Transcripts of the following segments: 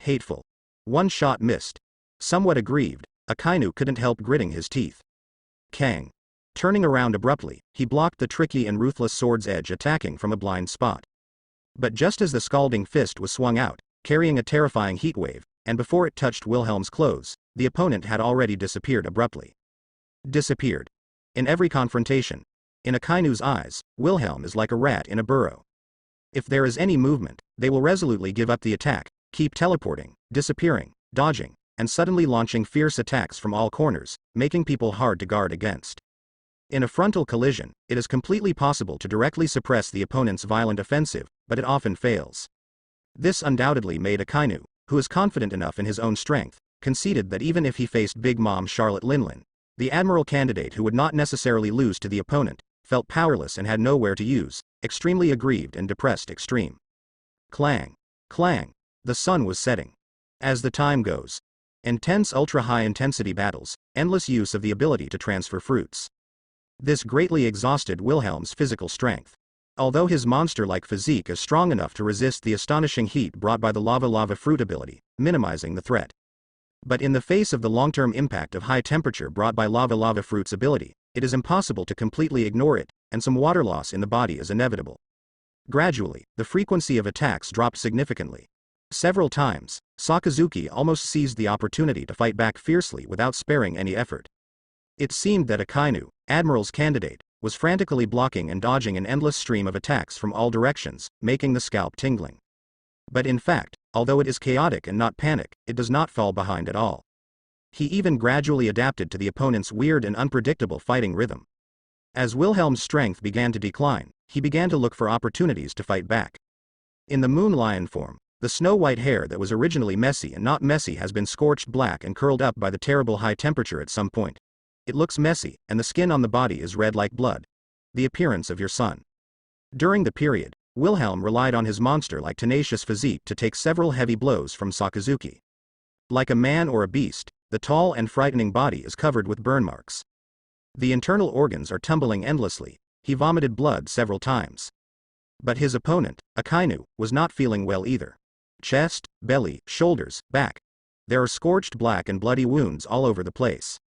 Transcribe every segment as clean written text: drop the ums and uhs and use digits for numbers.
hateful. One shot missed. Somewhat aggrieved, Akainu couldn't help gritting his teeth. Kang. Turning around abruptly, he blocked the tricky and ruthless sword's edge attacking from a blind spot. But just as the scalding fist was swung out, carrying a terrifying heatwave, and before it touched Wilhelm's clothes, the opponent had already disappeared abruptly. Disappeared. In every confrontation. In Akainu's eyes, Wilhelm is like a rat in a burrow. If there is any movement, they will resolutely give up the attack, keep teleporting, disappearing, dodging, and suddenly launching fierce attacks from all corners, making people hard to guard against. In a frontal collision, it is completely possible to directly suppress the opponent's violent offensive, but it often fails. This undoubtedly made Akainu, who is confident enough in his own strength, conceded that even if he faced Big Mom Charlotte Linlin, the admiral candidate who would not necessarily lose to the opponent, felt powerless and had nowhere to use, extremely aggrieved and depressed extreme. Clang. Clang. The sun was setting. As the time goes. Intense ultra-high-intensity battles, endless use of the ability to transfer fruits. This greatly exhausted Wilhelm's physical strength. Although his monster-like physique is strong enough to resist the astonishing heat brought by the lava fruit ability, minimizing the threat. But in the face of the long-term impact of high temperature brought by lava fruit's ability, it is impossible to completely ignore it, and some water loss in the body is inevitable. Gradually, the frequency of attacks dropped significantly. Several times, Sakazuki almost seized the opportunity to fight back fiercely without sparing any effort. It seemed that Akainu, Admiral's candidate, was frantically blocking and dodging an endless stream of attacks from all directions, making the scalp tingling. But in fact, although it is chaotic and not panic, it does not fall behind at all. He even gradually adapted to the opponent's weird and unpredictable fighting rhythm. As Wilhelm's strength began to decline, he began to look for opportunities to fight back. In the moon lion form, the snow-white hair that was originally messy and not messy has been scorched black and curled up by the terrible high temperature at some point. It looks messy, and the skin on the body is red like blood. The appearance of your son. During the period, Wilhelm relied on his monster-like tenacious physique to take several heavy blows from Sakazuki. Like a man or a beast, the tall and frightening body is covered with burn marks. The internal organs are tumbling endlessly. He vomited blood several times. But his opponent, Akainu, was not feeling well either. Chest, belly, shoulders, back. There are scorched black and bloody wounds all over the place.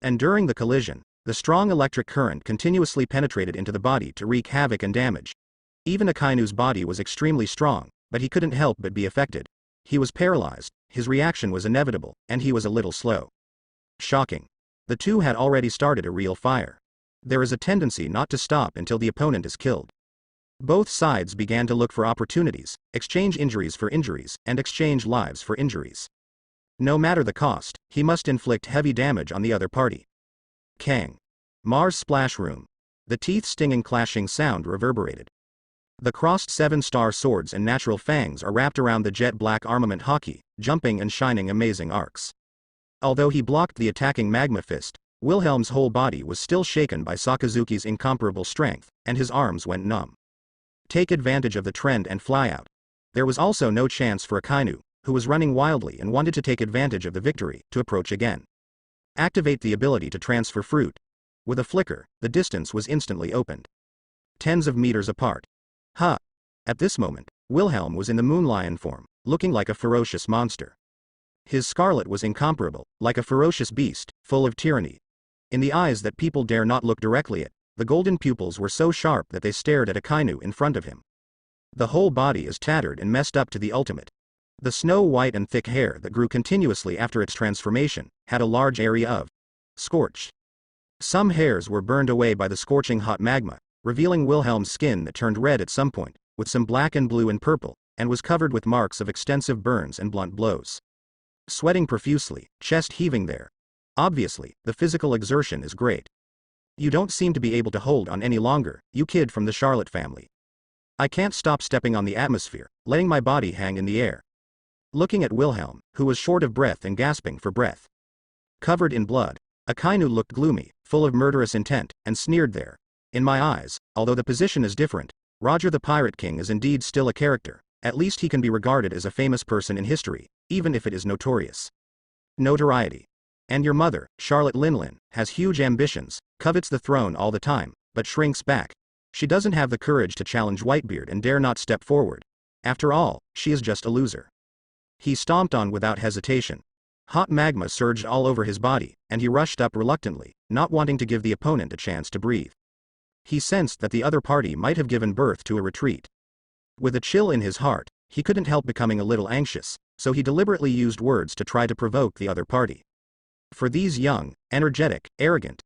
And during the collision, the strong electric current continuously penetrated into the body to wreak havoc and damage. Even Akainu's body was extremely strong, but he couldn't help but be affected. He was paralyzed, his reaction was inevitable, and he was a little slow. Shocking. The two had already started a real fire. There is a tendency not to stop until the opponent is killed. Both sides began to look for opportunities, exchange injuries for injuries, and exchange lives for injuries. No matter the cost, he must inflict heavy damage on the other party. Kang. Mars Splash Room. The teeth-stinging clashing sound reverberated. The crossed 7-star swords and natural fangs are wrapped around the jet-black armament hockey, jumping and shining amazing arcs. Although he blocked the attacking magma fist, Wilhelm's whole body was still shaken by Sakazuki's incomparable strength, and his arms went numb. Take advantage of the trend and fly out. There was also no chance for Akainu, who was running wildly and wanted to take advantage of the victory, to approach again. Activate the ability to transfer fruit. With a flicker, the distance was instantly opened. Tens of meters apart. Ha! At this moment, Wilhelm was in the moon lion form, looking like a ferocious monster. His scarlet was incomparable, like a ferocious beast, full of tyranny. In the eyes that people dare not look directly at, the golden pupils were so sharp that they stared at Akainu in front of him. The whole body is tattered and messed up to the ultimate. The snow-white and thick hair that grew continuously after its transformation had a large area of scorched. Some hairs were burned away by the scorching hot magma, revealing Wilhelm's skin that turned red at some point, with some black and blue and purple, and was covered with marks of extensive burns and blunt blows. Sweating profusely, chest heaving there. Obviously, the physical exertion is great. You don't seem to be able to hold on any longer, you kid from the Charlotte family. I can't stop stepping on the atmosphere, letting my body hang in the air. Looking at Wilhelm, who was short of breath and gasping for breath. Covered in blood, Akainu looked gloomy, full of murderous intent, and sneered there. In my eyes, although the position is different, Roger the Pirate King is indeed still a character. At least he can be regarded as a famous person in history, even if it is notorious. Notoriety. And your mother, Charlotte Linlin, has huge ambitions, covets the throne all the time, but shrinks back. She doesn't have the courage to challenge Whitebeard and dare not step forward. After all, she is just a loser. He stomped on without hesitation. Hot magma surged all over his body, and he rushed up reluctantly, not wanting to give the opponent a chance to breathe. He sensed that the other party might have given birth to a retreat. With a chill in his heart, he couldn't help becoming a little anxious, so he deliberately used words to try to provoke the other party. For these young, energetic, arrogant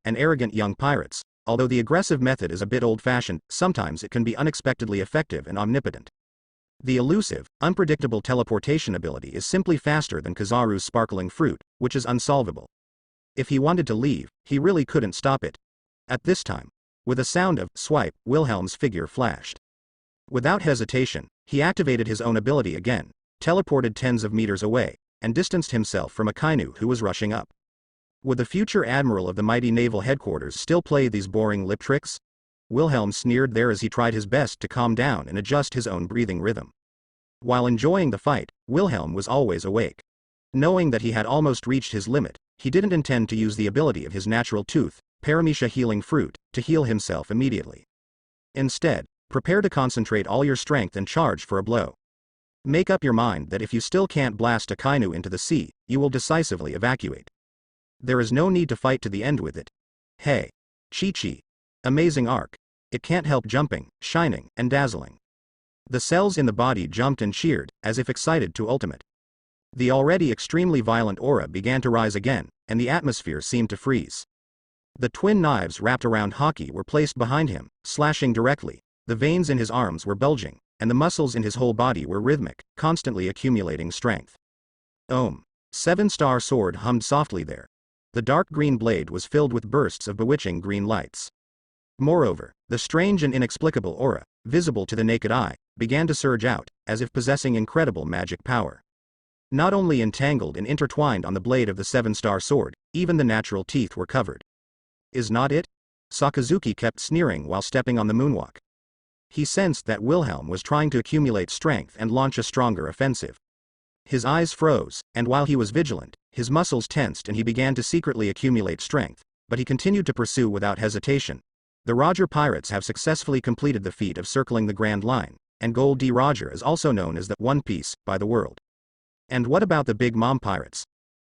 young pirates, although the aggressive method is a bit old-fashioned, sometimes it can be unexpectedly effective and omnipotent. The elusive, unpredictable teleportation ability is simply faster than Kizaru's sparkling fruit, which is unsolvable. If he wanted to leave, he really couldn't stop it. At this time, with a sound of swipe, Wilhelm's figure flashed. Without hesitation, he activated his own ability again, teleported tens of meters away, and distanced himself from a Kainu who was rushing up. Would the future admiral of the mighty naval headquarters still play these boring lip tricks? Wilhelm sneered there as he tried his best to calm down and adjust his own breathing rhythm. While enjoying the fight, Wilhelm was always awake. Knowing that he had almost reached his limit, he didn't intend to use the ability of his natural tooth, Paramecia healing fruit, to heal himself immediately. Instead, prepare to concentrate all your strength and charge for a blow. Make up your mind that if you still can't blast a Kainu into the sea, you will decisively evacuate. There is no need to fight to the end with it. Hey. Chi-Chi. Amazing arc. It can't help jumping, shining, and dazzling. The cells in the body jumped and cheered, as if excited to ultimate. The already extremely violent aura began to rise again, and the atmosphere seemed to freeze. The twin knives wrapped around Haki were placed behind him, slashing directly. The veins in his arms were bulging, and the muscles in his whole body were rhythmic, constantly accumulating strength. Om. Seven-star sword hummed softly there. The dark green blade was filled with bursts of bewitching green lights. Moreover, the strange and inexplicable aura, visible to the naked eye, began to surge out, as if possessing incredible magic power. Not only entangled and intertwined on the blade of the seven-star sword, even the natural teeth were covered. Is not it? Sakazuki kept sneering while stepping on the moonwalk. He sensed that Wilhelm was trying to accumulate strength and launch a stronger offensive. His eyes froze, and while he was vigilant, his muscles tensed and he began to secretly accumulate strength, but he continued to pursue without hesitation. The Roger Pirates have successfully completed the feat of circling the Grand Line, and Gold D. Roger is also known as the One Piece by the world. And what about the Big Mom Pirates?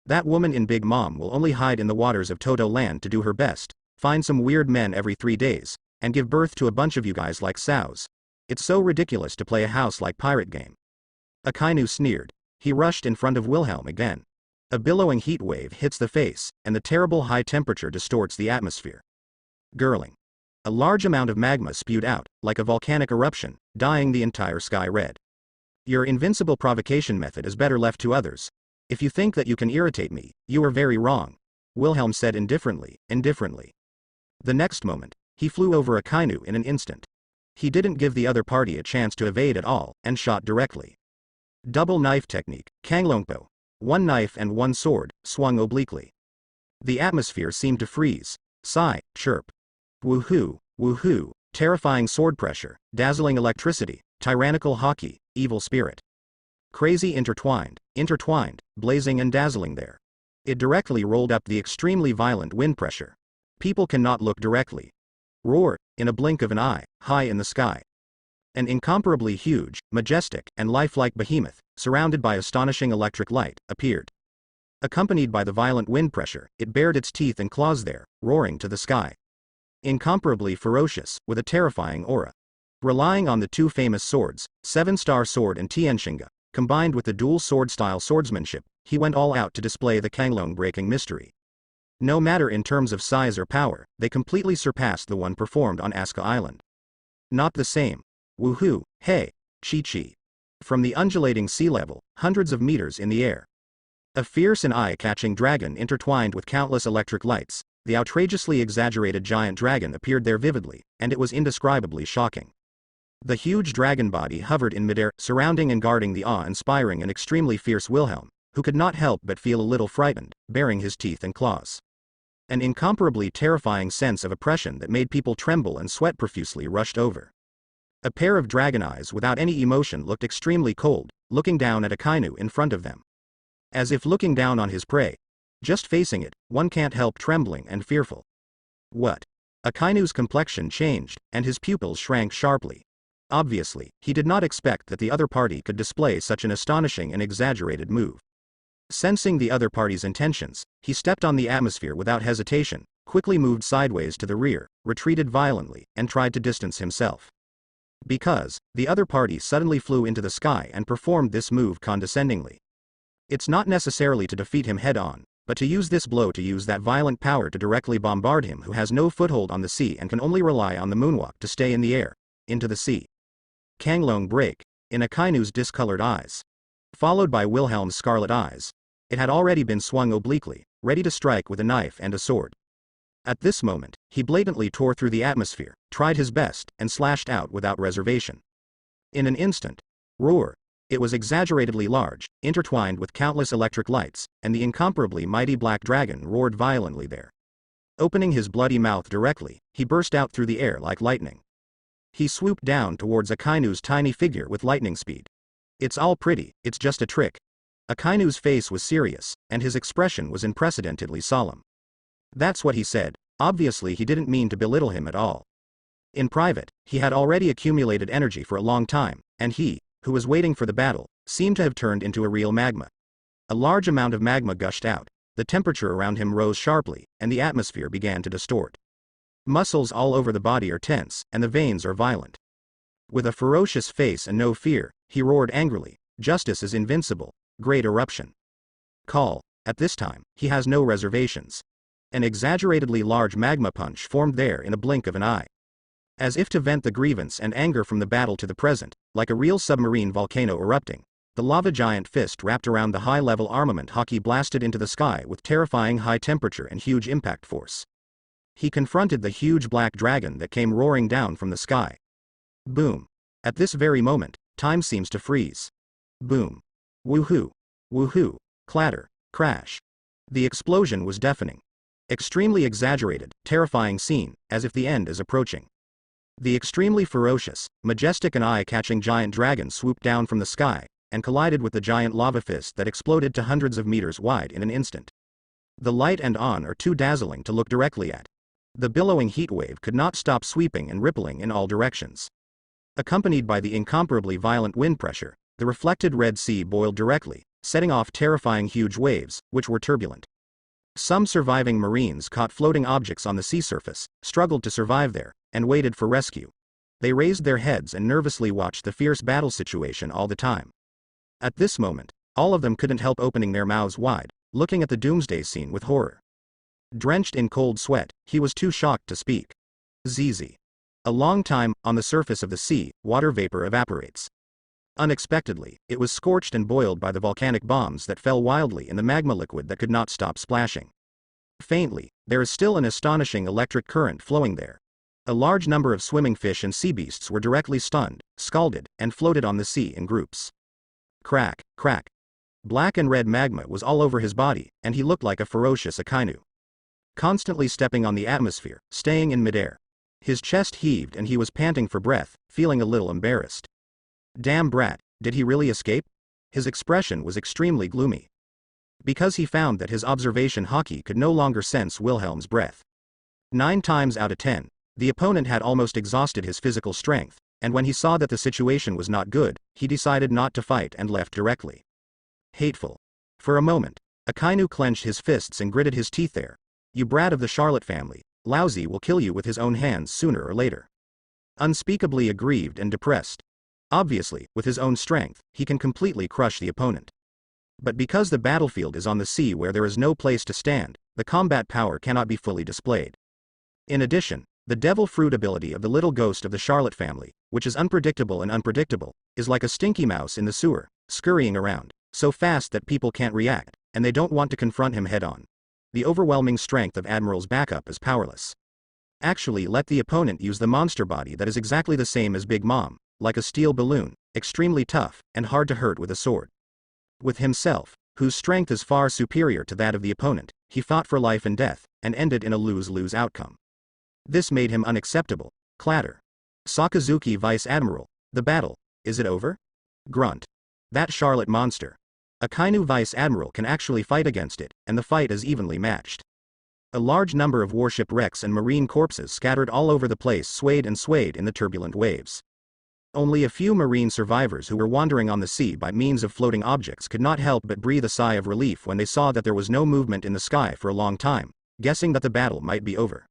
That woman in Big Mom will only hide in the waters of Toto Land to do her best, find some weird men every 3 days, and give birth to a bunch of you guys like sows. It's so ridiculous to play a house-like pirate game. Akainu sneered. He rushed in front of Wilhelm again. A billowing heat wave hits the face, and the terrible high temperature distorts the atmosphere. Gurling. A large amount of magma spewed out, like a volcanic eruption, dyeing the entire sky red. Your invincible provocation method is better left to others. If you think that you can irritate me, you are very wrong, Wilhelm said indifferently. The next moment, he flew over Akainu in an instant. He didn't give the other party a chance to evade at all, and shot directly. Double knife technique, Kanglongpo. One knife and one sword, swung obliquely. The atmosphere seemed to freeze. Sigh, chirp. Woohoo, woohoo, terrifying sword pressure, dazzling electricity, tyrannical Haki, evil spirit. Crazy intertwined, blazing and dazzling there. It directly rolled up the extremely violent wind pressure. People cannot look directly. Roar, in a blink of an eye, high in the sky. An incomparably huge, majestic, and lifelike behemoth, surrounded by astonishing electric light, appeared. Accompanied by the violent wind pressure, it bared its teeth and claws there, roaring to the sky. Incomparably ferocious, with a terrifying aura. Relying on the two famous swords, Seven-Star Sword and Tienshinga, combined with the dual sword-style swordsmanship, he went all out to display the Kanglong-breaking mystery. No matter in terms of size or power, they completely surpassed the one performed on Asuka Island. Not the same. Woohoo, hey, Chi-Chi. From the undulating sea level, hundreds of meters in the air. A fierce and eye-catching dragon intertwined with countless electric lights, the outrageously exaggerated giant dragon appeared there vividly, and it was indescribably shocking. The huge dragon body hovered in midair, surrounding and guarding the awe-inspiring and extremely fierce Wilhelm, who could not help but feel a little frightened, baring his teeth and claws. An incomparably terrifying sense of oppression that made people tremble and sweat profusely rushed over. A pair of dragon eyes without any emotion looked extremely cold, looking down at Akainu in front of them. As if looking down on his prey. Just facing it, one can't help trembling and fearful. What? Akainu's complexion changed, and his pupils shrank sharply. Obviously, he did not expect that the other party could display such an astonishing and exaggerated move. Sensing the other party's intentions, he stepped on the atmosphere without hesitation, quickly moved sideways to the rear, retreated violently, and tried to distance himself. Because, the other party suddenly flew into the sky and performed this move condescendingly. It's not necessarily to defeat him head-on, but to use this blow to use that violent power to directly bombard him who has no foothold on the sea and can only rely on the moonwalk to stay in the air, into the sea. Kanglong break, in Akainu's discolored eyes. Followed by Wilhelm's scarlet eyes. It had already been swung obliquely, ready to strike with a knife and a sword. At this moment, he blatantly tore through the atmosphere, tried his best, and slashed out without reservation. In an instant, roar! It was exaggeratedly large, intertwined with countless electric lights, and the incomparably mighty black dragon roared violently there. Opening his bloody mouth directly, he burst out through the air like lightning. He swooped down towards Akainu's tiny figure with lightning speed. It's all pretty, it's just a trick. Akainu's face was serious, and his expression was unprecedentedly solemn. That's what he said. Obviously he didn't mean to belittle him at all. In private, he had already accumulated energy for a long time, and he, who was waiting for the battle, seemed to have turned into a real magma. A large amount of magma gushed out, the temperature around him rose sharply, and the atmosphere began to distort. Muscles all over the body are tense, and the veins are violent. With a ferocious face and no fear, he roared angrily, "Justice is invincible, great eruption. Call." At this time, he has no reservations. An exaggeratedly large magma punch formed there in a blink of an eye. As if to vent the grievance and anger from the battle to the present, like a real submarine volcano erupting, the lava giant fist wrapped around the high-level armament hockey blasted into the sky with terrifying high temperature and huge impact force. He confronted the huge black dragon that came roaring down from the sky. Boom. At this very moment, time seems to freeze. Boom. Woohoo. Woohoo. Clatter. Crash. The explosion was deafening. Extremely exaggerated, terrifying scene, as if the end is approaching. The extremely ferocious, majestic and eye-catching giant dragon swooped down from the sky, and collided with the giant lava fist that exploded to hundreds of meters wide in an instant. The light and on are too dazzling to look directly at. The billowing heat wave could not stop sweeping and rippling in all directions. Accompanied by the incomparably violent wind pressure, the reflected Red Sea boiled directly, setting off terrifying huge waves, which were turbulent. Some surviving Marines caught floating objects on the sea surface, struggled to survive there, and waited for rescue. They raised their heads and nervously watched the fierce battle situation all the time. At this moment, all of them couldn't help opening their mouths wide, looking at the doomsday scene with horror. Drenched in cold sweat, he was too shocked to speak. ZZ. A long time, on the surface of the sea, water vapor evaporates. Unexpectedly, it was scorched and boiled by the volcanic bombs that fell wildly in the magma liquid that could not stop splashing. Faintly, there is still an astonishing electric current flowing there. A large number of swimming fish and sea beasts were directly stunned, scalded, and floated on the sea in groups. Crack, crack. Black and red magma was all over his body, and he looked like a ferocious Akainu. Constantly stepping on the atmosphere, staying in midair. His chest heaved and he was panting for breath, feeling a little embarrassed. Damn brat, did he really escape? His expression was extremely gloomy. Because he found that his observation hockey could no longer sense Wilhelm's breath. 9 times out of 10, the opponent had almost exhausted his physical strength, and when he saw that the situation was not good, he decided not to fight and left directly. Hateful. For a moment, Akainu clenched his fists and gritted his teeth there. You brat of the Charlotte family, Lousy will kill you with his own hands sooner or later. Unspeakably aggrieved and depressed. Obviously, with his own strength, he can completely crush the opponent. But because the battlefield is on the sea where there is no place to stand, the combat power cannot be fully displayed. In addition, the devil fruit ability of the little ghost of the Charlotte family, which is unpredictable and unpredictable, is like a stinky mouse in the sewer, scurrying around, so fast that people can't react, and they don't want to confront him head-on. The overwhelming strength of Admiral's backup is powerless. Actually, let the opponent use the monster body that is exactly the same as Big Mom, like a steel balloon, extremely tough, and hard to hurt with a sword. With himself, whose strength is far superior to that of the opponent, he fought for life and death, and ended in a lose-lose outcome. This made him unacceptable. Clatter. Sakazuki Vice Admiral, the battle, is it over? Grunt. That Charlotte monster. Akainu Vice Admiral can actually fight against it, and the fight is evenly matched. A large number of warship wrecks and marine corpses scattered all over the place swayed in the turbulent waves. Only a few marine survivors who were wandering on the sea by means of floating objects could not help but breathe a sigh of relief when they saw that there was no movement in the sky for a long time, guessing that the battle might be over.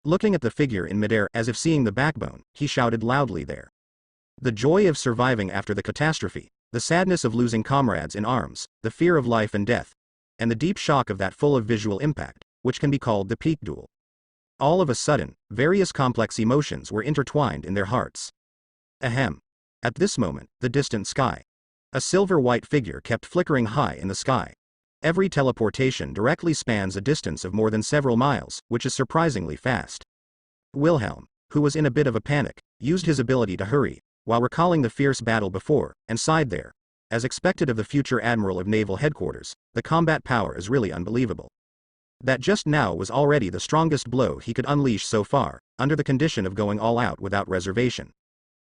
Looking at the figure in midair as if seeing the backbone, he shouted loudly there. The joy of surviving after the catastrophe, the sadness of losing comrades in arms, the fear of life and death, and the deep shock of that full of visual impact, which can be called the peak duel. All of a sudden, various complex emotions were intertwined in their hearts. Ahem. At this moment, the distant sky. A silver-white figure kept flickering high in the sky. Every teleportation directly spans a distance of more than several miles, which is surprisingly fast. Wilhelm, who was in a bit of a panic, used his ability to hurry, while recalling the fierce battle before, and sighed there. As expected of the future Admiral of Naval Headquarters, the combat power is really unbelievable. That just now was already the strongest blow he could unleash so far, under the condition of going all out without reservation.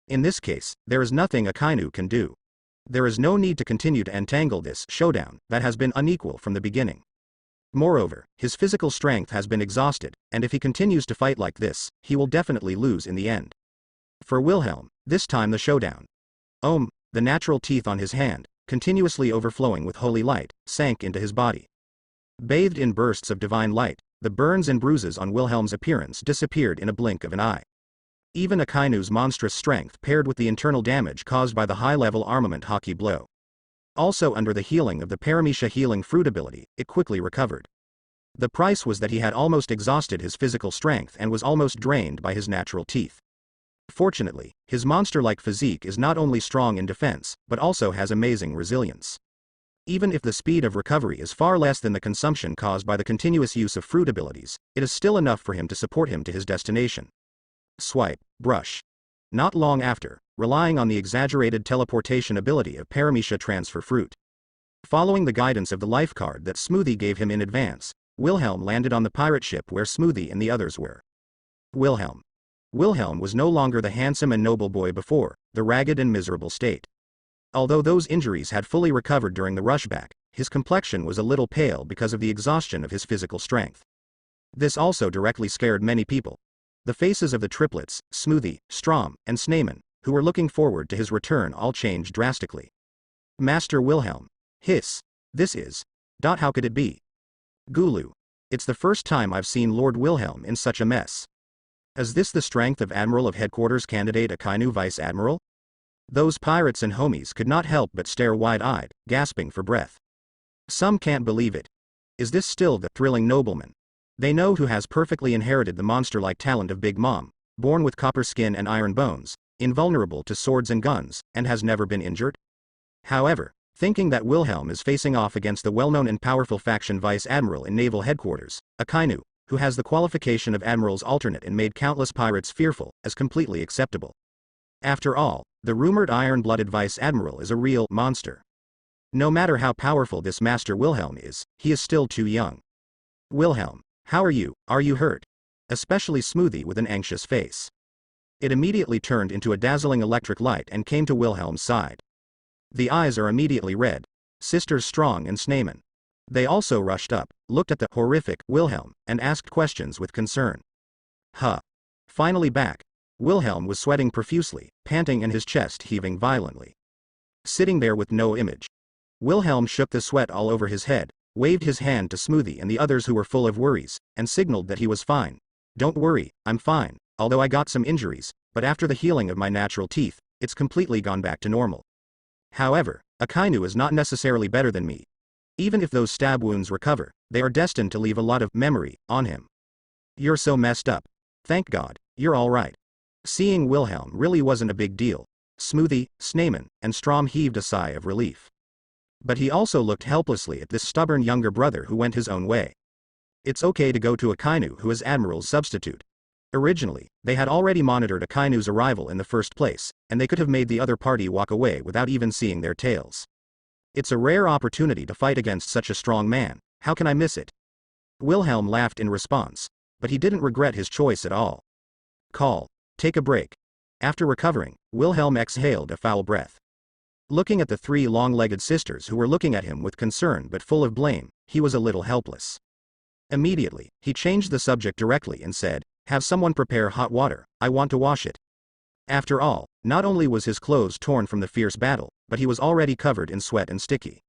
In this case, there is nothing a Kainu can do. There is no need to continue to entangle this showdown that has been unequal from the beginning. Moreover, his physical strength has been exhausted, and if he continues to fight like this, he will definitely lose in the end. For Wilhelm, this time the showdown. The natural teeth on his hand, continuously overflowing with holy light, sank into his body. Bathed in bursts of divine light, the burns and bruises on Wilhelm's appearance disappeared in a blink of an eye. Even a Kainu's monstrous strength paired with the internal damage caused by the high-level armament hockey blow. Also under the healing of the Paramecia healing fruit ability, it quickly recovered. The price was that he had almost exhausted his physical strength and was almost drained by his natural teeth. Fortunately, his monster-like physique is not only strong in defense, but also has amazing resilience. Even if the speed of recovery is far less than the consumption caused by the continuous use of fruit abilities, it is still enough for him to support him to his destination. Swipe, brush. Not long after, relying on the exaggerated teleportation ability of Paramecia transfer fruit. Following the guidance of the life card that Smoothie gave him in advance, Wilhelm landed on the pirate ship where Smoothie and the others were. Wilhelm was no longer the handsome and noble boy before, the ragged and miserable state. Although those injuries had fully recovered during the rushback, his complexion was a little pale because of the exhaustion of his physical strength. This also directly scared many people. The faces of the triplets, Smoothie, Strom, and Sneyman, who were looking forward to his return all changed drastically. Master Wilhelm. Hiss. This is. How could it be? Gulu. It's the first time I've seen Lord Wilhelm in such a mess. Is this the strength of Admiral of Headquarters candidate Akainu Vice Admiral? Those pirates and homies could not help but stare wide-eyed, gasping for breath. Some can't believe it. Is this still the thrilling nobleman? They know who has perfectly inherited the monster-like talent of Big Mom, born with copper skin and iron bones, invulnerable to swords and guns, and has never been injured? However, thinking that Wilhelm is facing off against the well-known and powerful faction Vice Admiral in Naval Headquarters, Akainu, who has the qualification of Admiral's alternate and made countless pirates fearful, as completely acceptable. After all, the rumored iron-blooded Vice Admiral is a real monster. No matter how powerful this Master Wilhelm is, he is still too young. Wilhelm. How are you? Are you hurt? Especially Smoothie with an anxious face. It immediately turned into a dazzling electric light and came to Wilhelm's side. The eyes are immediately red. Sisters Strong and Sneyman. They also rushed up, looked at the horrific Wilhelm, and asked questions with concern. Finally back. Wilhelm was sweating profusely, panting and his chest heaving violently. Sitting there with no image. Wilhelm shook the sweat all over his head, waved his hand to Smoothie and the others who were full of worries, and signaled that he was fine. Don't worry, I'm fine, although I got some injuries, but after the healing of my natural teeth, it's completely gone back to normal. However, Akainu is not necessarily better than me. Even if those stab wounds recover, they are destined to leave a lot of memory on him. You're so messed up. Thank God, you're alright. Seeing Wilhelm really wasn't a big deal. Smoothie, Sneyman, and Strom heaved a sigh of relief. But he also looked helplessly at this stubborn younger brother who went his own way. It's okay to go to Akainu who is Admiral's substitute. Originally, they had already monitored Akainu's arrival in the first place, and they could have made the other party walk away without even seeing their tails. It's a rare opportunity to fight against such a strong man, how can I miss it? Wilhelm laughed in response, but he didn't regret his choice at all. Take a break. After recovering, Wilhelm exhaled a foul breath. Looking at the three long-legged sisters who were looking at him with concern but full of blame, he was a little helpless. Immediately, he changed the subject directly and said, "Have someone prepare hot water, I want to wash it." After all, not only was his clothes torn from the fierce battle, but he was already covered in sweat and sticky.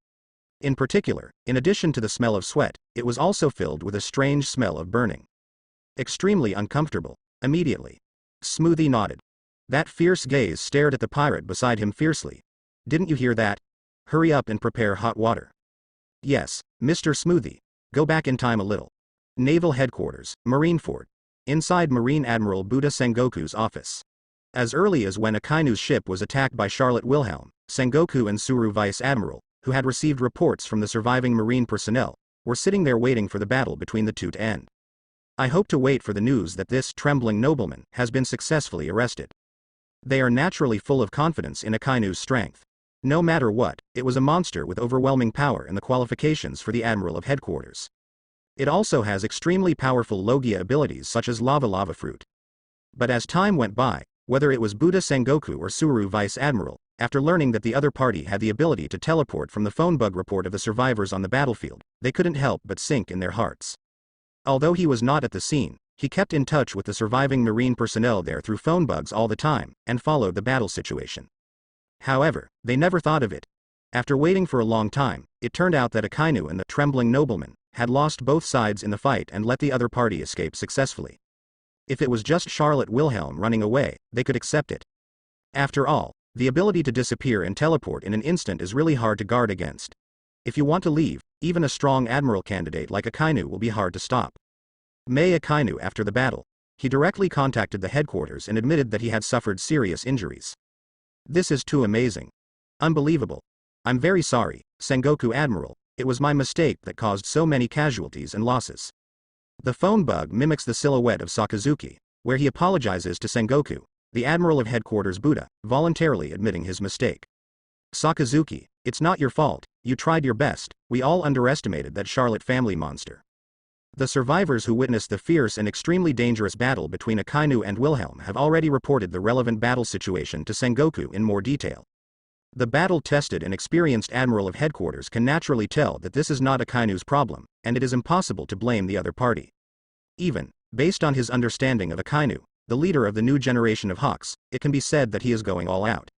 In particular, in addition to the smell of sweat, it was also filled with a strange smell of burning. Extremely uncomfortable. Immediately. Smoothie nodded. That fierce gaze stared at the pirate beside him fiercely. Didn't you hear that? Hurry up and prepare hot water. Yes, Mr. Smoothie. Go back in time a little. Naval Headquarters, Marineford. Inside Marine Admiral Buddha Sengoku's office. As early as when Akainu's ship was attacked by Charlotte Wilhelm, Sengoku and Suru Vice Admiral, who had received reports from the surviving Marine personnel, were sitting there waiting for the battle between the two to end. I hope to wait for the news that this trembling nobleman has been successfully arrested. They are naturally full of confidence in Akainu's strength. No matter what, it was a monster with overwhelming power and the qualifications for the Admiral of Headquarters. It also has extremely powerful Logia abilities such as Lava Fruit. But as time went by, whether it was Buddha Sengoku or Suru Vice Admiral, after learning that the other party had the ability to teleport from the phone bug report of the survivors on the battlefield, they couldn't help but sink in their hearts. Although he was not at the scene, he kept in touch with the surviving Marine personnel there through phone bugs all the time, and followed the battle situation. However, they never thought of it. After waiting for a long time, it turned out that Akainu and the trembling nobleman had lost both sides in the fight and let the other party escape successfully. If it was just Charlotte Wilhelm running away, they could accept it. After all, the ability to disappear and teleport in an instant is really hard to guard against. If you want to leave, even a strong admiral candidate like Akainu will be hard to stop. May Akainu after the battle. He directly contacted the headquarters and admitted that he had suffered serious injuries. This is too amazing. Unbelievable. I'm very sorry, Sengoku Admiral, it was my mistake that caused so many casualties and losses. The phone bug mimics the silhouette of Sakazuki, where he apologizes to Sengoku, the Admiral of Headquarters Buddha, voluntarily admitting his mistake. Sakazuki, it's not your fault, you tried your best, we all underestimated that Charlotte family monster. The survivors who witnessed the fierce and extremely dangerous battle between Akainu and Wilhelm have already reported the relevant battle situation to Sengoku in more detail. The battle-tested and experienced Admiral of Headquarters can naturally tell that this is not Akainu's problem, and it is impossible to blame the other party. Even, based on his understanding of Akainu, the leader of the new generation of Hawks, it can be said that he is going all out.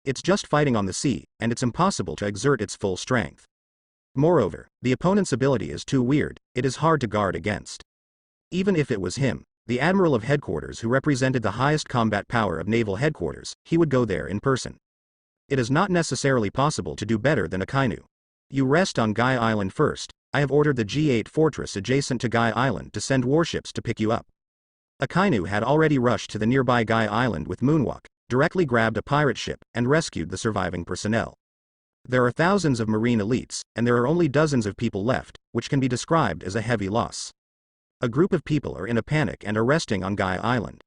It's just fighting on the sea, and it's impossible to exert its full strength. Moreover, the opponent's ability is too weird, it is hard to guard against. Even if it was him, the Admiral of Headquarters who represented the highest combat power of Naval Headquarters, he would go there in person. It is not necessarily possible to do better than Akainu. You rest on Guy Island first, I have ordered the G8 fortress adjacent to Guy Island to send warships to pick you up. Akainu had already rushed to the nearby Guy Island with Moonwalk, directly grabbed a pirate ship, and rescued the surviving personnel. There are thousands of marine elites, and there are only dozens of people left, which can be described as a heavy loss. A group of people are in a panic and are resting on Guy Island.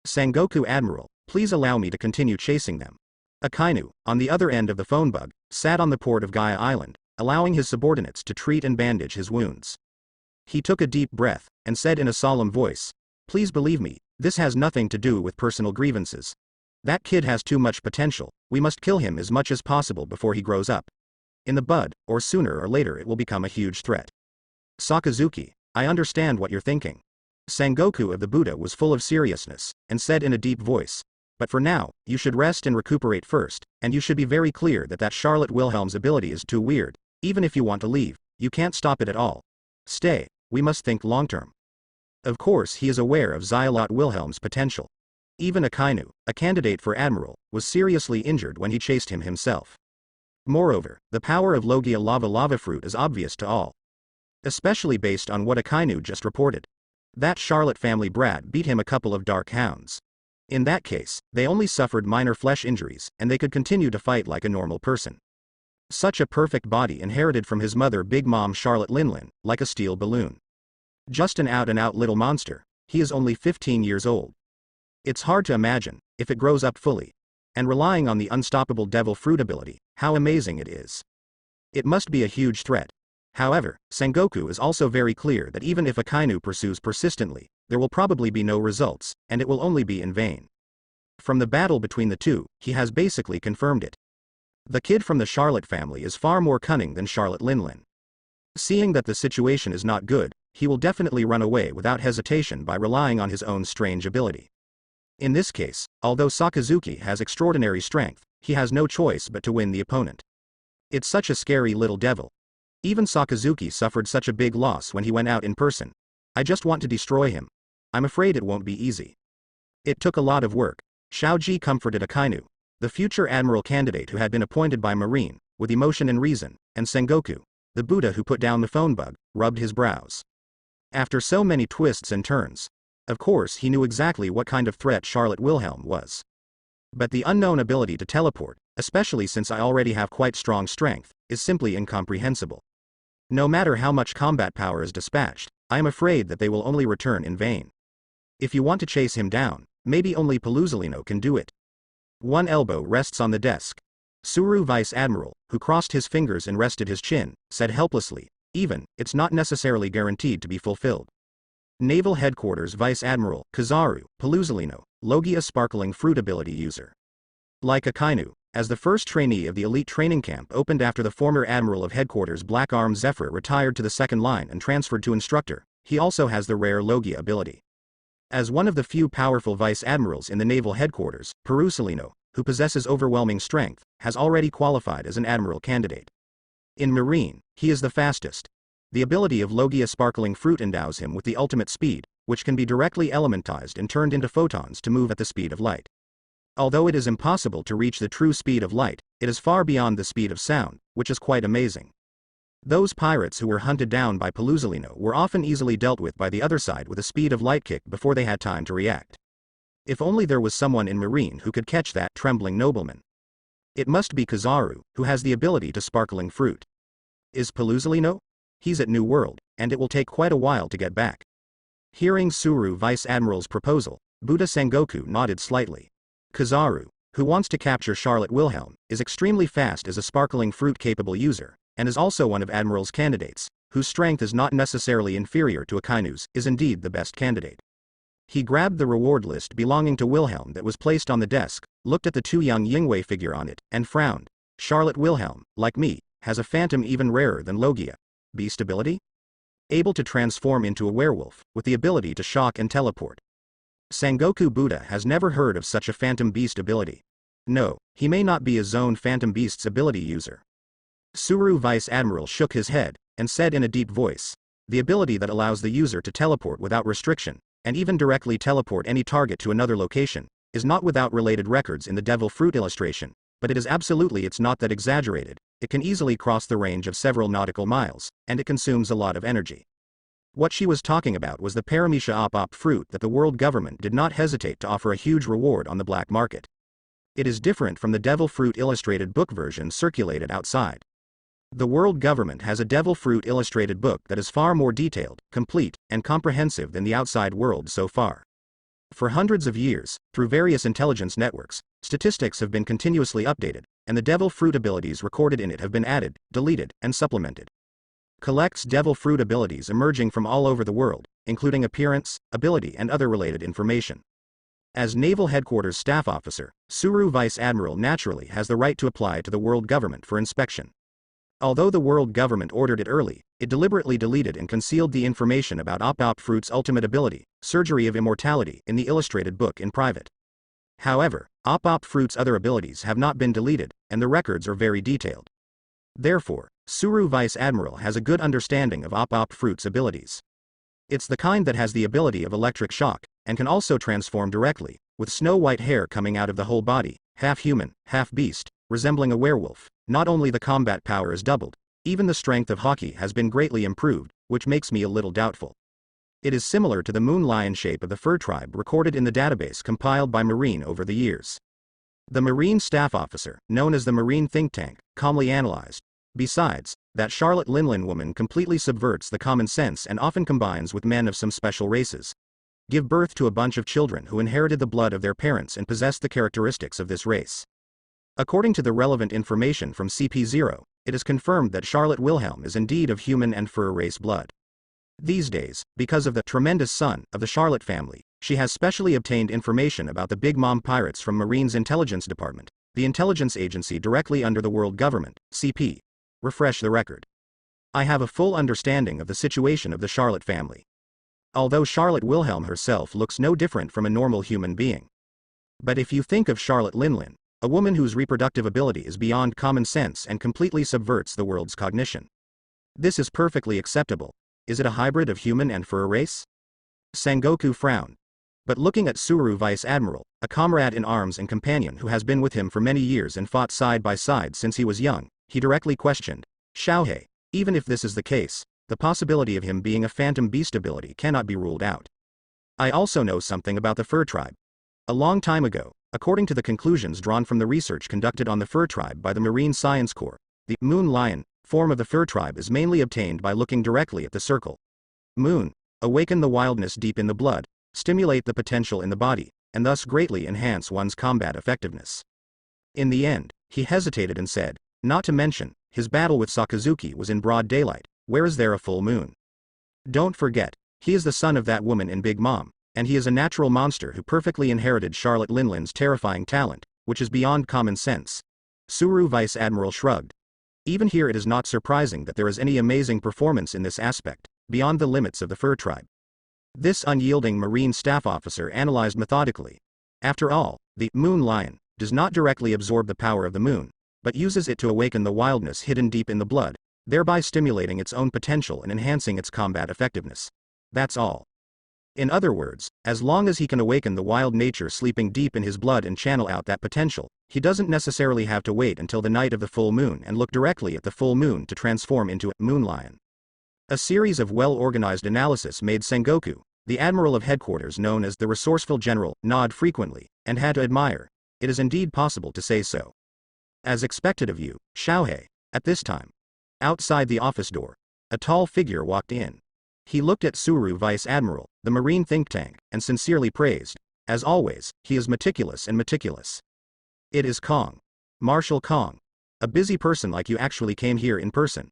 Sengoku Admiral, please allow me to continue chasing them. Akainu, on the other end of the phone bug, sat on the port of Guy Island, allowing his subordinates to treat and bandage his wounds. He took a deep breath, and said in a solemn voice, please believe me, this has nothing to do with personal grievances. That kid has too much potential, we must kill him as much as possible before he grows up. In the bud, or sooner or later it will become a huge threat. Sakazuki, I understand what you're thinking. Sengoku of the Buddha was full of seriousness, and said in a deep voice, but for now, you should rest and recuperate first, and you should be very clear that Charlotte Wilhelm's ability is too weird, even if you want to leave, you can't stop it at all. Stay, we must think long-term. Of course he is aware of Charlotte Wilhelm's potential. Even Akainu, a candidate for admiral, was seriously injured when he chased him himself. Moreover, the power of Logia Lava Fruit is obvious to all. Especially based on what Akainu just reported. That Charlotte family brat beat him a couple of dark hounds. In that case, they only suffered minor flesh injuries, and they could continue to fight like a normal person. Such a perfect body inherited from his mother Big Mom Charlotte Linlin, like a steel balloon. Just an out-and-out little monster, he is only 15 years old. It's hard to imagine, if it grows up fully, and relying on the unstoppable devil fruit ability, how amazing it is. It must be a huge threat. However, Sengoku is also very clear that even if Akainu pursues persistently, there will probably be no results, and it will only be in vain. From the battle between the two, he has basically confirmed it. The kid from the Charlotte family is far more cunning than Charlotte Linlin. Seeing that the situation is not good, he will definitely run away without hesitation by relying on his own strange ability. In this case, although Sakazuki has extraordinary strength, he has no choice but to win the opponent. It's such a scary little devil. Even Sakazuki suffered such a big loss when he went out in person. I just want to destroy him. I'm afraid it won't be easy. It took a lot of work. Shaoji comforted Akainu, the future admiral candidate who had been appointed by Marine, with emotion and reason, and Sengoku, the Buddha who put down the phone bug, rubbed his brows. After so many twists and turns, of course he knew exactly what kind of threat Charlotte Wilhelm was. But the unknown ability to teleport, especially since I already have quite strong strength, is simply incomprehensible. No matter how much combat power is dispatched, I am afraid that they will only return in vain. If you want to chase him down, maybe only Paluzolino can do it. One elbow rests on the desk. Suru Vice Admiral, who crossed his fingers and rested his chin, said helplessly, it's not necessarily guaranteed to be fulfilled. Naval Headquarters Vice Admiral, Kizaru, Paluzolino, Logia Sparkling Fruit Ability User. Like Akainu, as the first trainee of the elite training camp opened after the former Admiral of Headquarters Black Arm Zephyr retired to the second line and transferred to Instructor, he also has the rare Logia ability. As one of the few powerful Vice Admirals in the Naval Headquarters, Paluzolino, who possesses overwhelming strength, has already qualified as an Admiral candidate. In Marine, he is the fastest. The ability of Logia Sparkling Fruit endows him with the ultimate speed, which can be directly elementized and turned into photons to move at the speed of light. Although it is impossible to reach the true speed of light, it is far beyond the speed of sound, which is quite amazing. Those pirates who were hunted down by Paluzolino were often easily dealt with by the other side with a speed of light kick before they had time to react. If only there was someone in Marine who could catch that trembling nobleman. It must be Kizaru, who has the ability to sparkling fruit. Is Paluzolino? He's at New World, and it will take quite a while to get back. Hearing Suru Vice Admiral's proposal, Buddha Sengoku nodded slightly. Kizaru, who wants to capture Charlotte Wilhelm, is extremely fast as a sparkling fruit-capable user, and is also one of Admiral's candidates, whose strength is not necessarily inferior to Akainu's, is indeed the best candidate. He grabbed the reward list belonging to Wilhelm that was placed on the desk, looked at the two young Yingwei figure on it, and frowned. Charlotte Wilhelm, like me, has a phantom even rarer than Logia. Beast ability? Able to transform into a werewolf, with the ability to shock and teleport. Sengoku Buddha has never heard of such a phantom beast ability. No, he may not be a zone phantom beast's ability user. Suru Vice Admiral shook his head, and said in a deep voice, the ability that allows the user to teleport without restriction, and even directly teleport any target to another location, is not without related records in the Devil Fruit illustration, but it's not that exaggerated. It can easily cross the range of several nautical miles, and it consumes a lot of energy. What she was talking about was the Paramecia op fruit that the world government did not hesitate to offer a huge reward on the black market. It is different from the Devil Fruit illustrated book version circulated outside. The world government has a Devil Fruit illustrated book that is far more detailed, complete, and comprehensive than the outside world so far. For hundreds of years, through various intelligence networks, statistics have been continuously updated, and the Devil Fruit abilities recorded in it have been added, deleted, and supplemented. Collects Devil Fruit abilities emerging from all over the world, including appearance, ability and other related information. As Naval Headquarters Staff Officer, Suru Vice Admiral naturally has the right to apply to the world government for inspection. Although the world government ordered it early, it deliberately deleted and concealed the information about Op Fruit's ultimate ability, Surgery of Immortality, in the illustrated book in private. However, Op Fruit's other abilities have not been deleted, and the records are very detailed. Therefore, Suru Vice Admiral has a good understanding of Op Fruit's abilities. It's the kind that has the ability of electric shock, and can also transform directly, with snow-white hair coming out of the whole body, half human, half beast, resembling a werewolf. Not only the combat power is doubled, even the strength of Haki has been greatly improved, which makes me a little doubtful. It is similar to the moon lion shape of the fur tribe recorded in the database compiled by Marine over the years. The Marine Staff Officer, known as the Marine Think Tank, calmly analyzed. Besides, that Charlotte Linlin woman completely subverts the common sense and often combines with men of some special races. Give birth to a bunch of children who inherited the blood of their parents and possessed the characteristics of this race. According to the relevant information from CP0, it is confirmed that Charlotte Wilhelm is indeed of human and fur race blood. These days, because of the tremendous son of the Charlotte family, she has specially obtained information about the Big Mom pirates from Marine's Intelligence Department, the intelligence agency directly under the world government, CP. Refresh the record. I have a full understanding of the situation of the Charlotte family. Although Charlotte Wilhelm herself looks no different from a normal human being. But if you think of Charlotte Linlin, a woman whose reproductive ability is beyond common sense and completely subverts the world's cognition, this is perfectly acceptable. Is it a hybrid of human and fur race? Sengoku frowned. But looking at Tsuru Vice Admiral, a comrade in arms and companion who has been with him for many years and fought side by side since he was young, he directly questioned, Xiaohei, even if this is the case, the possibility of him being a phantom beast ability cannot be ruled out. I also know something about the fur tribe. A long time ago, according to the conclusions drawn from the research conducted on the fur tribe by the Marine Science Corps, the moon lion form of the fur tribe is mainly obtained by looking directly at the circle. Moon, awaken the wildness deep in the blood, stimulate the potential in the body, and thus greatly enhance one's combat effectiveness. In the end, he hesitated and said, not to mention, his battle with Sakazuki was in broad daylight, where is there a full moon? Don't forget, he is the son of that woman in Big Mom, and he is a natural monster who perfectly inherited Charlotte Linlin's terrifying talent, which is beyond common sense. Tsuru Vice Admiral shrugged. Even here it is not surprising that there is any amazing performance in this aspect, beyond the limits of the fur tribe. This unyielding Marine staff officer analyzed methodically. After all, the moon lion does not directly absorb the power of the moon, but uses it to awaken the wildness hidden deep in the blood, thereby stimulating its own potential and enhancing its combat effectiveness. That's all. In other words, as long as he can awaken the wild nature sleeping deep in his blood and channel out that potential, he doesn't necessarily have to wait until the night of the full moon and look directly at the full moon to transform into a moon lion. A series of well-organized analysis made Sengoku, the admiral of headquarters known as the resourceful general, nod frequently, and had to admire. It is indeed possible to say so. As expected of you, Xiaohei, at this time. Outside the office door, a tall figure walked in. He looked at Tsuru Vice Admiral, the Marine think tank, and sincerely praised. As always, he is meticulous and meticulous. It is Kong. Marshal Kong. A busy person like you actually came here in person.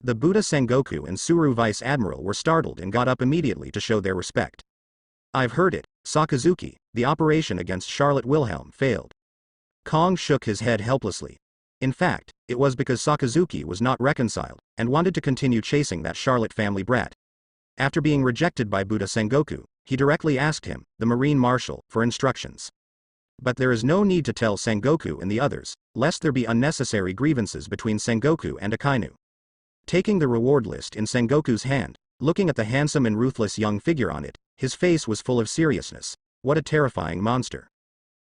The Buddha Sengoku and Tsuru Vice Admiral were startled and got up immediately to show their respect. I've heard it, Sakazuki, the operation against Charlotte Wilhelm failed. Kong shook his head helplessly. In fact, it was because Sakazuki was not reconciled, and wanted to continue chasing that Charlotte family brat. After being rejected by Buddha Sengoku, he directly asked him, the Marine Marshal, for instructions. But there is no need to tell Sengoku and the others, lest there be unnecessary grievances between Sengoku and Akainu. Taking the reward list in Sengoku's hand, looking at the handsome and ruthless young figure on it, his face was full of seriousness. What a terrifying monster.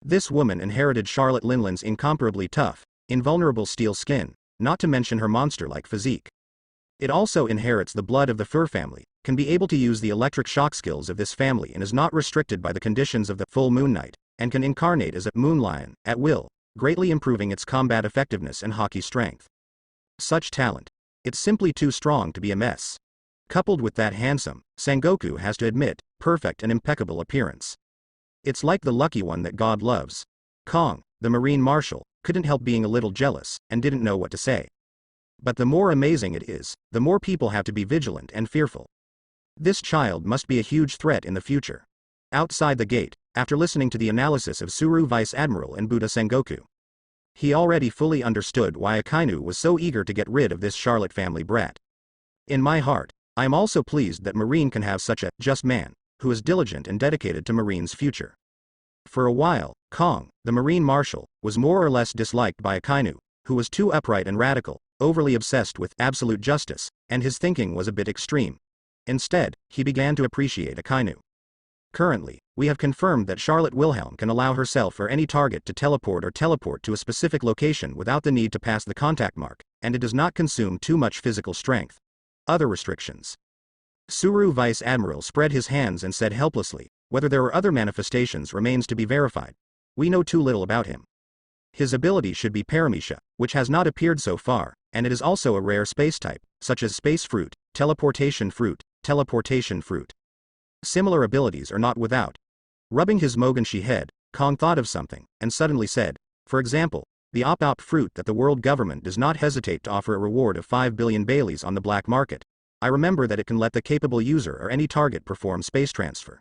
This woman inherited Charlotte Linlin's incomparably tough, invulnerable steel skin, not to mention her monster-like physique. It also inherits the blood of the fur family, can be able to use the electric shock skills of this family and is not restricted by the conditions of the full moon night, and can incarnate as a moon lion, at will, greatly improving its combat effectiveness and hockey strength. Such talent. It's simply too strong to be a mess. Coupled with that handsome, Sengoku has to admit, perfect and impeccable appearance. It's like the lucky one that God loves. Kong, the Marine Marshal, couldn't help being a little jealous, and didn't know what to say. But the more amazing it is, the more people have to be vigilant and fearful. This child must be a huge threat in the future. Outside the gate, after listening to the analysis of Tsuru Vice Admiral and Buddha Sengoku, he already fully understood why Akainu was so eager to get rid of this Charlotte family brat. In my heart, I am also pleased that Marine can have such a just man, who is diligent and dedicated to Marine's future. For a while, Kong, the Marine Marshal, was more or less disliked by Akainu, who was too upright and radical, overly obsessed with absolute justice, and his thinking was a bit extreme. Instead, he began to appreciate Akainu. Currently, we have confirmed that Charlotte Wilhelm can allow herself or any target to teleport to a specific location without the need to pass the contact mark, and it does not consume too much physical strength. Other restrictions. Tsuru Vice Admiral spread his hands and said helplessly, whether there are other manifestations remains to be verified. We know too little about him. His ability should be Paramecia, which has not appeared so far, and it is also a rare space type, such as Space Fruit, Teleportation Fruit, Teleportation Fruit. Similar abilities are not without. Rubbing his Moganshi head, Kong thought of something, and suddenly said, for example, the op-op fruit that the world government does not hesitate to offer a reward of 5 billion Baileys on the black market. I remember that it can let the capable user or any target perform space transfer.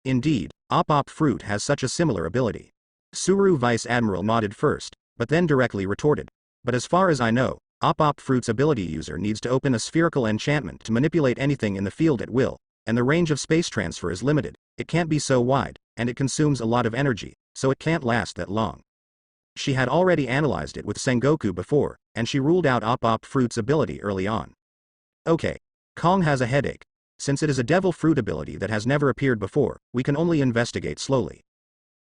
Indeed, op-op fruit has such a similar ability. Tsuru Vice Admiral nodded first, but then directly retorted. But as far as I know, op-op fruit's ability user needs to open a spherical enchantment to manipulate anything in the field at will, and the range of space transfer is limited. It can't be so wide, and it consumes a lot of energy, so it can't last that long. She had already analyzed it with Sengoku before, and she ruled out Op Fruit's ability early on. Okay. Kong has a headache. Since it is a devil fruit ability that has never appeared before, we can only investigate slowly.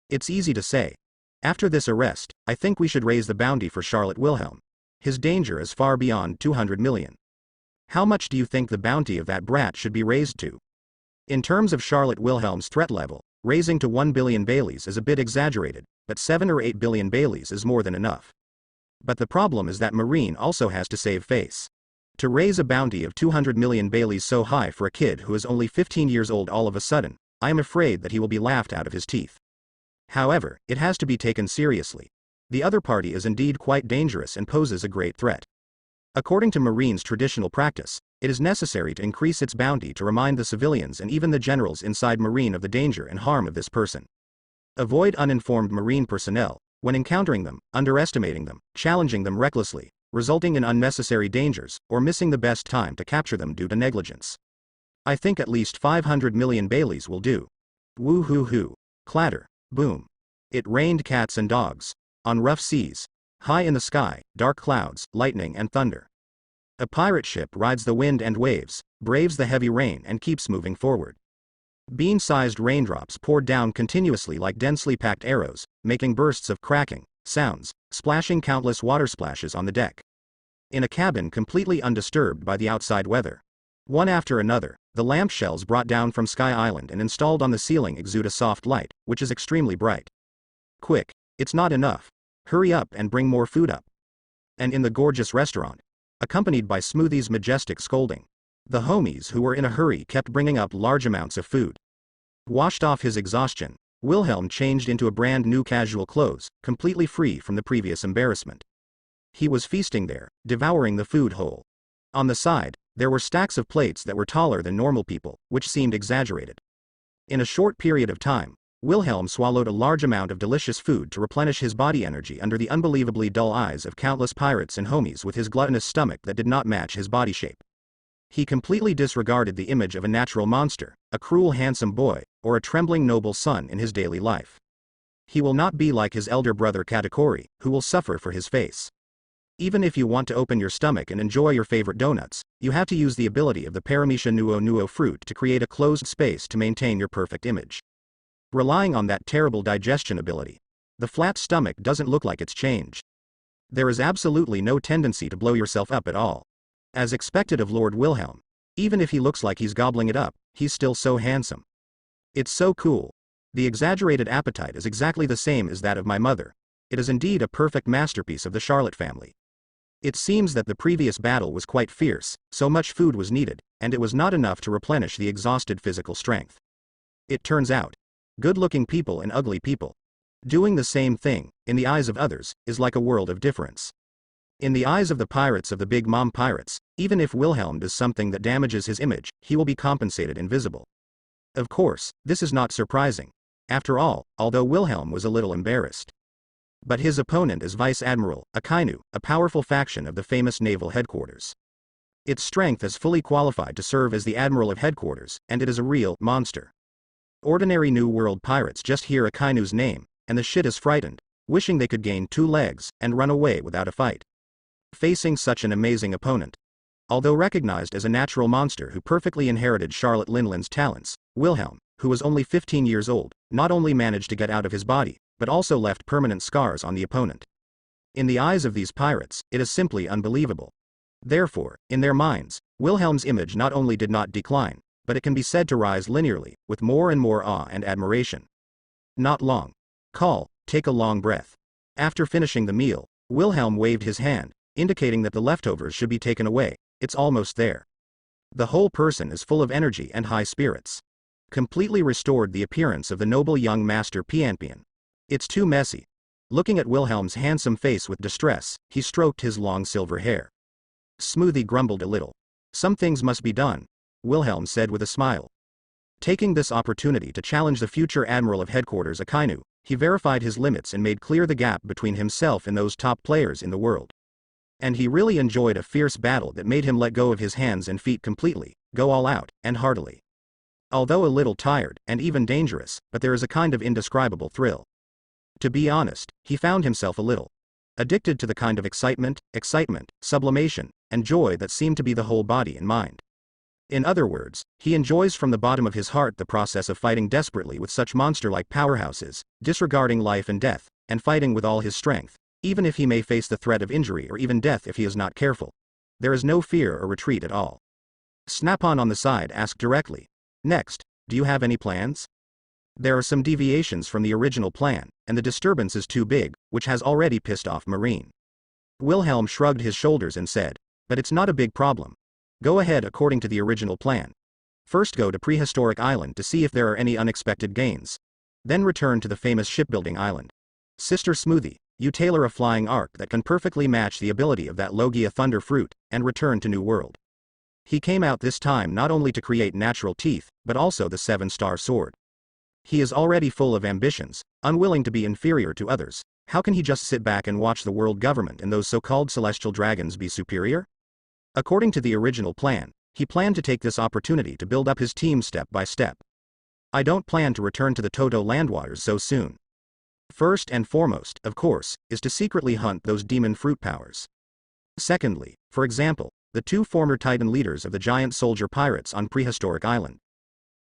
It's easy to say. After this arrest, I think we should raise the bounty for Charlotte Wilhelm. His danger is far beyond 200 million. How much do you think the bounty of that brat should be raised to? In terms of Charlotte Wilhelm's threat level, raising to 1 billion Baileys is a bit exaggerated, but 7 or 8 billion Baileys is more than enough. But the problem is that Marine also has to save face. To raise a bounty of 200 million Baileys so high for a kid who is only 15 years old all of a sudden, I am afraid that he will be laughed out of his teeth. However, it has to be taken seriously. The other party is indeed quite dangerous and poses a great threat. According to Marine's traditional practice, it is necessary to increase its bounty to remind the civilians and even the generals inside Marine of the danger and harm of this person. Avoid uninformed Marine personnel, when encountering them, underestimating them, challenging them recklessly, resulting in unnecessary dangers, or missing the best time to capture them due to negligence. I think at least 500 million Baileys will do. Woo-hoo-hoo. Clatter. Boom. It rained cats and dogs. On rough seas. High in the sky, dark clouds, lightning and thunder. A pirate ship rides the wind and waves, braves the heavy rain and keeps moving forward. Bean-sized raindrops poured down continuously like densely packed arrows, making bursts of cracking sounds, splashing countless water splashes on the deck. In a cabin completely undisturbed by the outside weather. One after another, the lamp shells brought down from Sky Island and installed on the ceiling exude a soft light, which is extremely bright. Quick, it's not enough. Hurry up and bring more food up. And in the gorgeous restaurant, accompanied by Smoothie's majestic scolding, the homies who were in a hurry kept bringing up large amounts of food. Washed off his exhaustion, Wilhelm changed into a brand new casual clothes, completely free from the previous embarrassment. He was feasting there, devouring the food whole. On the side, there were stacks of plates that were taller than normal people, which seemed exaggerated. In a short period of time, Wilhelm swallowed a large amount of delicious food to replenish his body energy under the unbelievably dull eyes of countless pirates and homies with his gluttonous stomach that did not match his body shape. He completely disregarded the image of a natural monster, a cruel handsome boy, or a trembling noble son in his daily life. He will not be like his elder brother Katakuri, who will suffer for his face. Even if you want to open your stomach and enjoy your favorite donuts, you have to use the ability of the Paramecia nuo fruit to create a closed space to maintain your perfect image. Relying on that terrible digestion ability, the flat stomach doesn't look like it's changed. There is absolutely no tendency to blow yourself up at all. As expected of Lord Wilhelm, even if he looks like he's gobbling it up, he's still so handsome. It's so cool. The exaggerated appetite is exactly the same as that of my mother. It is indeed a perfect masterpiece of the Charlotte family. It seems that the previous battle was quite fierce, so much food was needed, and it was not enough to replenish the exhausted physical strength. It turns out, good-looking people and ugly people doing the same thing, in the eyes of others, is like a world of difference. In the eyes of the pirates of the Big Mom Pirates, even if Wilhelm does something that damages his image, he will be compensated invisible. Of course, this is not surprising. After all, although Wilhelm was a little embarrassed. But his opponent is Vice Admiral Akainu, a powerful faction of the famous naval headquarters. Its strength is fully qualified to serve as the Admiral of Headquarters, and it is a real monster. Ordinary New World pirates just hear Akainu's name, and the shit is frightened, wishing they could gain 2 legs and run away without a fight. Facing such an amazing opponent. Although recognized as a natural monster who perfectly inherited Charlotte Linland's talents, Wilhelm, who was only 15 years old, not only managed to get out of his body, but also left permanent scars on the opponent. In the eyes of these pirates, it is simply unbelievable. Therefore, in their minds, Wilhelm's image not only did not decline, but it can be said to rise linearly, with more and more awe and admiration. Not long. Take a long breath. After finishing the meal, Wilhelm waved his hand, indicating that the leftovers should be taken away. It's almost there. The whole person is full of energy and high spirits. Completely restored the appearance of the noble young master Pianpian. It's too messy. Looking at Wilhelm's handsome face with distress, he stroked his long silver hair. Smoothie grumbled a little. Some things must be done, Wilhelm said with a smile. Taking this opportunity to challenge the future Admiral of Headquarters Akainu, he verified his limits and made clear the gap between himself and those top players in the world. And he really enjoyed a fierce battle that made him let go of his hands and feet completely, go all out, and heartily. Although a little tired, and even dangerous, but there is a kind of indescribable thrill. To be honest, he found himself a little addicted to the kind of excitement, sublimation, and joy that seemed to be the whole body and mind. In other words, he enjoys from the bottom of his heart the process of fighting desperately with such monster-like powerhouses, disregarding life and death, and fighting with all his strength, even if he may face the threat of injury or even death if he is not careful. There is no fear or retreat at all. Snap-on the side asked directly, "Next, do you have any plans?" There are some deviations from the original plan, and the disturbance is too big, which has already pissed off Marine. Wilhelm shrugged his shoulders and said, "But it's not a big problem. Go ahead according to the original plan. First go to Prehistoric Island to see if there are any unexpected gains. Then return to the famous shipbuilding island. Sister Smoothie, you tailor a flying arc that can perfectly match the ability of that Logia Thunder Fruit, and return to New World." He came out this time not only to create natural teeth, but also the 7-star sword. He is already full of ambitions, unwilling to be inferior to others. How can he just sit back and watch the world government and those so-called celestial dragons be superior? According to the original plan, he planned to take this opportunity to build up his team step by step. I don't plan to return to the Toto Landwaters so soon. First and foremost, of course, is to secretly hunt those demon fruit powers. Secondly, for example, the 2 former Titan leaders of the giant soldier pirates on Prehistoric Island.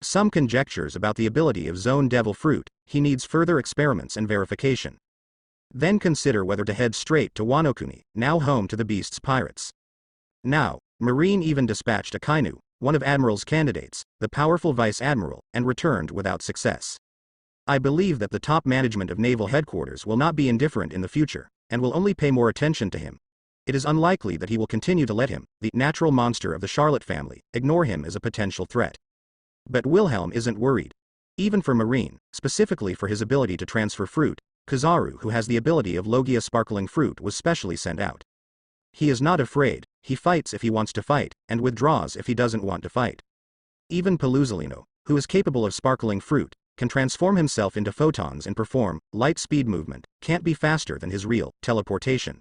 Some conjectures about the ability of Zone Devil Fruit, he needs further experiments and verification. Then consider whether to head straight to Wano Kuni, now home to the Beast's pirates. Now, Marine even dispatched Akainu, one of Admiral's candidates, the powerful Vice Admiral, and returned without success. I believe that the top management of Naval Headquarters will not be indifferent in the future, and will only pay more attention to him. It is unlikely that he will continue to let him, the natural monster of the Charlotte family, ignore him as a potential threat. But Wilhelm isn't worried. Even for Marine, specifically for his ability to transfer fruit, Kizaru, who has the ability of Logia Sparkling Fruit, was specially sent out. He is not afraid, he fights if he wants to fight, and withdraws if he doesn't want to fight. Even Peluzalino, who is capable of sparkling fruit, can transform himself into photons and perform light speed movement, can't be faster than his real teleportation.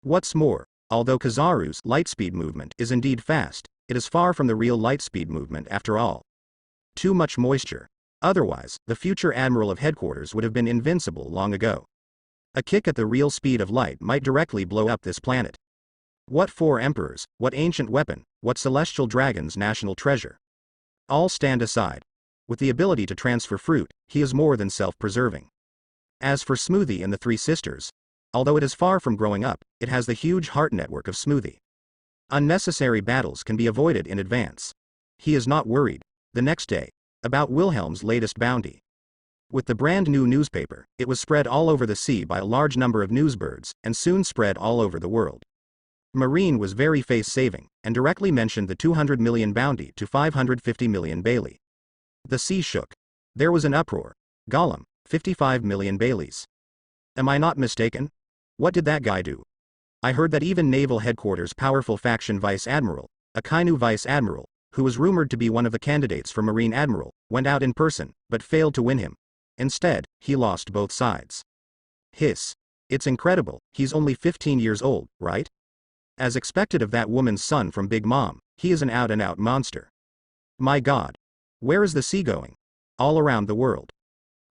What's more, although Kizaru's light speed movement is indeed fast, it is far from the real light speed movement after all. Too much moisture. Otherwise, the future Admiral of Headquarters would have been invincible long ago. A kick at the real speed of light might directly blow up this planet. What 4 emperors, what ancient weapon, what celestial dragon's national treasure. All stand aside. With the ability to transfer fruit, he is more than self-preserving. As for Smoothie and the 3 sisters, although it is far from growing up, it has the huge heart network of Smoothie. Unnecessary battles can be avoided in advance. He is not worried. The next day, about Wilhelm's latest bounty. With the brand new newspaper, it was spread all over the sea by a large number of newsbirds, and soon spread all over the world. Marine was very face-saving, and directly mentioned the 200 million bounty to 550 million Bailey. The sea shook. There was an uproar. Gollum, 55 million Baileys. Am I not mistaken? What did that guy do? I heard that even Naval Headquarters' powerful faction Vice Admiral, Akainu Vice Admiral, who was rumored to be one of the candidates for Marine Admiral, went out in person, but failed to win him. Instead, he lost both sides. Hiss. It's incredible, he's only 15 years old, right? As expected of that woman's son from Big Mom, he is an out-and-out monster. My God. Where is the sea going? All around the world.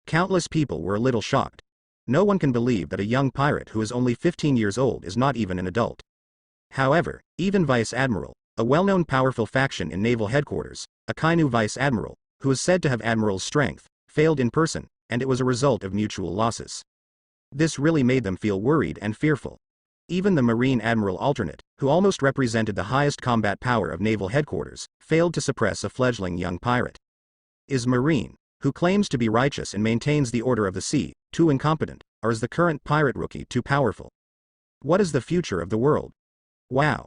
Countless people were a little shocked. No one can believe that a young pirate who is only 15 years old is not even an adult. However, even Vice Admiral, a well-known powerful faction in Naval Headquarters, Akainu Vice Admiral, who is said to have Admiral's strength, failed in person, and it was a result of mutual losses. This really made them feel worried and fearful. Even the Marine Admiral alternate, who almost represented the highest combat power of Naval Headquarters, failed to suppress a fledgling young pirate. Is Marine, who claims to be righteous and maintains the order of the sea, too incompetent, or is the current pirate rookie too powerful? What is the future of the world? Wow.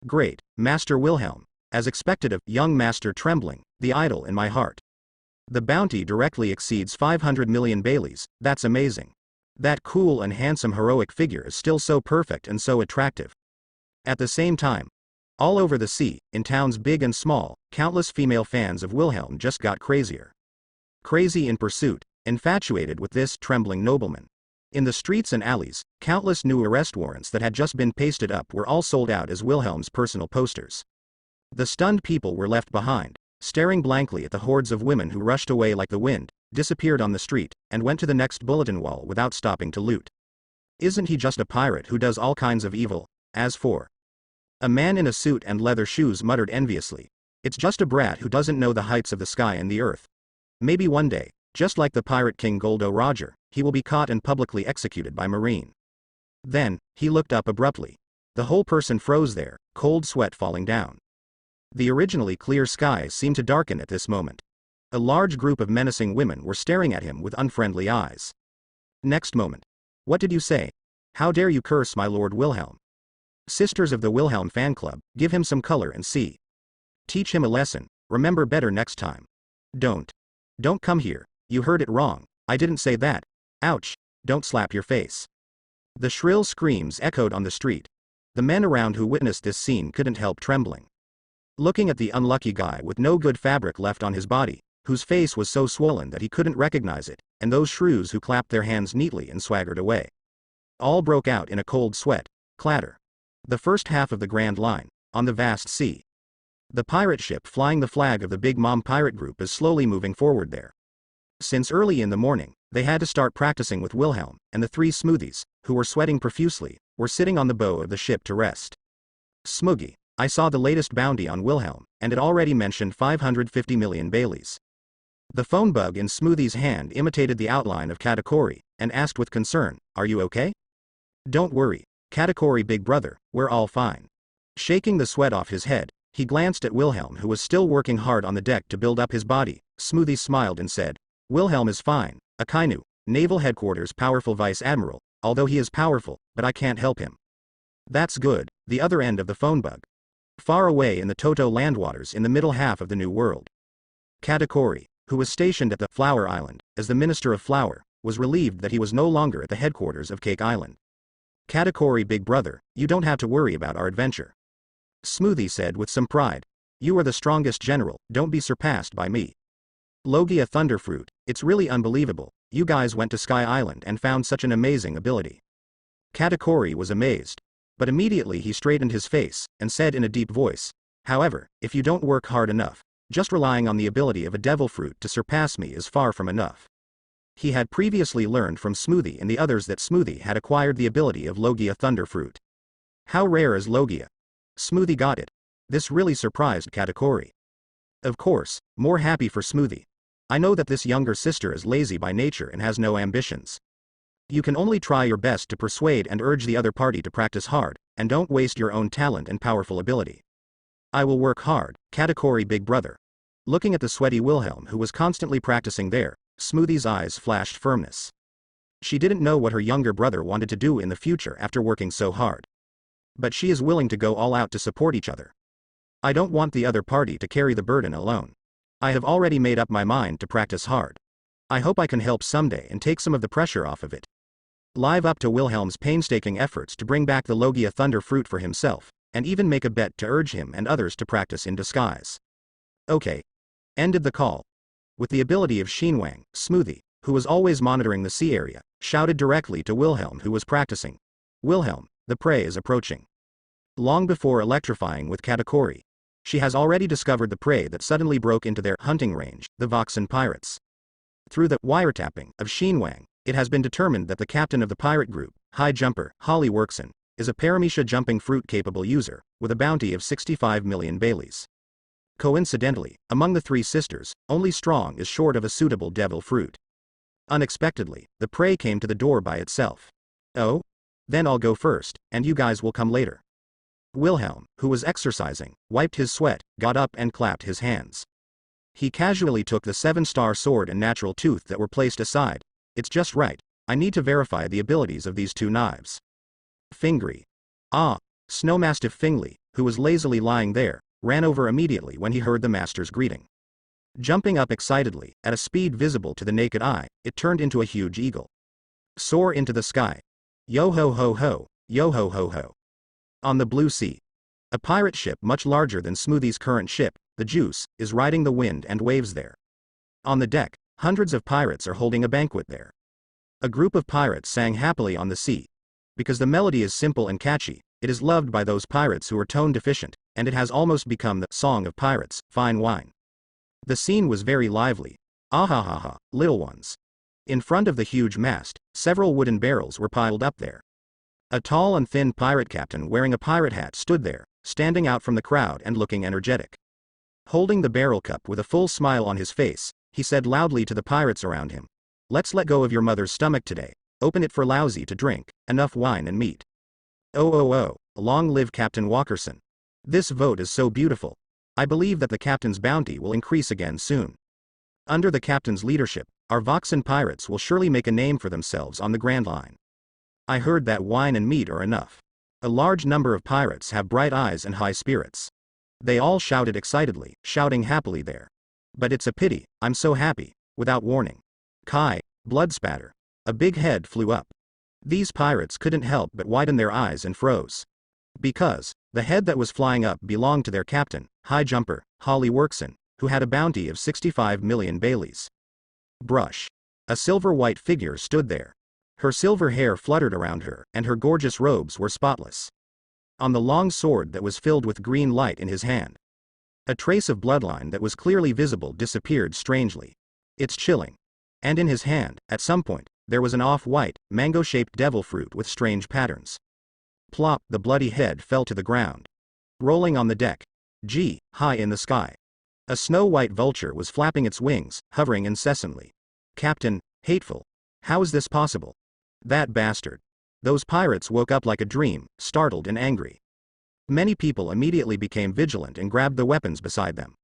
Great, Master Wilhelm, as expected of young Master Trembling, the idol in my heart. The bounty directly exceeds 500 million Baileys, that's amazing. That cool and handsome heroic figure is still so perfect and so attractive. At the same time, all over the sea, in towns big and small, countless female fans of Wilhelm just got crazier. Crazy in pursuit, infatuated with this trembling nobleman. In the streets and alleys, countless new arrest warrants that had just been pasted up were all sold out as Wilhelm's personal posters. The stunned people were left behind, staring blankly at the hordes of women who rushed away like the wind, disappeared on the street, and went to the next bulletin wall without stopping to loot. Isn't he just a pirate who does all kinds of evil? As for a man in a suit and leather shoes muttered enviously. It's just a brat who doesn't know the heights of the sky and the earth. Maybe one day, just like the pirate king Goldo Roger, he will be caught and publicly executed by Marine. Then, he looked up abruptly. The whole person froze there, cold sweat falling down. The originally clear skies seemed to darken at this moment. A large group of menacing women were staring at him with unfriendly eyes. Next moment. What did you say? How dare you curse my Lord Wilhelm? Sisters of the Wilhelm fan club, give him some color and see. Teach him a lesson, remember better next time. Don't come here, you heard it wrong, I didn't say that. Ouch, don't slap your face. The shrill screams echoed on the street. The men around who witnessed this scene couldn't help trembling. Looking at the unlucky guy with no good fabric left on his body, whose face was so swollen that he couldn't recognize it, and those shrews who clapped their hands neatly and swaggered away. All broke out in a cold sweat, clatter. The first half of the Grand Line, on the vast sea. The pirate ship flying the flag of the Big Mom pirate group is slowly moving forward there. Since early in the morning, they had to start practicing with Wilhelm, and the three Smoothies, who were sweating profusely, were sitting on the bow of the ship to rest. Smoogie, I saw the latest bounty on Wilhelm, and it already mentioned 550 million Baileys. The phone bug in Smoothie's hand imitated the outline of Katakuri, and asked with concern, are you okay? Don't worry, Katakuri big brother, we're all fine. Shaking the sweat off his head, he glanced at Wilhelm who was still working hard on the deck to build up his body. Smoothie smiled and said, Wilhelm is fine, Akainu, Naval Headquarters powerful Vice Admiral, although he is powerful, but I can't help him. That's good, the other end of the phone bug. Far away in the Toto landwaters in the middle half of the New World. Katakuri, who was stationed at the Flower Island, as the Minister of Flower, was relieved that he was no longer at the headquarters of Cake Island. Katakuri big brother, you don't have to worry about our adventure. Smoothie said with some pride. You are the strongest general, don't be surpassed by me. Logia Thunderfruit, it's really unbelievable, you guys went to Sky Island and found such an amazing ability. Katakuri was amazed. But immediately he straightened his face, and said in a deep voice, however, if you don't work hard enough, just relying on the ability of a devil fruit to surpass me is far from enough. He had previously learned from Smoothie and the others that Smoothie had acquired the ability of Logia Thunderfruit. How rare is Logia? Smoothie got it. This really surprised Katakuri. Of course, more happy for Smoothie. I know that this younger sister is lazy by nature and has no ambitions. You can only try your best to persuade and urge the other party to practice hard, and don't waste your own talent and powerful ability. I will work hard, Katakuri big brother. Looking at the sweaty Wilhelm who was constantly practicing there, Smoothie's eyes flashed firmness. She didn't know what her younger brother wanted to do in the future after working so hard. But she is willing to go all out to support each other. I don't want the other party to carry the burden alone. I have already made up my mind to practice hard. I hope I can help someday and take some of the pressure off of it. Live up to Wilhelm's painstaking efforts to bring back the Logia Thunder Fruit for himself, and even make a bet to urge him and others to practice in disguise. Okay. Ended the call. With the ability of Shinwang, Smoothie, who was always monitoring the sea area, shouted directly to Wilhelm who was practicing. Wilhelm, the prey is approaching. Long before electrifying with Katakuri, she has already discovered the prey that suddenly broke into their hunting range, the Voxen pirates. Through the wiretapping of Shinwang, it has been determined that the captain of the pirate group, High Jumper, Holly Workson, is a Paramecia jumping fruit capable user, with a bounty of 65 million Baileys. Coincidentally, among the three sisters, only Strong is short of a suitable devil fruit. Unexpectedly, the prey came to the door by itself. Oh? Then I'll go first, and you guys will come later. Wilhelm, who was exercising, wiped his sweat, got up and clapped his hands. He casually took the 7-star sword and natural tooth that were placed aside. It's just right, I need to verify the abilities of these two knives. Fingry. Ah, Snowmastiff Fingly, who was lazily lying there, ran over immediately when he heard the master's greeting. Jumping up excitedly, at a speed visible to the naked eye, it turned into a huge eagle. Soar into the sky. Yo ho ho ho, yo ho ho ho. On the blue sea. A pirate ship much larger than Smoothie's current ship, the Juice, is riding the wind and waves there. On the deck, hundreds of pirates are holding a banquet there. A group of pirates sang happily on the sea. Because the melody is simple and catchy, it is loved by those pirates who are tone deficient, and it has almost become the song of pirates, fine wine. The scene was very lively. Ahahaha, little ones. In front of the huge mast, several wooden barrels were piled up there. A tall and thin pirate captain wearing a pirate hat stood there, standing out from the crowd and looking energetic. Holding the barrel cup with a full smile on his face, he said loudly to the pirates around him, "Let's let go of your mother's stomach today, open it for lousy to drink, enough wine and meat." Oh, long live Captain Walkerson. This vote is so beautiful. I believe that the captain's bounty will increase again soon. Under the captain's leadership, our Voxen pirates will surely make a name for themselves on the Grand Line. I heard that wine and meat are enough. A large number of pirates have bright eyes and high spirits. They all shouted excitedly, shouting happily there. But it's a pity, I'm so happy, without warning. Kai, blood spatter. A big head flew up. These pirates couldn't help but widen their eyes and froze. Because, the head that was flying up belonged to their captain, high jumper, Holly Workson, who had a bounty of 65 million Baileys. Brush. A silver-white figure stood there. Her silver hair fluttered around her, and her gorgeous robes were spotless. On the long sword that was filled with green light in his hand, a trace of bloodline that was clearly visible disappeared strangely. It's chilling. And in his hand, at some point, there was an off-white, mango-shaped devil fruit with strange patterns. Plop, the bloody head fell to the ground. Rolling on the deck. Gee, high in the sky. A snow-white vulture was flapping its wings, hovering incessantly. Captain, hateful. How is this possible? That bastard. Those pirates woke up like a dream, startled and angry. Many people immediately became vigilant and grabbed the weapons beside them.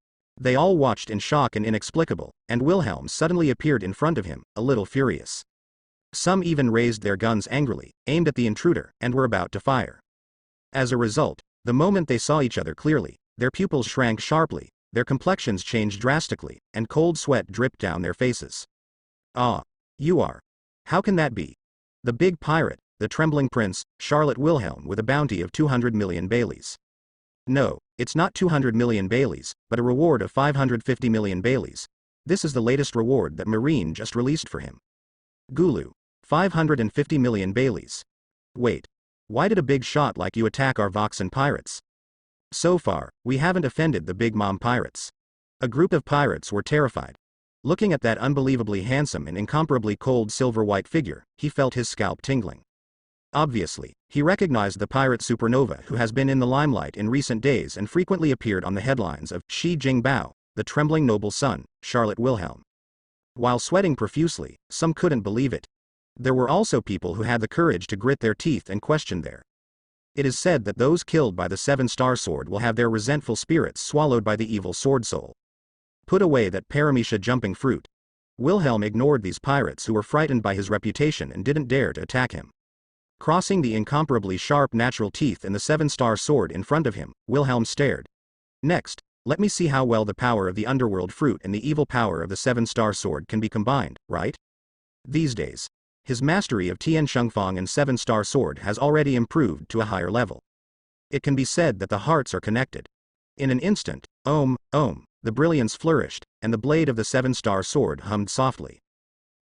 They all watched in shock and inexplicable, and Wilhelm suddenly appeared in front of him, a little furious. Some even raised their guns angrily, aimed at the intruder, and were about to fire. As a result, the moment they saw each other clearly, their pupils shrank sharply, their complexions changed drastically, and cold sweat dripped down their faces. Ah, you are. How can that be? The big pirate, the trembling prince, Charlotte Wilhelm with a bounty of 200 million Baileys. No, it's not 200 million Baileys, but a reward of 550 million Baileys. This is the latest reward that Marine just released for him. Gulu. 550 million Baileys. Wait. Why did a big shot like you attack our Voxen pirates? So far, we haven't offended the Big Mom pirates. A group of pirates were terrified. Looking at that unbelievably handsome and incomparably cold silver-white figure, he felt his scalp tingling. Obviously, he recognized the pirate supernova who has been in the limelight in recent days and frequently appeared on the headlines of Shi Jingbao, the trembling noble son, Charlotte Wilhelm. While sweating profusely, some couldn't believe it. There were also people who had the courage to grit their teeth and question there. It is said that those killed by the seven-star sword will have their resentful spirits swallowed by the evil sword soul. Put away that Paramecia jumping fruit. Wilhelm ignored these pirates who were frightened by his reputation and didn't dare to attack him. Crossing the incomparably sharp natural teeth in the seven-star sword in front of him, Wilhelm stared. Next, let me see how well the power of the underworld fruit and the evil power of the seven-star sword can be combined, right? These days, his mastery of Tian Shengfang and seven-star sword has already improved to a higher level. It can be said that the hearts are connected. In an instant, the brilliance flourished, and the blade of the seven-star sword hummed softly.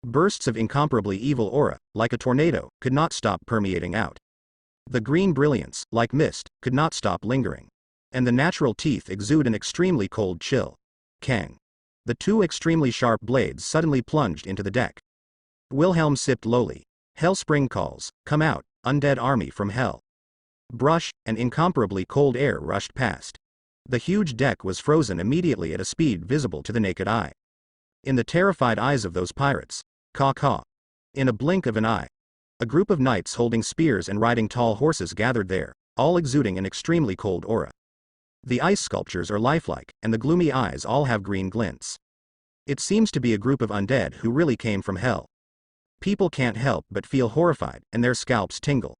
Bursts of incomparably evil aura, like a tornado, could not stop permeating out. The green brilliance, like mist, could not stop lingering. And the natural teeth exude an extremely cold chill. Kang. The two extremely sharp blades suddenly plunged into the deck. Wilhelm sipped lowly. Hellspring calls, come out, undead army from hell. Brush, and incomparably cold air rushed past. The huge deck was frozen immediately at a speed visible to the naked eye. In the terrified eyes of those pirates, caw. In a blink of an eye, a group of knights holding spears and riding tall horses gathered there, all exuding an extremely cold aura. The ice sculptures are lifelike, and the gloomy eyes all have green glints. It seems to be a group of undead who really came from hell. People can't help but feel horrified, and their scalps tingle.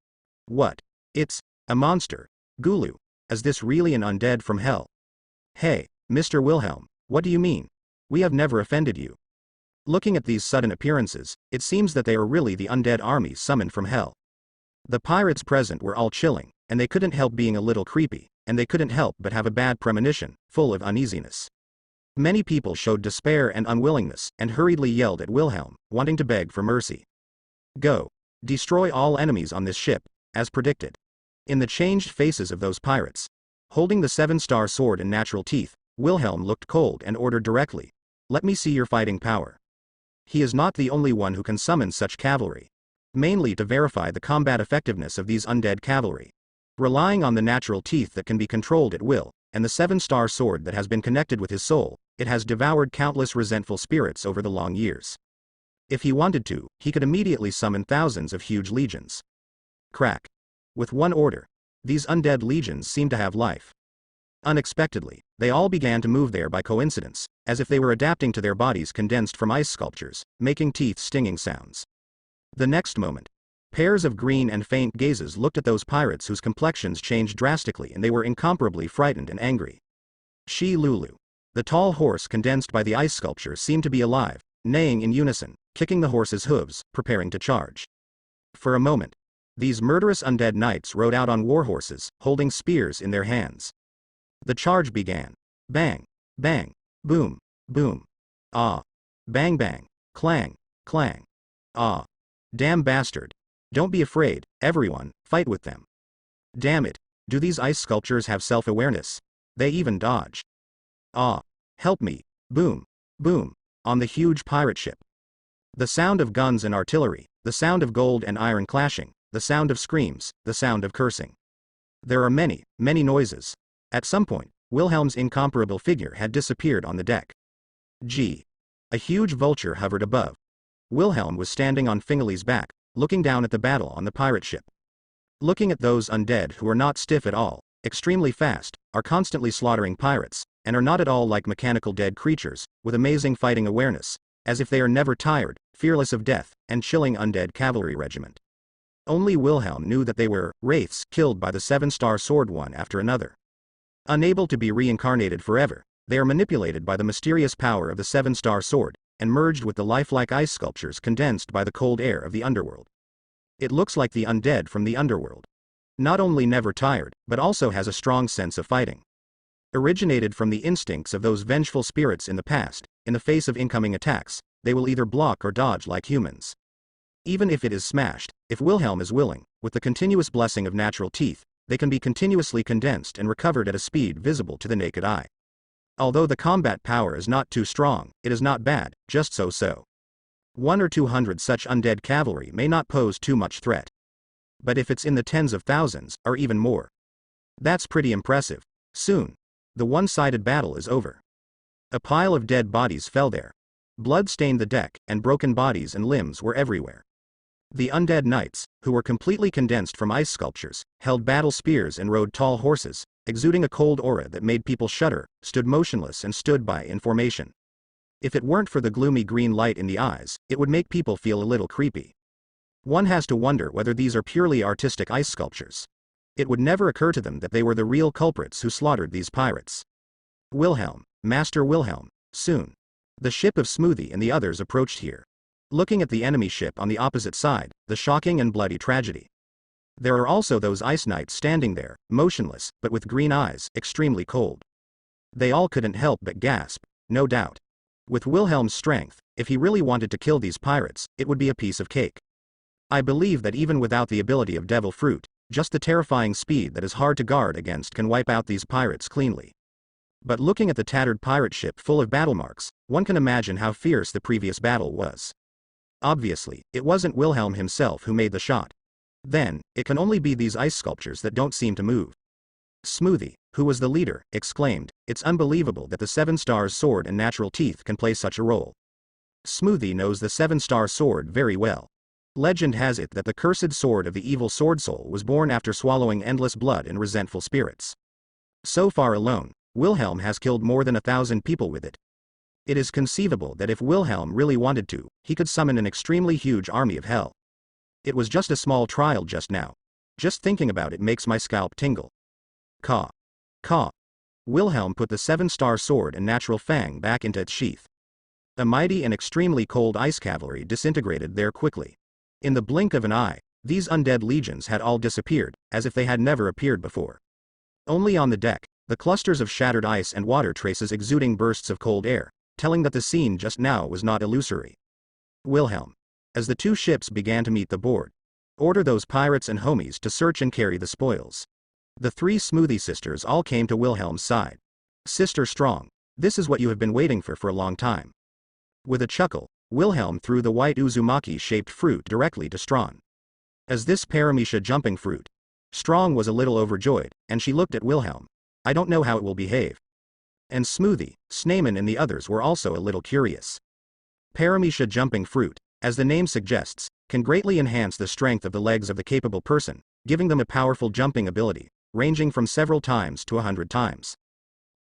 What? It's a monster. Gulu. Is this really an undead from hell? Hey, Mr. Wilhelm, what do you mean? We have never offended you. Looking at these sudden appearances, it seems that they are really the undead army summoned from hell. The pirates present were all chilling, and they couldn't help being a little creepy, and they couldn't help but have a bad premonition, full of uneasiness. Many people showed despair and unwillingness, and hurriedly yelled at Wilhelm, wanting to beg for mercy. Go. Destroy all enemies on this ship, as predicted. In the changed faces of those pirates, holding the seven-star sword and natural teeth, Wilhelm looked cold and ordered directly. Let me see your fighting power. He is not the only one who can summon such cavalry. Mainly to verify the combat effectiveness of these undead cavalry. Relying on the natural teeth that can be controlled at will, and the 7-star sword that has been connected with his soul, it has devoured countless resentful spirits over the long years. If he wanted to, he could immediately summon thousands of huge legions. Crack. With one order, these undead legions seemed to have life. Unexpectedly, they all began to move there by coincidence, as if they were adapting to their bodies condensed from ice sculptures, making teeth stinging sounds. The next moment, pairs of green and faint gazes looked at those pirates whose complexions changed drastically, and they were incomparably frightened and angry. Shi Lulu. The tall horse condensed by the ice sculpture seemed to be alive, neighing in unison, kicking the horse's hooves, preparing to charge. For a moment, these murderous undead knights rode out on war horses, holding spears in their hands. The charge began. Bang, bang, boom, boom. Ah. Bang bang, clang, clang. Ah. Damn bastard. Don't be afraid, everyone, fight with them. Damn it, do these ice sculptures have self-awareness? They even dodge. Ah. Help me, boom, boom, on the huge pirate ship. The sound of guns and artillery, the sound of gold and iron clashing, the sound of screams, the sound of cursing. There are many, many noises. At some point, Wilhelm's incomparable figure had disappeared on the deck. Gee. A huge vulture hovered above. Wilhelm was standing on Fingally's back, looking down at the battle on the pirate ship. Looking at those undead who are not stiff at all, extremely fast, are constantly slaughtering pirates, and are not at all like mechanical dead creatures, with amazing fighting awareness, as if they are never tired, fearless of death, and chilling undead cavalry regiment. Only Wilhelm knew that they were wraiths killed by the 7-star sword one after another. Unable to be reincarnated forever, they are manipulated by the mysterious power of the 7-star sword, and merged with the lifelike ice sculptures condensed by the cold air of the underworld. It looks like the undead from the underworld. Not only never tired, but also has a strong sense of fighting. Originated from the instincts of those vengeful spirits in the past, in the face of incoming attacks, they will either block or dodge like humans. Even if it is smashed, if Wilhelm is willing, with the continuous blessing of natural teeth, they can be continuously condensed and recovered at a speed visible to the naked eye. Although the combat power is not too strong, it is not bad, just so-so. 100 or 200 such undead cavalry may not pose too much threat. But if it's in the tens of thousands, or even more, that's pretty impressive. Soon, the one-sided battle is over. A pile of dead bodies fell there. Blood stained the deck, and broken bodies and limbs were everywhere. The undead knights, who were completely condensed from ice sculptures, held battle spears and rode tall horses, exuding a cold aura that made people shudder, stood motionless and stood by in formation. If it weren't for the gloomy green light in the eyes, it would make people feel a little creepy. One has to wonder whether these are purely artistic ice sculptures. It would never occur to them that they were the real culprits who slaughtered these pirates. Wilhelm, Master Wilhelm, soon. The ship of Smoothie and the others approached here. Looking at the enemy ship on the opposite side, the shocking and bloody tragedy. There are also those ice knights standing there, motionless, but with green eyes, extremely cold. They all couldn't help but gasp, no doubt. With Wilhelm's strength, if he really wanted to kill these pirates, it would be a piece of cake. I believe that even without the ability of Devil Fruit, just the terrifying speed that is hard to guard against can wipe out these pirates cleanly. But looking at the tattered pirate ship full of battle marks, one can imagine how fierce the previous battle was. Obviously, it wasn't Wilhelm himself who made the shot. Then, it can only be these ice sculptures that don't seem to move. Smoothie, who was the leader, exclaimed, "It's unbelievable that the 7-star sword and natural teeth can play such a role." Smoothie knows the 7-star sword very well. Legend has it that the cursed sword of the evil sword soul was born after swallowing endless blood and resentful spirits. So far alone, Wilhelm has killed more than 1,000 people with it. It is conceivable that if Wilhelm really wanted to, he could summon an extremely huge army of hell. It was just a small trial just now. Just thinking about it makes my scalp tingle. Caw. Caw. Wilhelm put the 7-star sword and natural fang back into its sheath. A mighty and extremely cold ice cavalry disintegrated there quickly. In the blink of an eye, these undead legions had all disappeared, as if they had never appeared before. Only on the deck, the clusters of shattered ice and water traces exuding bursts of cold air, telling that the scene just now was not illusory. Wilhelm. As the two ships began to meet the board. Order those pirates and homies to search and carry the spoils. The 3 Smoothie sisters all came to Wilhelm's side. Sister Strong, this is what you have been waiting for a long time. With a chuckle, Wilhelm threw the white Uzumaki-shaped fruit directly to Strawn. As this paramecia jumping fruit, Strong was a little overjoyed, and she looked at Wilhelm. I don't know how it will behave. And Smoothie, Sneyman and the others were also a little curious. Paramecia jumping fruit, as the name suggests, can greatly enhance the strength of the legs of the capable person, giving them a powerful jumping ability, ranging from several times to 100 times.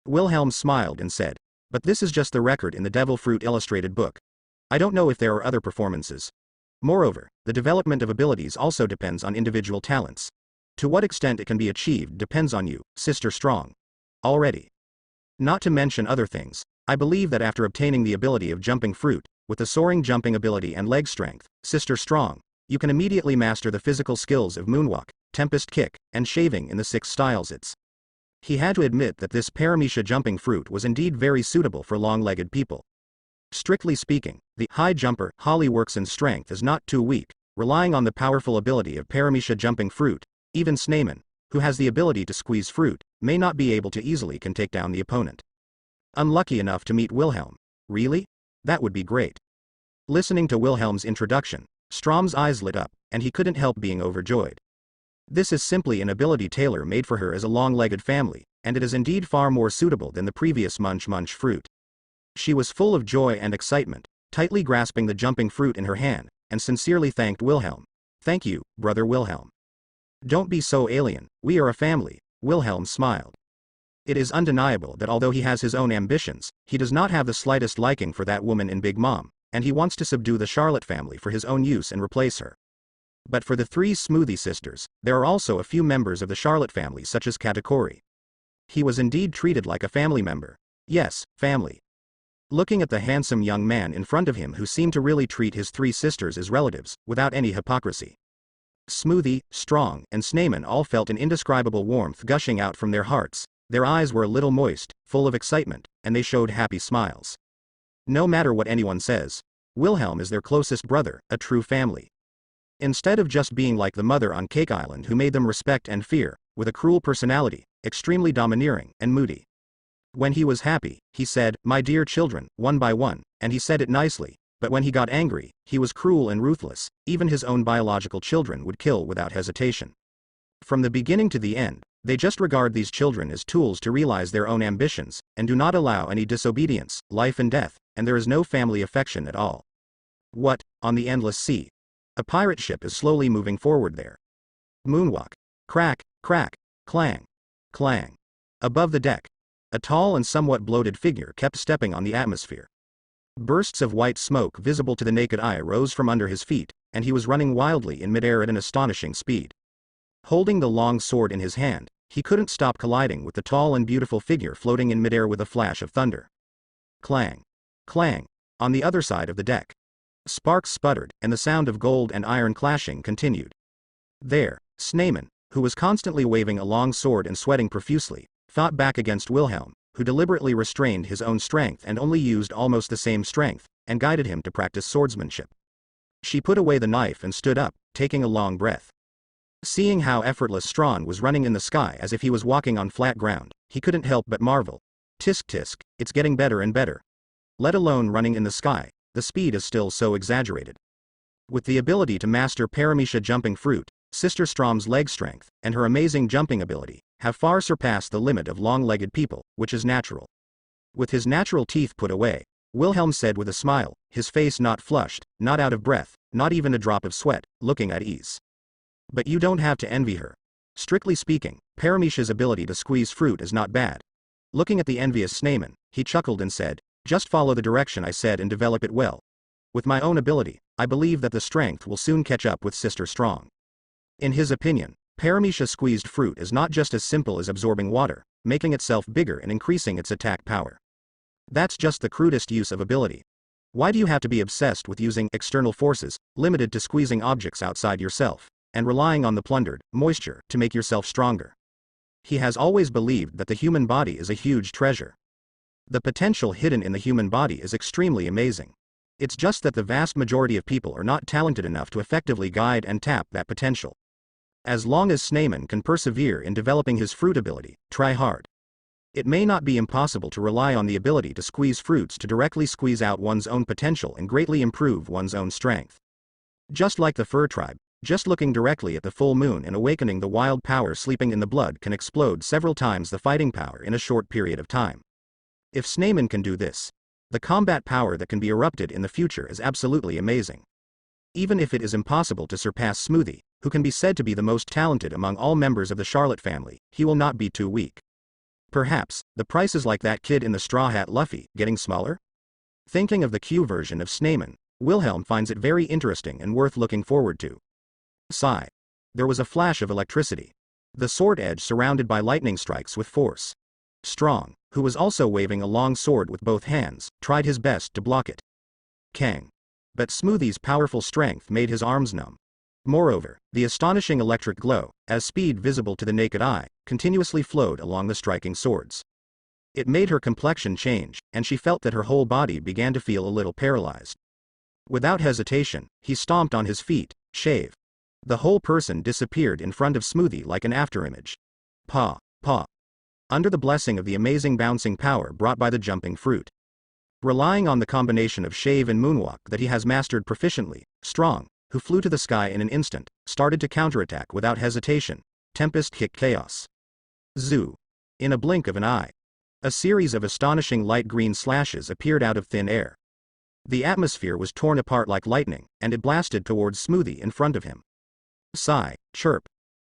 Wilhelm smiled and said, but this is just the record in the Devil Fruit illustrated book. I don't know if there are other performances. Moreover, the development of abilities also depends on individual talents. To what extent it can be achieved depends on you, Sister Strong. Already. Not to mention other things, I believe that after obtaining the ability of jumping fruit, with the soaring jumping ability and leg strength, Sister Strong, you can immediately master the physical skills of moonwalk, tempest kick, and shaving in the 6 styles. He had to admit that this paramecia jumping fruit was indeed very suitable for long-legged people. Strictly speaking, the high jumper Holly works in strength is not too weak, relying on the powerful ability of paramecia jumping fruit. Even Sneyman, who has the ability to squeeze fruit, may not be able to easily can take down the opponent. Unlucky enough to meet Wilhelm. Really? That would be great. Listening to Wilhelm's introduction, Strom's eyes lit up, and he couldn't help being overjoyed. This is simply an ability tailor-made for her as a long-legged family, and it is indeed far more suitable than the previous Munch Munch fruit. She was full of joy and excitement, tightly grasping the jumping fruit in her hand, and sincerely thanked Wilhelm. Thank you, Brother Wilhelm. Don't be so alien, we are a family, Wilhelm smiled. It is undeniable that although he has his own ambitions, he does not have the slightest liking for that woman in Big Mom, and he wants to subdue the Charlotte family for his own use and replace her. But for the 3 Smoothie sisters, there are also a few members of the Charlotte family such as Katakuri. He was indeed treated like a family member. Yes, family. Looking at the handsome young man in front of him who seemed to really treat his 3 sisters as relatives, without any hypocrisy. Smoothie, Strong, and Sneyman all felt an indescribable warmth gushing out from their hearts. Their eyes were a little moist, full of excitement, and they showed happy smiles. No matter what anyone says, Wilhelm is their closest brother, a true family. Instead of just being like the mother on Cake Island who made them respect and fear, with a cruel personality, extremely domineering and moody. When he was happy, he said, "My dear children," one by one, and he said it nicely, but when he got angry, he was cruel and ruthless, even his own biological children would kill without hesitation. From the beginning to the end, they just regard these children as tools to realize their own ambitions, and do not allow any disobedience, life and death, and there is no family affection at all. What, on the endless sea? A pirate ship is slowly moving forward there. Moonwalk. Crack, crack, clang, clang. Above the deck, a tall and somewhat bloated figure kept stepping on the atmosphere. Bursts of white smoke visible to the naked eye rose from under his feet, and he was running wildly in midair at an astonishing speed. Holding the long sword in his hand, he couldn't stop colliding with the tall and beautiful figure floating in midair with a flash of thunder. Clang. Clang. On the other side of the deck. Sparks sputtered, and the sound of gold and iron clashing continued. There, Sneyman, who was constantly waving a long sword and sweating profusely, fought back against Wilhelm, who deliberately restrained his own strength and only used almost the same strength, and guided him to practice swordsmanship. She put away the knife and stood up, taking a long breath. Seeing how effortless Strawn was running in the sky as if he was walking on flat ground, he couldn't help but marvel. Tisk tisk, it's getting better and better. Let alone running in the sky, the speed is still so exaggerated. With the ability to master paramecia jumping fruit, Sister Strom's leg strength, and her amazing jumping ability, have far surpassed the limit of long-legged people, which is natural. With his natural teeth put away, Wilhelm said with a smile, his face not flushed, not out of breath, not even a drop of sweat, looking at ease. But you don't have to envy her. Strictly speaking, Paramecia's ability to squeeze fruit is not bad. Looking at the envious Sneyman, he chuckled and said, just follow the direction I said and develop it well. With my own ability, I believe that the strength will soon catch up with Sister Strong. In his opinion, Paramecia squeezed fruit is not just as simple as absorbing water, making itself bigger and increasing its attack power. That's just the crudest use of ability. Why do you have to be obsessed with using external forces, limited to squeezing objects outside yourself, and relying on the plundered moisture to make yourself stronger? He has always believed that the human body is a huge treasure. The potential hidden in the human body is extremely amazing. It's just that the vast majority of people are not talented enough to effectively guide and tap that potential. As long as Sneyman can persevere in developing his fruit ability, try hard. It may not be impossible to rely on the ability to squeeze fruits to directly squeeze out one's own potential and greatly improve one's own strength. Just like the fur tribe, just looking directly at the full moon and awakening the wild power sleeping in the blood can explode several times the fighting power in a short period of time. If Sneaman can do this, the combat power that can be erupted in the future is absolutely amazing. Even if it is impossible to surpass Smoothie, who can be said to be the most talented among all members of the Charlotte family, he will not be too weak. Perhaps, the price is like that kid in the straw hat Luffy, getting smaller? Thinking of the Q version of Sneaman, Wilhelm finds it very interesting and worth looking forward to. Sigh. There was a flash of electricity. The sword edge surrounded by lightning strikes with force. Strong, who was also waving a long sword with both hands, tried his best to block it. Kang. But Smoothie's powerful strength made his arms numb. Moreover, the astonishing electric glow, as speed visible to the naked eye, continuously flowed along the striking swords. It made her complexion change, and she felt that her whole body began to feel a little paralyzed. Without hesitation, he stomped on his feet, shave. The whole person disappeared in front of Smoothie like an afterimage. Paw, paw. Under the blessing of the amazing bouncing power brought by the jumping fruit. Relying on the combination of shave and moonwalk that he has mastered proficiently, Strong, who flew to the sky in an instant, started to counterattack without hesitation. Tempest kick chaos. Zoo. In a blink of an eye. A series of astonishing light green slashes appeared out of thin air. The atmosphere was torn apart like lightning, and it blasted towards Smoothie in front of him. Sigh, chirp.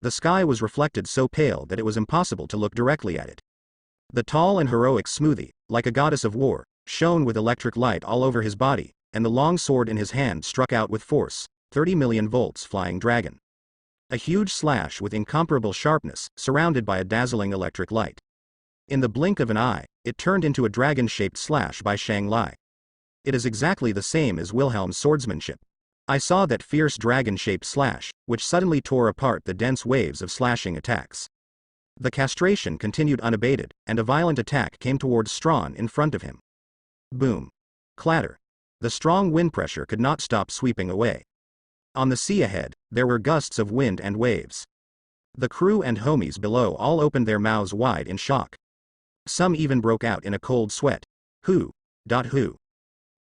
The sky was reflected so pale that it was impossible to look directly at it. The tall and heroic Smoothie, like a goddess of war, shone with electric light all over his body, and the long sword in his hand struck out with force, 30 million volts flying dragon. A huge slash with incomparable sharpness, surrounded by a dazzling electric light. In the blink of an eye, it turned into a dragon-shaped slash by Shanghai. It is exactly the same as Wilhelm's swordsmanship. I saw that fierce dragon-shaped slash, which suddenly tore apart the dense waves of slashing attacks. The castration continued unabated, and a violent attack came towards Strawn in front of him. Boom. Clatter. The strong wind pressure could not stop sweeping away. On the sea ahead, there were gusts of wind and waves. The crew and homies below all opened their mouths wide in shock. Some even broke out in a cold sweat. Who?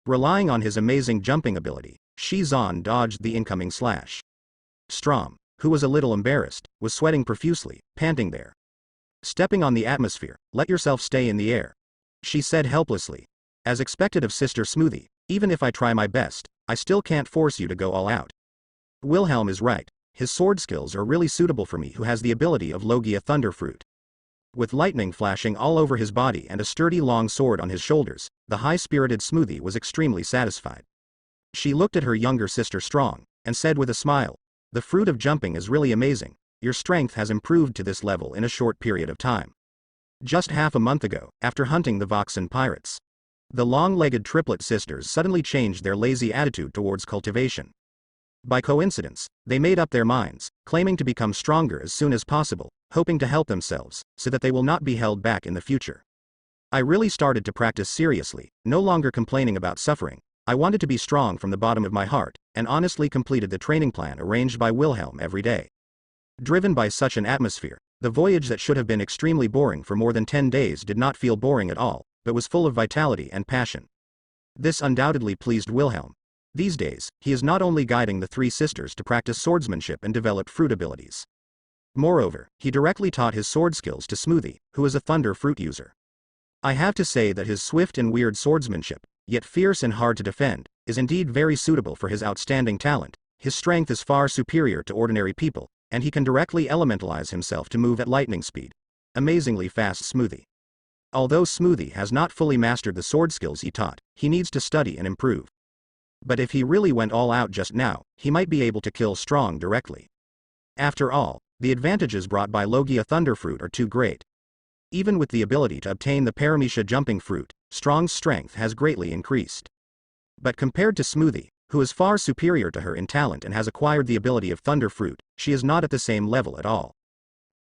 Relying on his amazing jumping ability, Shizan dodged the incoming slash. Strom, who was a little embarrassed, was sweating profusely, panting there. Stepping on the atmosphere, let yourself stay in the air. She said helplessly. As expected of Sister Smoothie, even if I try my best, I still can't force you to go all out. Wilhelm is right, his sword skills are really suitable for me who has the ability of Logia Thunderfruit. With lightning flashing all over his body and a sturdy long sword on his shoulders, the high-spirited Smoothie was extremely satisfied. She looked at her younger sister Strong, and said with a smile, the fruit of jumping is really amazing, your strength has improved to this level in a short period of time. Just half a month ago, after hunting the Voxen pirates. The long-legged triplet sisters suddenly changed their lazy attitude towards cultivation. By coincidence, they made up their minds, claiming to become stronger as soon as possible, hoping to help themselves, so that they will not be held back in the future. I really started to practice seriously, no longer complaining about suffering. I wanted to be strong from the bottom of my heart, and honestly completed the training plan arranged by Wilhelm every day. Driven by such an atmosphere, the voyage that should have been extremely boring for more than 10 days did not feel boring at all, but was full of vitality and passion. This undoubtedly pleased Wilhelm. These days, he is not only guiding the three sisters to practice swordsmanship and develop fruit abilities. Moreover, he directly taught his sword skills to Smoothie, who is a thunder fruit user. I have to say that his swift and weird swordsmanship, yet fierce and hard to defend, is indeed very suitable for his outstanding talent. His strength is far superior to ordinary people, and he can directly elementalize himself to move at lightning speed. Amazingly fast Smoothie. Although Smoothie has not fully mastered the sword skills he taught, he needs to study and improve. But if he really went all out just now, he might be able to kill Strong directly. After all, the advantages brought by Logia Thunderfruit are too great. Even with the ability to obtain the Paramecia jumping fruit, Strong's strength has greatly increased. But compared to Smoothie, who is far superior to her in talent and has acquired the ability of Thunderfruit, she is not at the same level at all.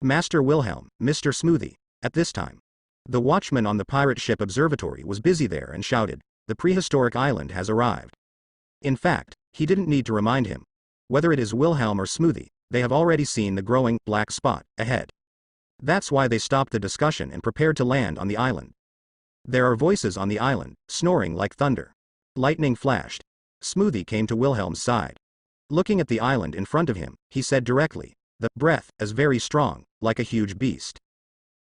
Master Wilhelm, Mr. Smoothie, at this time. The watchman on the pirate ship observatory was busy there and shouted, the prehistoric island has arrived. In fact, he didn't need to remind him. Whether it is Wilhelm or Smoothie, they have already seen the growing, black spot, ahead. That's why they stopped the discussion and prepared to land on the island. There are voices on the island, snoring like thunder. Lightning flashed. Smoothie came to Wilhelm's side. Looking at the island in front of him, he said directly, "The breath is very strong, like a huge beast.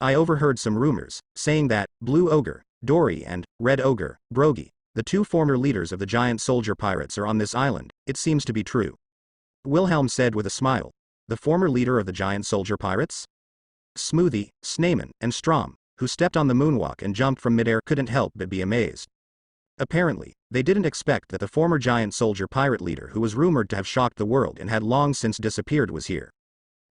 I overheard some rumors, saying that Blue Ogre, Dory and Red Ogre, Brogy, the two former leaders of the giant soldier pirates are on this island. It seems to be true." Wilhelm said with a smile. The former leader of the giant soldier pirates? Smoothie, Sneyman, and Strom, who stepped on the moonwalk and jumped from midair, couldn't help but be amazed. Apparently, they didn't expect that the former giant soldier pirate leader who was rumored to have shocked the world and had long since disappeared was here.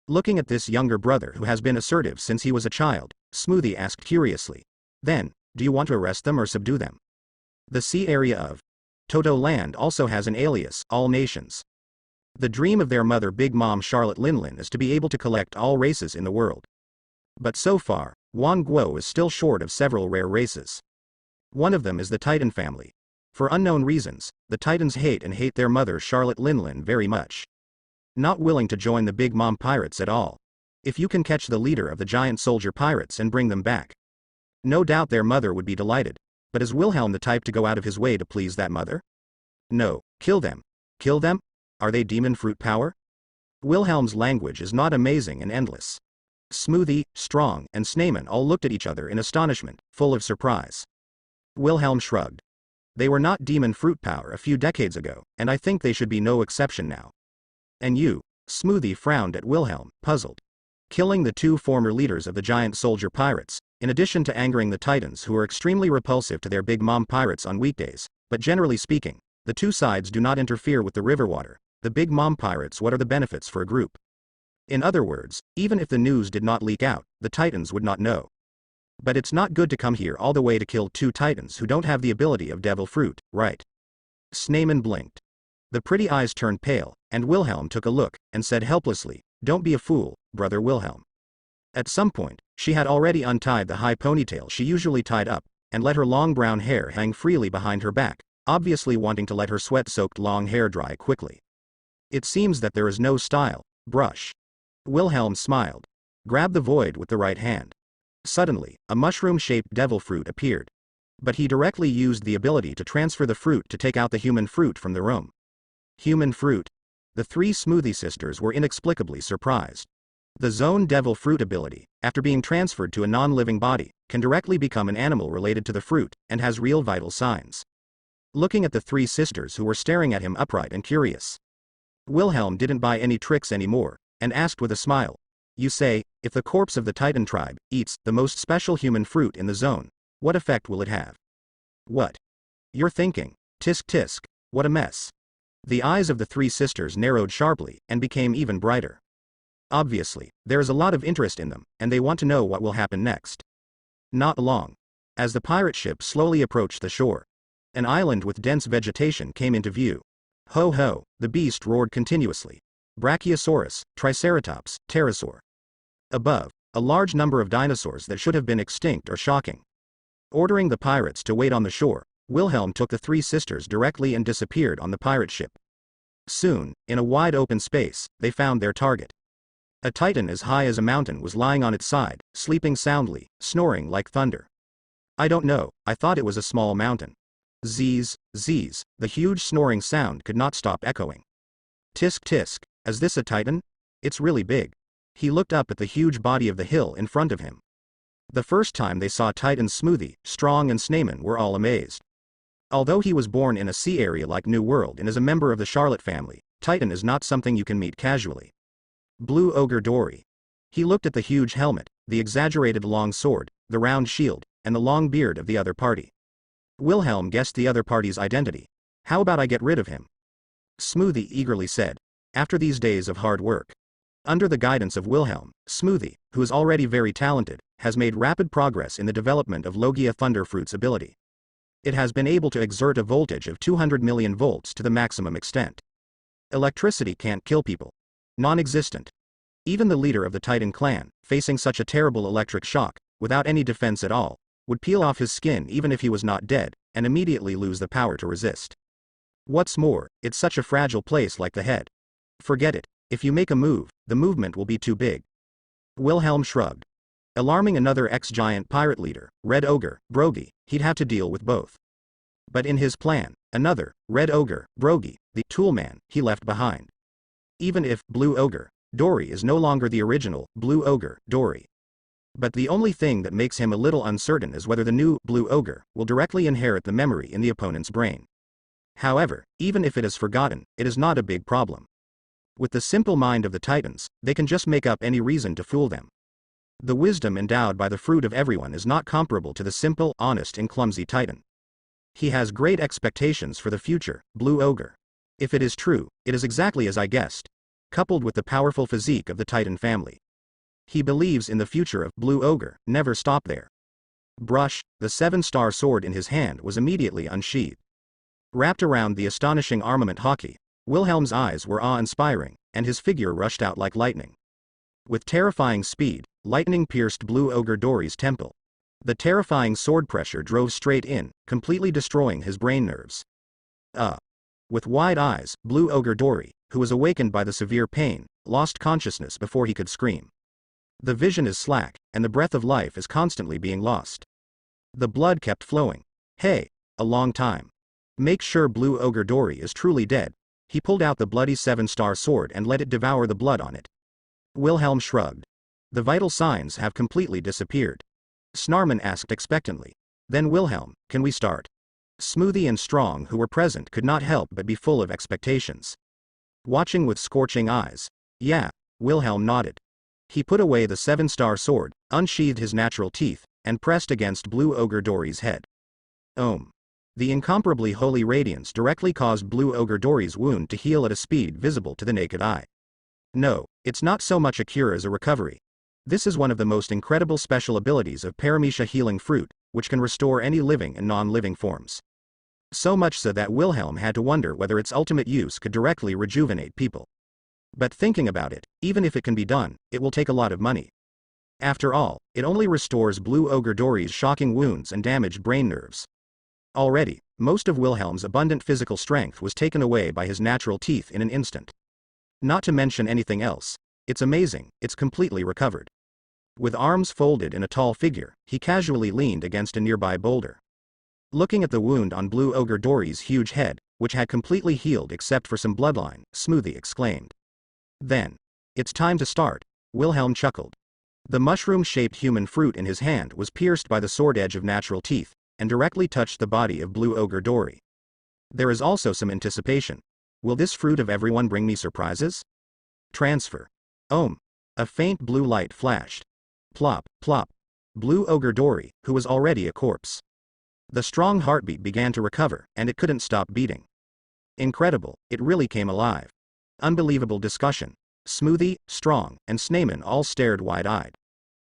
Looking at this younger brother who has been assertive since he was a child, Smoothie asked curiously, "Then, do you want to arrest them or subdue them?" The sea area of Toto Land also has an alias, All Nations. The dream of their mother Big Mom Charlotte Linlin is to be able to collect all races in the world. But so far, Wan Guo is still short of several rare races. One of them is the Titan family. For unknown reasons, the Titans hate their mother Charlotte Linlin very much. Not willing to join the Big Mom pirates at all. If you can catch the leader of the giant soldier pirates and bring them back, no doubt their mother would be delighted. But is Wilhelm the type to go out of his way to please that mother? No, kill them. Kill them? Are they demon fruit power? Wilhelm's language is not amazing and endless. Smoothie, Strong, and Sneyman all looked at each other in astonishment, full of surprise. Wilhelm shrugged. They were not demon fruit power a few decades ago, and I think they should be no exception now. And you? Smoothie frowned at Wilhelm, puzzled. Killing the two former leaders of the giant soldier pirates, in addition to angering the Titans who are extremely repulsive to their Big Mom pirates on weekdays, but generally speaking, the two sides do not interfere with the river water. The Big Mom pirates, what are the benefits for a group? In other words, even if the news did not leak out, the Titans would not know. But it's not good to come here all the way to kill two Titans who don't have the ability of devil fruit, right? Sneyman blinked. The pretty eyes turned pale, and Wilhelm took a look, and said helplessly, "Don't be a fool, brother Wilhelm." At some point, she had already untied the high ponytail she usually tied up, and let her long brown hair hang freely behind her back, obviously wanting to let her sweat-soaked long hair dry quickly. It seems that there is no style, brush. Wilhelm smiled. Grab the void with the right hand. Suddenly, a mushroom-shaped devil fruit appeared. But he directly used the ability to transfer the fruit to take out the human fruit from the room. Human fruit? The three Smoothie sisters were inexplicably surprised. The Zone Devil Fruit ability, after being transferred to a non-living body, can directly become an animal related to the fruit, and has real vital signs. Looking at the three sisters who were staring at him upright and curious, Wilhelm didn't buy any tricks anymore, and asked with a smile, "You say, if the corpse of the Titan tribe eats the most special human fruit in the zone, what effect will it have?" "What? You're thinking, tisk tisk, what a mess." The eyes of the three sisters narrowed sharply, and became even brighter. Obviously, there is a lot of interest in them, and they want to know what will happen next. Not long. As the pirate ship slowly approached the shore, an island with dense vegetation came into view. Ho ho, the beast roared continuously. Brachiosaurus, Triceratops, Pterosaur. Above, a large number of dinosaurs that should have been extinct or shocking. Ordering the pirates to wait on the shore, Wilhelm took the three sisters directly and disappeared on the pirate ship. Soon, in a wide open space, they found their target. A Titan as high as a mountain was lying on its side, sleeping soundly, snoring like thunder. "I don't know, I thought it was a small mountain." Z's, z's, the huge snoring sound could not stop echoing. Tisk tisk, is this a Titan? It's really big. He looked up at the huge body of the hill in front of him. The first time they saw Titan, Smoothie, Strong and Sneyman were all amazed. Although he was born in a sea area like New World and is a member of the Charlotte family, Titan is not something you can meet casually. Blue Ogre Dory. He looked at the huge helmet, the exaggerated long sword, the round shield, and the long beard of the other party. Wilhelm guessed the other party's identity. "How about I get rid of him?" Smoothie eagerly said. After these days of hard work, under the guidance of Wilhelm, Smoothie, who is already very talented, has made rapid progress in the development of Logia Thunderfruit's ability. It has been able to exert a voltage of 200 million volts to the maximum extent. Electricity can't kill people. Non-existent. Even the leader of the Titan clan, facing such a terrible electric shock, without any defense at all, would peel off his skin even if he was not dead, and immediately lose the power to resist. What's more, it's such a fragile place like the head. Forget it, if you make a move, the movement will be too big. Wilhelm shrugged. Alarming another ex-giant pirate leader, Red Ogre, Brogy, he'd have to deal with both. But in his plan, another, Red Ogre, Brogy, the toolman, he left behind. Even if Blue Ogre, Dory is no longer the original Blue Ogre, Dory. But the only thing that makes him a little uncertain is whether the new Blue Ogre will directly inherit the memory in the opponent's brain. However, even if it is forgotten, it is not a big problem. With the simple mind of the Titans, they can just make up any reason to fool them. The wisdom endowed by the fruit of everyone is not comparable to the simple, honest and clumsy Titan. He has great expectations for the future, Blue Ogre. If it is true, it is exactly as I guessed, coupled with the powerful physique of the Titan family. He believes in the future of Blue Ogre. Never stop there. Brush, the 7-star sword in his hand was immediately unsheathed. Wrapped around the astonishing armament hockey, Wilhelm's eyes were awe-inspiring, and his figure rushed out like lightning. With terrifying speed, lightning pierced Blue Ogre Dory's temple. The terrifying sword pressure drove straight in, completely destroying his brain nerves. With wide eyes, Blue Ogre Dory, who was awakened by the severe pain, lost consciousness before he could scream. The vision is slack, and the breath of life is constantly being lost. The blood kept flowing. Hey, a long time. Make sure Blue Ogre Dory is truly dead. He pulled out the bloody 7-star sword and let it devour the blood on it. Wilhelm shrugged. The vital signs have completely disappeared. Snarman asked expectantly. Then Wilhelm, can we start? Smoothie and Strong, who were present, could not help but be full of expectations. Watching with scorching eyes. Yeah, Wilhelm nodded. He put away the 7-star sword, unsheathed his natural teeth, and pressed against Blue Ogre Dory's head. The incomparably holy radiance directly caused Blue Ogre Dory's wound to heal at a speed visible to the naked eye. No, it's not so much a cure as a recovery. This is one of the most incredible special abilities of Paramecia healing fruit, which can restore any living and non-living forms. So much so that Wilhelm had to wonder whether its ultimate use could directly rejuvenate people. But thinking about it, even if it can be done, it will take a lot of money. After all, it only restores Blue Ogre Dory's shocking wounds and damaged brain nerves. Already, most of Wilhelm's abundant physical strength was taken away by his natural teeth in an instant. Not to mention anything else. It's amazing, it's completely recovered. With arms folded in a tall figure, he casually leaned against a nearby boulder. Looking at the wound on Blue Ogre Dory's huge head, which had completely healed except for some bloodline, Smoothie exclaimed. Then, it's time to start, Wilhelm chuckled. The mushroom-shaped human fruit in his hand was pierced by the sword edge of natural teeth, and directly touched the body of Blue Ogre Dory. There is also some anticipation. Will this fruit of everyone bring me surprises? Transfer. A faint blue light flashed. Plop, plop. Blue Ogre Dory, who was already a corpse. The strong heartbeat began to recover, and it couldn't stop beating. Incredible, it really came alive. Unbelievable discussion. Smoothie, Strong, and Snayman all stared wide-eyed.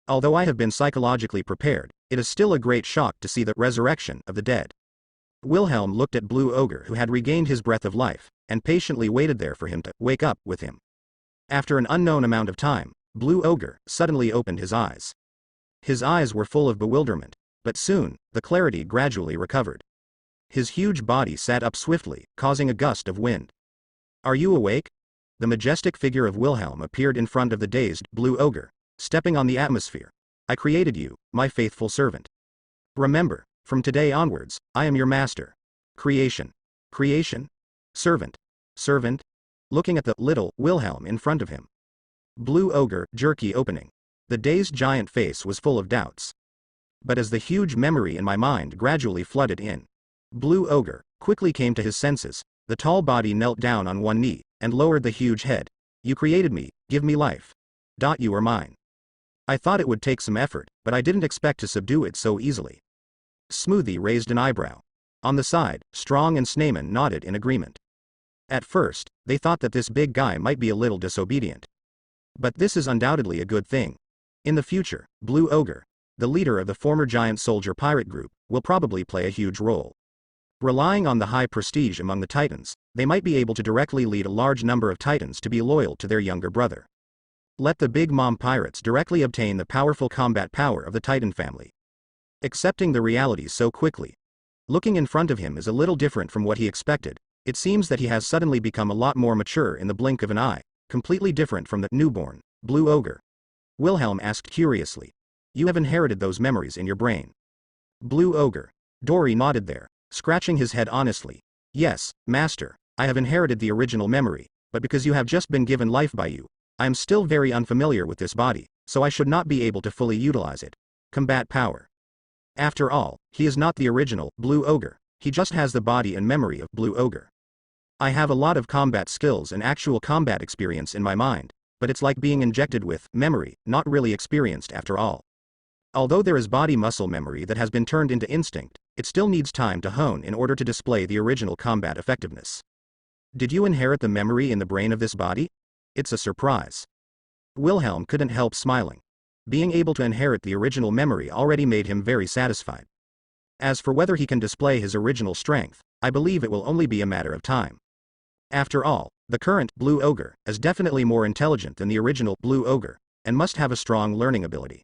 Although I have been psychologically prepared, it is still a great shock to see the resurrection of the dead. Wilhelm looked at Blue Ogre, who had regained his breath of life, and patiently waited there for him to wake up with him. After an unknown amount of time, Blue Ogre suddenly opened his eyes. His eyes were full of bewilderment, but soon, the clarity gradually recovered. His huge body sat up swiftly, causing a gust of wind. Are you awake? The majestic figure of Wilhelm appeared in front of the dazed Blue Ogre, stepping on the atmosphere. I created you, my faithful servant. Remember, from today onwards, I am your master. Creation. Creation? Servant. Servant? Looking at the little Wilhelm in front of him. Blue Ogre, jerky opening. The dazed giant face was full of doubts. But as the huge memory in my mind gradually flooded in, Blue Ogre quickly came to his senses. The tall body knelt down on one knee, and lowered the huge head. You created me, give me life. You are mine. I thought it would take some effort, but I didn't expect to subdue it so easily. Smoothie raised an eyebrow. On the side, Strong and Snayman nodded in agreement. At first, they thought that this big guy might be a little disobedient. But this is undoubtedly a good thing. In the future, Blue Ogre, the leader of the former giant soldier pirate group, will probably play a huge role. Relying on the high prestige among the Titans, they might be able to directly lead a large number of Titans to be loyal to their younger brother. Let the Big Mom pirates directly obtain the powerful combat power of the Titan family. Accepting the reality so quickly. Looking in front of him is a little different from what he expected. It seems that he has suddenly become a lot more mature in the blink of an eye, completely different from the newborn Blue Ogre. Wilhelm asked curiously. You have inherited those memories in your brain. Blue Ogre. Dory nodded there, scratching his head honestly. Yes, Master, I have inherited the original memory, but because you have just been given life by you, I am still very unfamiliar with this body, so I should not be able to fully utilize it. Combat power. After all, he is not the original Blue Ogre, he just has the body and memory of Blue Ogre. I have a lot of combat skills and actual combat experience in my mind, but it's like being injected with memory, not really experienced after all. Although there is body muscle memory that has been turned into instinct, it still needs time to hone in order to display the original combat effectiveness. Did you inherit the memory in the brain of this body? It's a surprise. Wilhelm couldn't help smiling. Being able to inherit the original memory already made him very satisfied. As for whether he can display his original strength, I believe it will only be a matter of time. After all, the current Blue Ogre is definitely more intelligent than the original Blue Ogre, and must have a strong learning ability.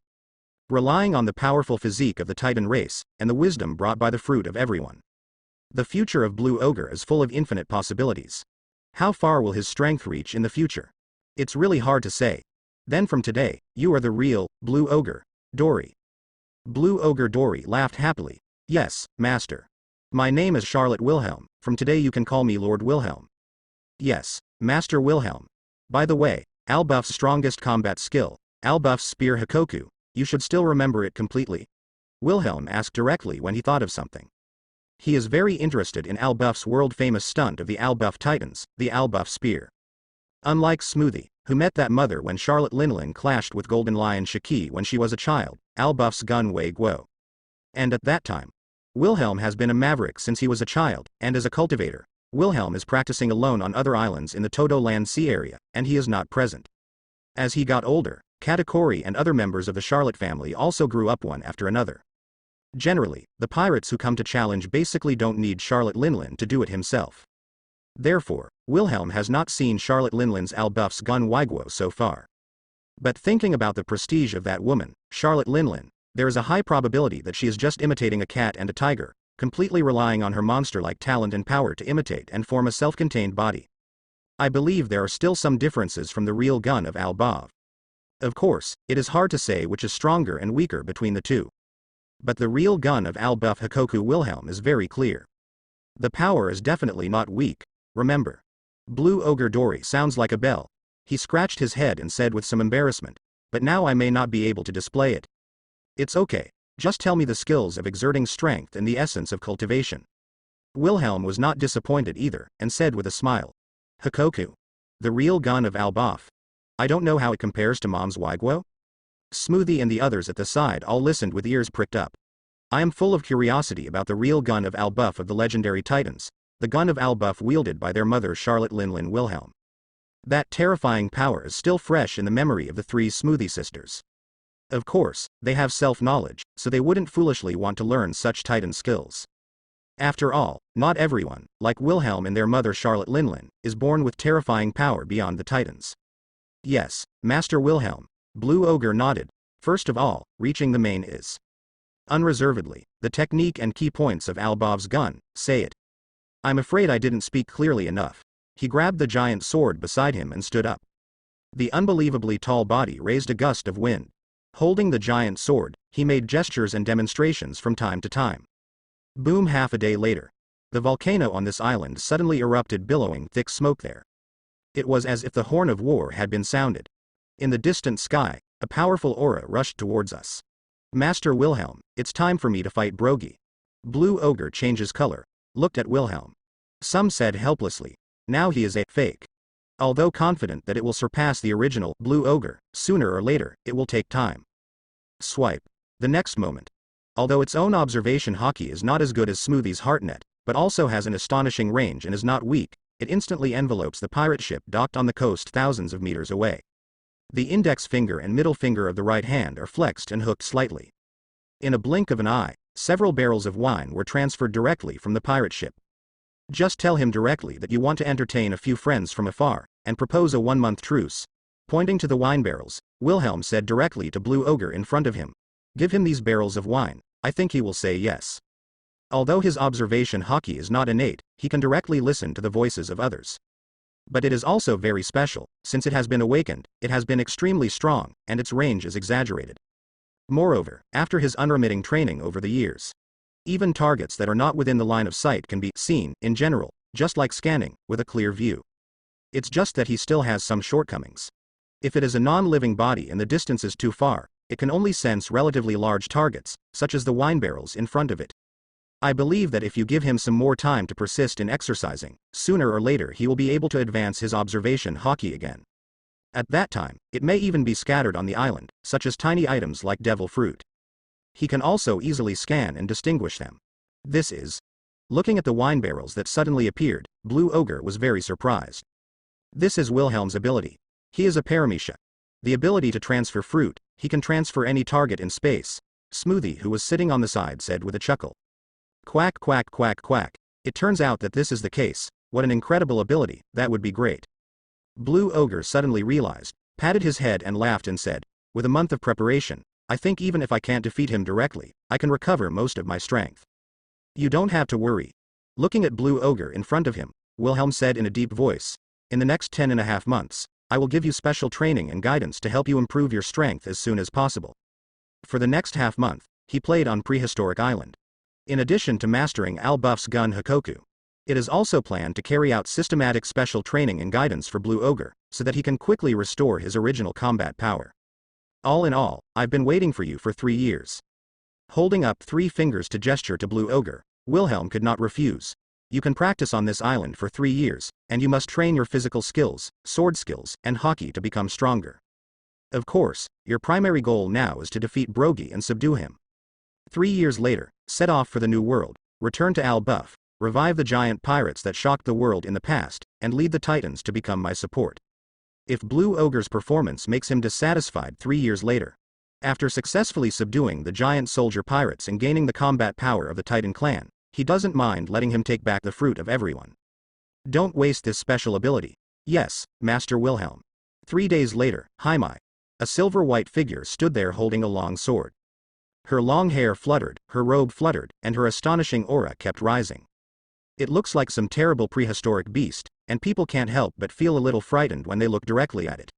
Relying on the powerful physique of the Titan race, and the wisdom brought by the fruit of everyone. The future of Blue Ogre is full of infinite possibilities. How far will his strength reach in the future? It's really hard to say. Then from today, you are the real Blue Ogre, Dory. Blue Ogre Dory laughed happily. Yes, Master. My name is Charlotte Wilhelm, from today you can call me Lord Wilhelm. Yes, Master Wilhelm. By the way, Albuff's strongest combat skill, Albuff's spear Hikoku, you should still remember it completely? Wilhelm asked directly when he thought of something. He is very interested in Albuff's world-famous stunt of the Albuff Titans, the Albuff Spear. Unlike Smoothie, who met that mother when Charlotte Linlin clashed with Golden Lion Shiki when she was a child, Albuff's gun Wei Guo. And at that time, Wilhelm has been a maverick since he was a child, and as a cultivator, Wilhelm is practicing alone on other islands in the Todo Land Sea area, and he is not present. As he got older, Katakori and other members of the Charlotte family also grew up one after another. Generally, the pirates who come to challenge basically don't need Charlotte Linlin to do it himself. Therefore, Wilhelm has not seen Charlotte Linlin's Albuff's gun Waiguo so far. But thinking about the prestige of that woman, Charlotte Linlin, there is a high probability that she is just imitating a cat and a tiger, completely relying on her monster-like talent and power to imitate and form a self-contained body. I believe there are still some differences from the real gun of Albuff. Of course, it is hard to say which is stronger and weaker between the two. But the real gun of Albuff Hikoku Wilhelm is very clear. The power is definitely not weak, remember. Blue Ogre Dory sounds like a bell. He scratched his head and said with some embarrassment, but now I may not be able to display it. It's okay, just tell me the skills of exerting strength and the essence of cultivation. Wilhelm was not disappointed either, and said with a smile. Hikoku. The real gun of Albuff. I don't know how it compares to Mom's Waiguo? Smoothie and the others at the side all listened with ears pricked up. I am full of curiosity about the real gun of Albuff of the legendary Titans, the gun of Albuff wielded by their mother Charlotte Linlin Wilhelm. That terrifying power is still fresh in the memory of the three Smoothie sisters. Of course, they have self-knowledge, so they wouldn't foolishly want to learn such Titan skills. After all, not everyone, like Wilhelm and their mother Charlotte Linlin, is born with terrifying power beyond the Titans. Yes, Master Wilhelm. Blue Ogre nodded. First of all, reaching the main is unreservedly the technique and key points of Albuff's gun, say it. I'm afraid I didn't speak clearly enough. He grabbed the giant sword beside him and stood up. The unbelievably tall body raised a gust of wind. Holding the giant sword, he made gestures and demonstrations from time to time. Boom! Half a day later. The volcano on this island suddenly erupted, billowing thick smoke there. It was as if the horn of war had been sounded. In the distant sky, a powerful aura rushed towards us. Master Wilhelm, it's time for me to fight Brogy. Blue Ogre changes color, looked at Wilhelm. Some said helplessly, now he is a fake. Although confident that it will surpass the original Blue Ogre, sooner or later, it will take time. Swipe. The next moment. Although its own observation hockey is not as good as Smoothie's Heartnet, but also has an astonishing range and is not weak, it instantly envelopes the pirate ship docked on the coast thousands of meters away. The index finger and middle finger of the right hand are flexed and hooked slightly. In a blink of an eye, several barrels of wine were transferred directly from the pirate ship. Just tell him directly that you want to entertain a few friends from afar, and propose a 1-month truce. Pointing to the wine barrels, Wilhelm said directly to Blue Ogre in front of him. Give him these barrels of wine, I think he will say yes. Although his observation hockey is not innate, he can directly listen to the voices of others. But it is also very special, since it has been awakened, it has been extremely strong, and its range is exaggerated. Moreover, after his unremitting training over the years, even targets that are not within the line of sight can be seen, in general, just like scanning, with a clear view. It's just that he still has some shortcomings. If it is a non-living body and the distance is too far, it can only sense relatively large targets, such as the wine barrels in front of it. I believe that if you give him some more time to persist in exercising, sooner or later he will be able to advance his observation hockey again. At that time, it may even be scattered on the island, such as tiny items like devil fruit. He can also easily scan and distinguish them. This is. Looking at the wine barrels that suddenly appeared, Blue Ogre was very surprised. This is Wilhelm's ability. He is a paramecia. The ability to transfer fruit, he can transfer any target in space. Smoothie, who was sitting on the side, said with a chuckle. Quack quack quack quack. It turns out that this is the case. What an incredible ability, that would be great. Blue Ogre suddenly realized, patted his head and laughed and said, with a month of preparation, I think even if I can't defeat him directly, I can recover most of my strength. You don't have to worry. Looking at Blue Ogre in front of him, Wilhelm said in a deep voice, in the next 10.5 months, I will give you special training and guidance to help you improve your strength as soon as possible. For the next half month, he played on Prehistoric Island. In addition to mastering Al-Buff's gun Hikoku, it is also planned to carry out systematic special training and guidance for Blue Ogre, so that he can quickly restore his original combat power. All in all, I've been waiting for you for 3 years. Holding up 3 fingers to gesture to Blue Ogre, Wilhelm could not refuse. You can practice on this island for 3 years, and you must train your physical skills, sword skills, and hockey to become stronger. Of course, your primary goal now is to defeat Brogy and subdue him. 3 years later, set off for the New World, return to Al-Buff, revive the giant pirates that shocked the world in the past, and lead the Titans to become my support. If Blue Ogre's performance makes him dissatisfied 3 years later, after successfully subduing the giant soldier pirates and gaining the combat power of the Titan clan, he doesn't mind letting him take back the fruit of everyone. Don't waste this special ability. Yes, Master Wilhelm. 3 days later, Haimai, a silver-white figure, stood there holding a long sword. Her long hair fluttered, her robe fluttered, and her astonishing aura kept rising. It looks like some terrible prehistoric beast, and people can't help but feel a little frightened when they look directly at it.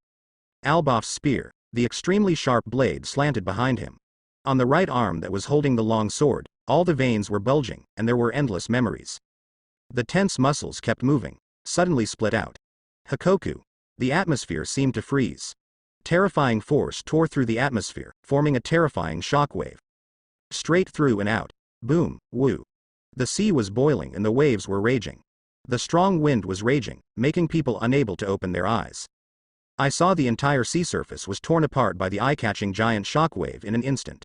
Al-Buff's spear, the extremely sharp blade, slanted behind him. On the right arm that was holding the long sword, all the veins were bulging, and there were endless memories. The tense muscles kept moving, suddenly split out. Hikoku. The atmosphere seemed to freeze. Terrifying force tore through the atmosphere, forming a terrifying shockwave. Straight through and out. Boom, woo. The sea was boiling and the waves were raging. The strong wind was raging, making people unable to open their eyes. I saw the entire sea surface was torn apart by the eye-catching giant shockwave in an instant.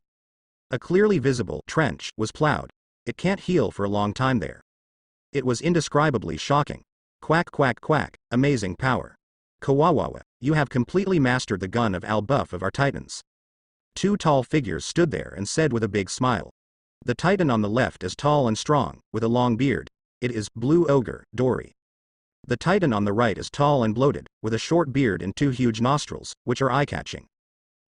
A clearly visible trench was plowed. It can't heal for a long time there. It was indescribably shocking. Quack quack quack, amazing power. Kawawawa, you have completely mastered the gun of Al-Buff of our Titans. 2 tall figures stood there and said with a big smile. The Titan on the left is tall and strong, with a long beard. It is Blue Ogre, Dory. The Titan on the right is tall and bloated, with a short beard and 2 huge nostrils, which are eye-catching.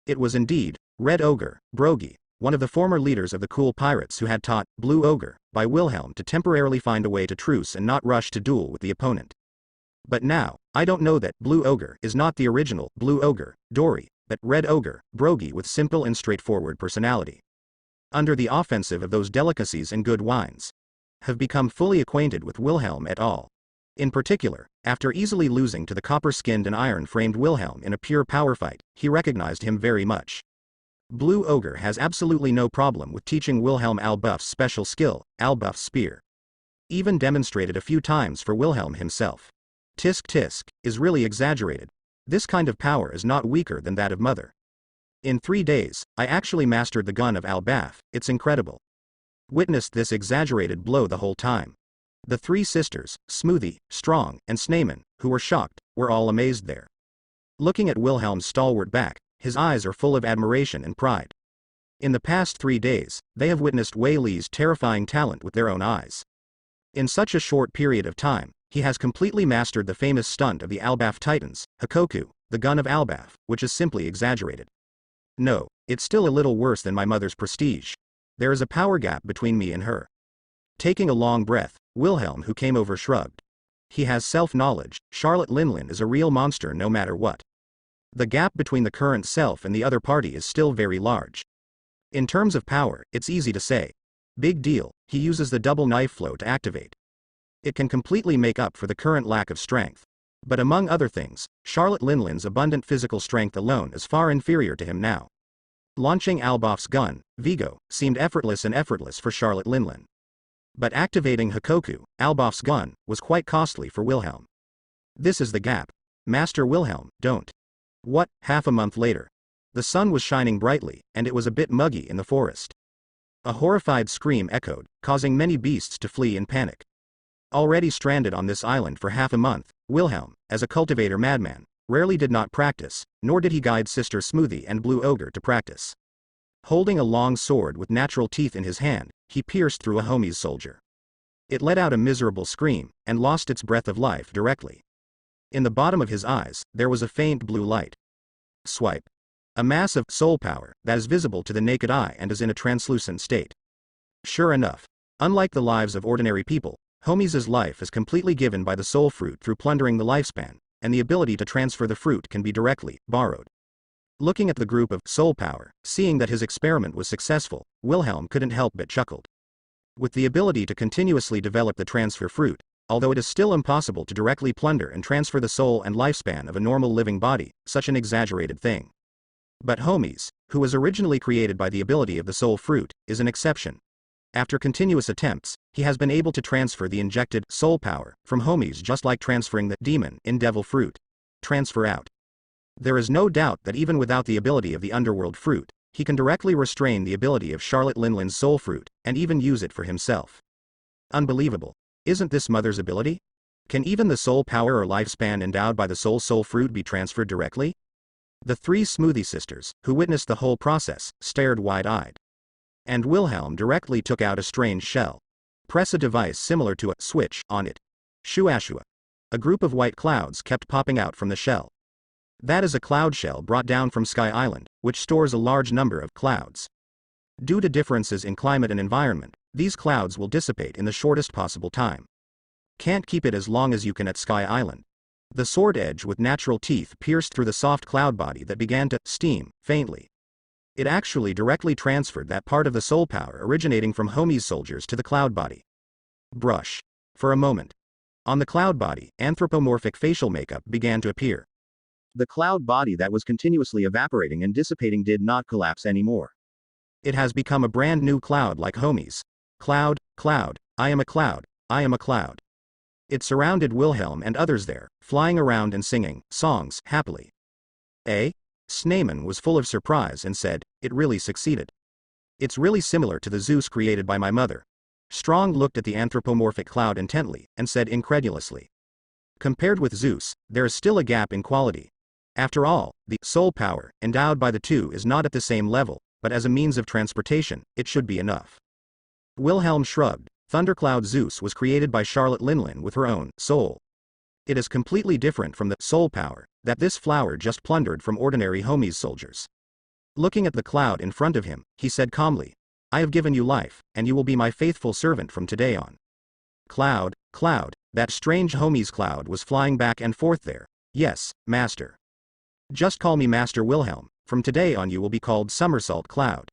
It was indeed Red Ogre, Brogy, one of the former leaders of the cool pirates who had taught Blue Ogre by Wilhelm to temporarily find a way to truce and not rush to duel with the opponent. But now, I don't know that Blue Ogre is not the original Blue Ogre, Dory, but Red Ogre, Brogy, with simple and straightforward personality. Under the offensive of those delicacies and good wines, have become fully acquainted with Wilhelm et al. In particular, after easily losing to the copper-skinned and iron-framed Wilhelm in a pure power fight, he recognized him very much. Blue Ogre has absolutely no problem with teaching Wilhelm Al-Buff's special skill, Al-Buff's spear. Even demonstrated a few times for Wilhelm himself. Tisk tisk, is really exaggerated. This kind of power is not weaker than that of Mother. In 3 days, I actually mastered the gun of Al-Buff, it's incredible. Witnessed this exaggerated blow the whole time. The 3 sisters, Smoothie, Strong, and Sneyman, who were shocked, were all amazed there. Looking at Wilhelm's stalwart back, his eyes are full of admiration and pride. In the past 3 days, they have witnessed Wei Li's terrifying talent with their own eyes. In such a short period of time, he has completely mastered the famous stunt of the Al-Buff Titans, Hikoku, the gun of Al-Buff, which is simply exaggerated. No, it's still a little worse than my mother's prestige. There is a power gap between me and her. Taking a long breath, Wilhelm, who came over, shrugged. He has self-knowledge. Charlotte Linlin is a real monster no matter what. The gap between the current self and the other party is still very large. In terms of power, it's easy to say. Big deal, he uses the double knife flow to activate. It can completely make up for the current lack of strength. But among other things, Charlotte Linlin's abundant physical strength alone is far inferior to him now. Launching Alboff's gun, Vigo, seemed effortless for Charlotte Linlin. But activating Hikoku, Alboff's gun, was quite costly for Wilhelm. This is the gap. Master Wilhelm, don't. What? Half a month later. The sun was shining brightly, and it was a bit muggy in the forest. A horrified scream echoed, causing many beasts to flee in panic. Already stranded on this island for half a month, Wilhelm, as a cultivator madman, rarely did not practice, nor did he guide Sister Smoothie and Blue Ogre to practice. Holding a long sword with natural teeth in his hand, he pierced through a homie's soldier. It let out a miserable scream, and lost its breath of life directly. In the bottom of his eyes, there was a faint blue light. Swipe. A mass of soul power that is visible to the naked eye and is in a translucent state. Sure enough, unlike the lives of ordinary people, Homies' life is completely given by the soul fruit through plundering the lifespan, and the ability to transfer the fruit can be directly borrowed. Looking at the group of soul power, seeing that his experiment was successful, Wilhelm couldn't help but chuckled. With the ability to continuously develop the transfer fruit, although it is still impossible to directly plunder and transfer the soul and lifespan of a normal living body, such an exaggerated thing. But Homies, who was originally created by the ability of the soul fruit, is an exception. After continuous attempts, he has been able to transfer the injected soul power from Homies just like transferring the demon in devil fruit. Transfer out. There is no doubt that even without the ability of the underworld fruit, he can directly restrain the ability of Charlotte Linlin's soul fruit, and even use it for himself. Unbelievable. Isn't this Mother's ability? Can even the soul power or lifespan endowed by the soul fruit be transferred directly? The three Smoothie sisters, who witnessed the whole process, stared wide-eyed. And Wilhelm directly took out a strange shell. Press a device similar to a switch on it. Shuashua. A group of white clouds kept popping out from the shell. That is a cloud shell brought down from Sky Island, which stores a large number of clouds. Due to differences in climate and environment, these clouds will dissipate in the shortest possible time. Can't keep it as long as you can at Sky Island. The sword edge with natural teeth pierced through the soft cloud body that began to steam faintly. It actually directly transferred that part of the soul power originating from Homies' soldiers to the cloud body. Brush. For a moment. On the cloud body, anthropomorphic facial makeup began to appear. The cloud body that was continuously evaporating and dissipating did not collapse anymore. It has become a brand new cloud like Homies. Cloud, cloud, I am a cloud, I am a cloud. It surrounded Wilhelm and others there, flying around and singing songs happily. Sneyman was full of surprise and said, "It really succeeded. It's really similar to the Zeus created by my mother." Strong looked at the anthropomorphic cloud intently, and said incredulously, "Compared with Zeus, there is still a gap in quality. After all, the soul power endowed by the two is not at the same level, but as a means of transportation, it should be enough." Wilhelm shrugged. Thundercloud Zeus was created by Charlotte Linlin with her own soul. It is completely different from the soul power that this flower just plundered from ordinary Homies soldiers. Looking at the cloud in front of him, he said calmly, "I have given you life, and you will be my faithful servant from today on." Cloud, cloud, that strange Homies cloud was flying back and forth there. "Yes, master. Just call me Master Wilhelm, from today on you will be called Somersault Cloud."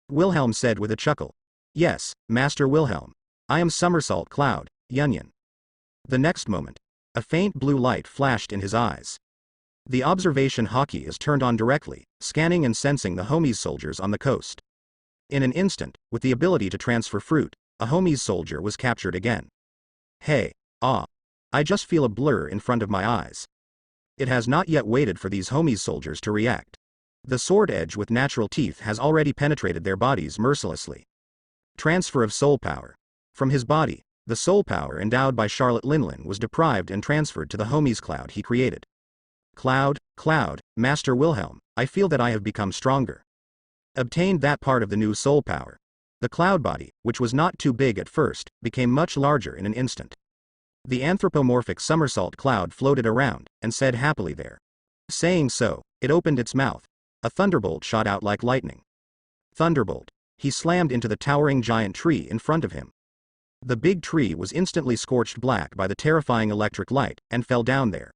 Wilhelm said with a chuckle, "Yes, Master Wilhelm. I am Somersault Cloud, Yunyan." The next moment, a faint blue light flashed in his eyes. The observation hockey is turned on directly, scanning and sensing the Homies soldiers on the coast. In an instant, with the ability to transfer fruit, a Homies soldier was captured again. Hey, I just feel a blur in front of my eyes. It has not yet waited for these Homies soldiers to react. The sword edge with natural teeth has already penetrated their bodies mercilessly. Transfer of soul power. From his body, the soul power endowed by Charlotte Linlin was deprived and transferred to the Homies cloud he created. Cloud, cloud, Master Wilhelm, I feel that I have become stronger. Obtained that part of the new soul power. The cloud body, which was not too big at first, became much larger in an instant. The anthropomorphic somersault cloud floated around, and said happily there. Saying so, it opened its mouth. A thunderbolt shot out like lightning. Thunderbolt. He slammed into the towering giant tree in front of him. The big tree was instantly scorched black by the terrifying electric light, and fell down there.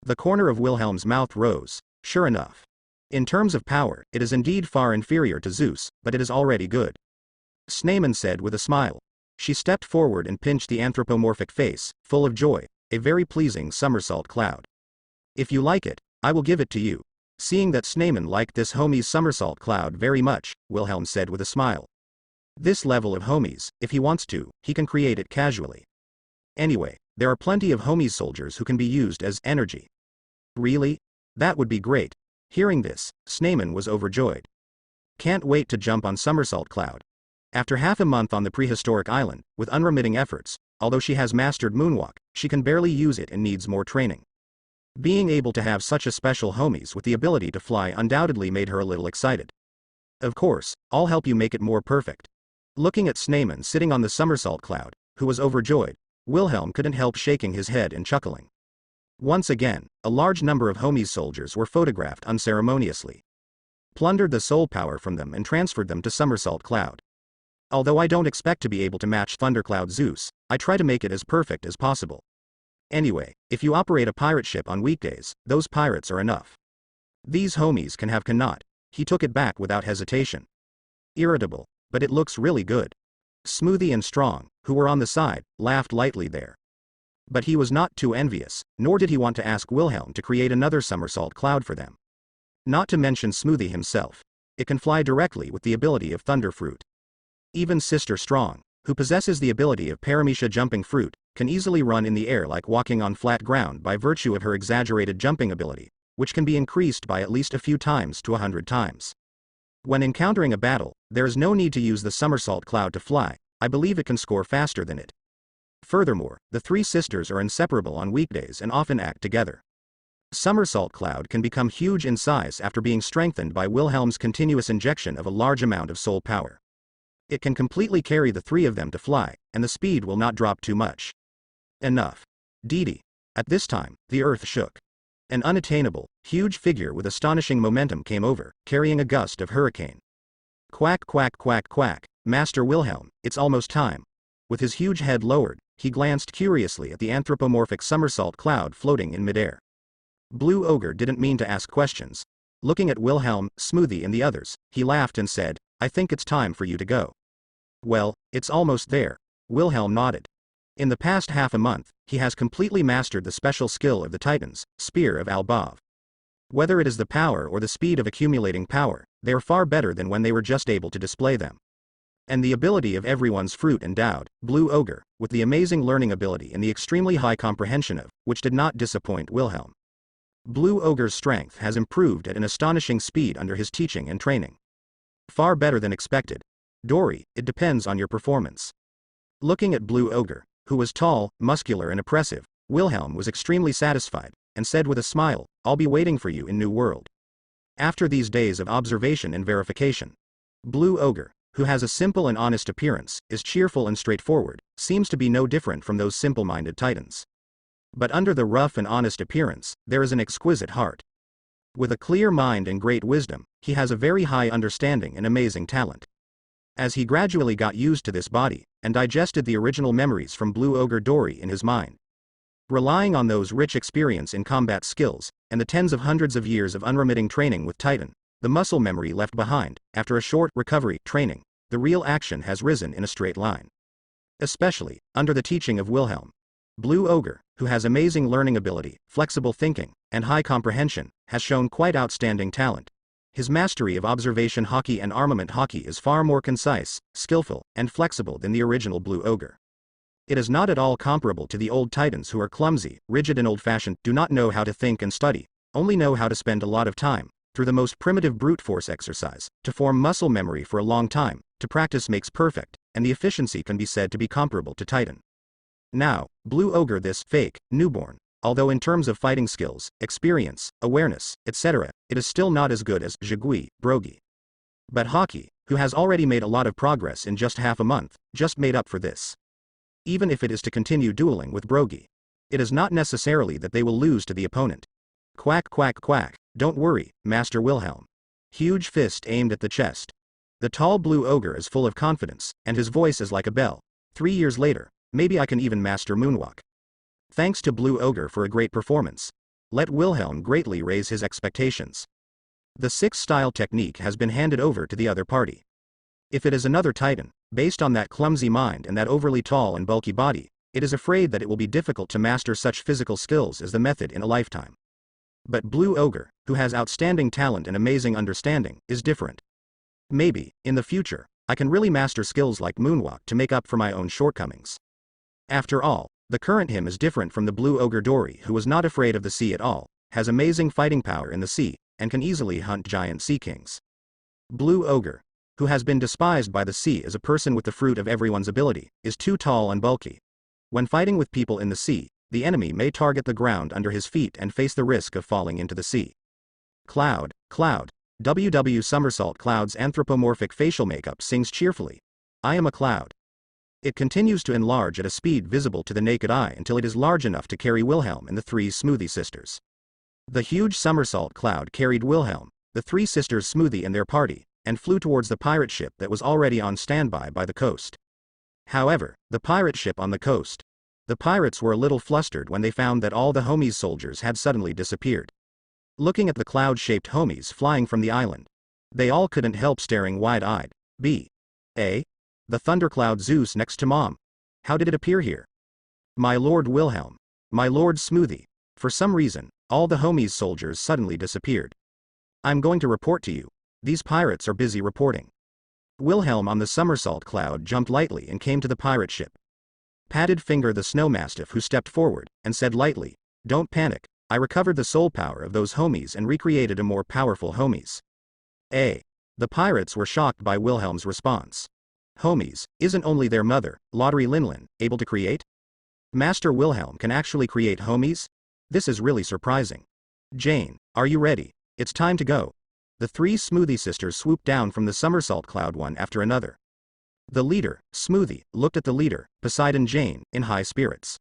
The corner of Wilhelm's mouth rose. Sure enough. In terms of power, it is indeed far inferior to Zeus, but it is already good. Sneaman said with a smile. She stepped forward and pinched the anthropomorphic face, full of joy, a very pleasing somersault cloud. If you like it, I will give it to you. Seeing that Sneaman liked this homie's somersault cloud very much, Wilhelm said with a smile. This level of homies, if he wants to, he can create it casually. Anyway, there are plenty of homies soldiers who can be used as energy. Really? That would be great. Hearing this, Sneaman was overjoyed. Can't wait to jump on somersault cloud. After half a month on the prehistoric island, with unremitting efforts, although she has mastered moonwalk, she can barely use it and needs more training. Being able to have such a special homies with the ability to fly undoubtedly made her a little excited. Of course, I'll help you make it more perfect. Looking at Sneaman sitting on the somersault cloud, who was overjoyed, Wilhelm couldn't help shaking his head and chuckling. Once again, a large number of homies soldiers were photographed unceremoniously. Plundered the soul power from them and transferred them to somersault cloud. Although I don't expect to be able to match Thundercloud Zeus, I try to make it as perfect as possible. Anyway, if you operate a pirate ship on weekdays, those pirates are enough. These homies cannot. He took it back without hesitation. Irritable, but it looks really good. Smoothie and Strong, who were on the side, laughed lightly there. But he was not too envious, nor did he want to ask Wilhelm to create another somersault cloud for them. Not to mention Smoothie himself. It can fly directly with the ability of Thunder Fruit. Even Sister Strong, who possesses the ability of Paramecia Jumping Fruit, can easily run in the air like walking on flat ground by virtue of her exaggerated jumping ability, which can be increased by at least a few times to 100 times. When encountering a battle, there is no need to use the somersault cloud to fly. I believe it can score faster than it. Furthermore, the three sisters are inseparable on weekdays and often act together. Somersault cloud can become huge in size after being strengthened by Wilhelm's continuous injection of a large amount of soul power. It can completely carry the three of them to fly, and the speed will not drop too much. Enough. Didi. At this time, the earth shook. An unattainable, huge figure with astonishing momentum came over, carrying a gust of hurricane. Quack quack quack quack, Master Wilhelm, it's almost time. With his huge head lowered, he glanced curiously at the anthropomorphic somersault cloud floating in midair. Blue Ogre didn't mean to ask questions. Looking at Wilhelm, Smoothie and the others, he laughed and said, I think it's time for you to go. Well, it's almost there. Wilhelm nodded. In the past half a month, he has completely mastered the special skill of the Titans, Spear of Albov. Whether it is the power or the speed of accumulating power, they are far better than when they were just able to display them. And the ability of everyone's fruit endowed, Blue Ogre, with the amazing learning ability and the extremely high comprehension of, which did not disappoint Wilhelm. Blue Ogre's strength has improved at an astonishing speed under his teaching and training. Far better than expected. Dory, it depends on your performance. Looking at Blue Ogre, who was tall, muscular and oppressive, Wilhelm was extremely satisfied, and said with a smile, I'll be waiting for you in New World. After these days of observation and verification, Blue Ogre, who has a simple and honest appearance, is cheerful and straightforward, seems to be no different from those simple-minded Titans. But under the rough and honest appearance, there is an exquisite heart. With a clear mind and great wisdom, he has a very high understanding and amazing talent. As he gradually got used to this body, and digested the original memories from Blue Ogre Dory in his mind, relying on those rich experience in combat skills, and the tens of hundreds of years of unremitting training with Titan, the muscle memory left behind, after a short recovery training, the real action has risen in a straight line. Especially, under the teaching of Wilhelm. Blue Ogre, who has amazing learning ability, flexible thinking, and high comprehension, has shown quite outstanding talent. His mastery of observation hockey and armament hockey is far more concise, skillful, and flexible than the original Blue Ogre. It is not at all comparable to the old Titans who are clumsy, rigid and old-fashioned, do not know how to think and study, only know how to spend a lot of time, through the most primitive brute force exercise, to form muscle memory for a long time, to practice makes perfect, and the efficiency can be said to be comparable to Titan. Now, Blue Ogre this fake, newborn, although in terms of fighting skills, experience, awareness, etc., it is still not as good as Jigui, Brogy. But Hockey, who has already made a lot of progress in just half a month, just made up for this. Even if it is to continue dueling with Brogy, it is not necessarily that they will lose to the opponent. Quack quack quack, don't worry, Master Wilhelm. Huge fist aimed at the chest. The tall Blue Ogre is full of confidence, and his voice is like a bell. 3 years later, maybe I can even master moonwalk. Thanks to Blue Ogre for a great performance. Let Wilhelm greatly raise his expectations. The 6 style technique has been handed over to the other party. If it is another Titan, based on that clumsy mind and that overly tall and bulky body, it is afraid that it will be difficult to master such physical skills as the method in a lifetime. But Blue Ogre, who has outstanding talent and amazing understanding, is different. Maybe, in the future, I can really master skills like moonwalk to make up for my own shortcomings. After all, the current him is different from the Blue Ogre Dory, who was not afraid of the sea at all, has amazing fighting power in the sea, and can easily hunt giant sea kings. Blue Ogre, who has been despised by the sea as a person with the fruit of everyone's ability, is too tall and bulky. When fighting with people in the sea, the enemy may target the ground under his feet and face the risk of falling into the sea. Cloud, WW Somersault Cloud's anthropomorphic facial makeup sings cheerfully. I am a cloud. It continues to enlarge at a speed visible to the naked eye until it is large enough to carry Wilhelm and the 3 Smoothie sisters. The huge somersault cloud carried Wilhelm, the 3 sisters Smoothie and their party, and flew towards the pirate ship that was already on standby by the coast. However, the pirate ship on the coast. The pirates were a little flustered when they found that all the homies soldiers had suddenly disappeared. Looking at the cloud-shaped homies flying from the island, they all couldn't help staring wide-eyed. The thundercloud Zeus next to Mom. How did it appear here? My Lord Wilhelm. My Lord Smoothie. For some reason, all the homies soldiers suddenly disappeared. I'm going to report to you. These pirates are busy reporting. Wilhelm on the somersault cloud jumped lightly and came to the pirate ship. Patted Finger the snow mastiff who stepped forward, and said lightly, don't panic, I recovered the soul power of those homies and recreated a more powerful homies. The pirates were shocked by Wilhelm's response. Homies, isn't only their mother, Lottery Linlin, able to create? Master Wilhelm can actually create homies? This is really surprising. Jane, are you ready? It's time to go. The 3 Smoothie sisters swooped down from the somersault cloud one after another. The leader, Smoothie, looked at the leader, Poseidon Jane, in high spirits.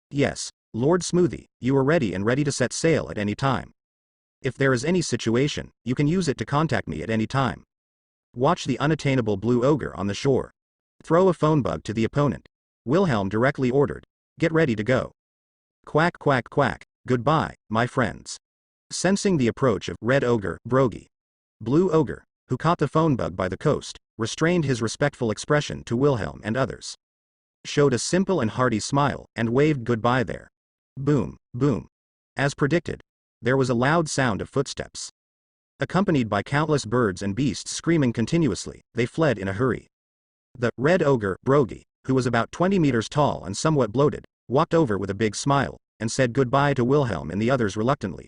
Yes, Lord Smoothie, you are ready and ready to set sail at any time. If there is any situation, you can use it to contact me at any time. Watch the unattainable Blue Ogre on the shore. Throw a phone bug to the opponent. Wilhelm directly ordered. Get ready to go. Quack quack quack, goodbye, my friends. Sensing the approach of Red Ogre, Brogy, Blue Ogre, who caught the phone bug by the coast, restrained his respectful expression to Wilhelm and others. Showed a simple and hearty smile, and waved goodbye there. Boom, boom. As predicted, there was a loud sound of footsteps. Accompanied by countless birds and beasts screaming continuously, they fled in a hurry. The Red Ogre, Brogy, who was about 20 meters tall and somewhat bloated, walked over with a big smile, and said goodbye to Wilhelm and the others reluctantly.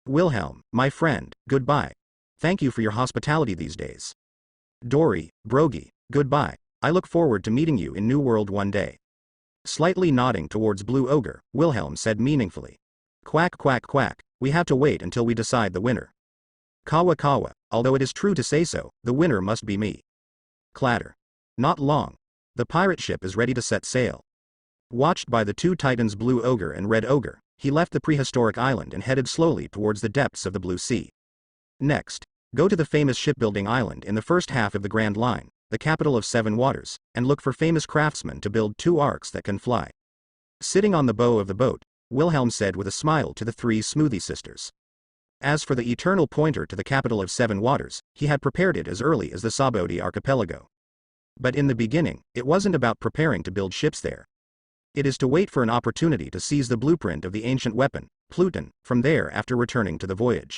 Wilhelm, my friend, goodbye. Thank you for your hospitality these days. Dory, Brogy, goodbye. I look forward to meeting you in New World one day. Slightly nodding towards Blue Ogre, Wilhelm said meaningfully. Quack quack quack, we have to wait until we decide the winner. Kawa kawa, although it is true to say so, the winner must be me. Clatter. Not long. The pirate ship is ready to set sail. Watched by the 2 titans Blue Ogre and Red Ogre, he left the prehistoric island and headed slowly towards the depths of the Blue Sea. Next, go to the famous shipbuilding island in the first half of the Grand Line, the capital of 7 waters, and look for famous craftsmen to build 2 arcs that can fly. Sitting on the bow of the boat, Wilhelm said with a smile to the 3 Smoothie sisters. As for the eternal pointer to the capital of 7 waters, he had prepared it as early as the Saboti archipelago. But in the beginning, it wasn't about preparing to build ships there. It is to wait for an opportunity to seize the blueprint of the ancient weapon, Pluton, from there after returning to the voyage.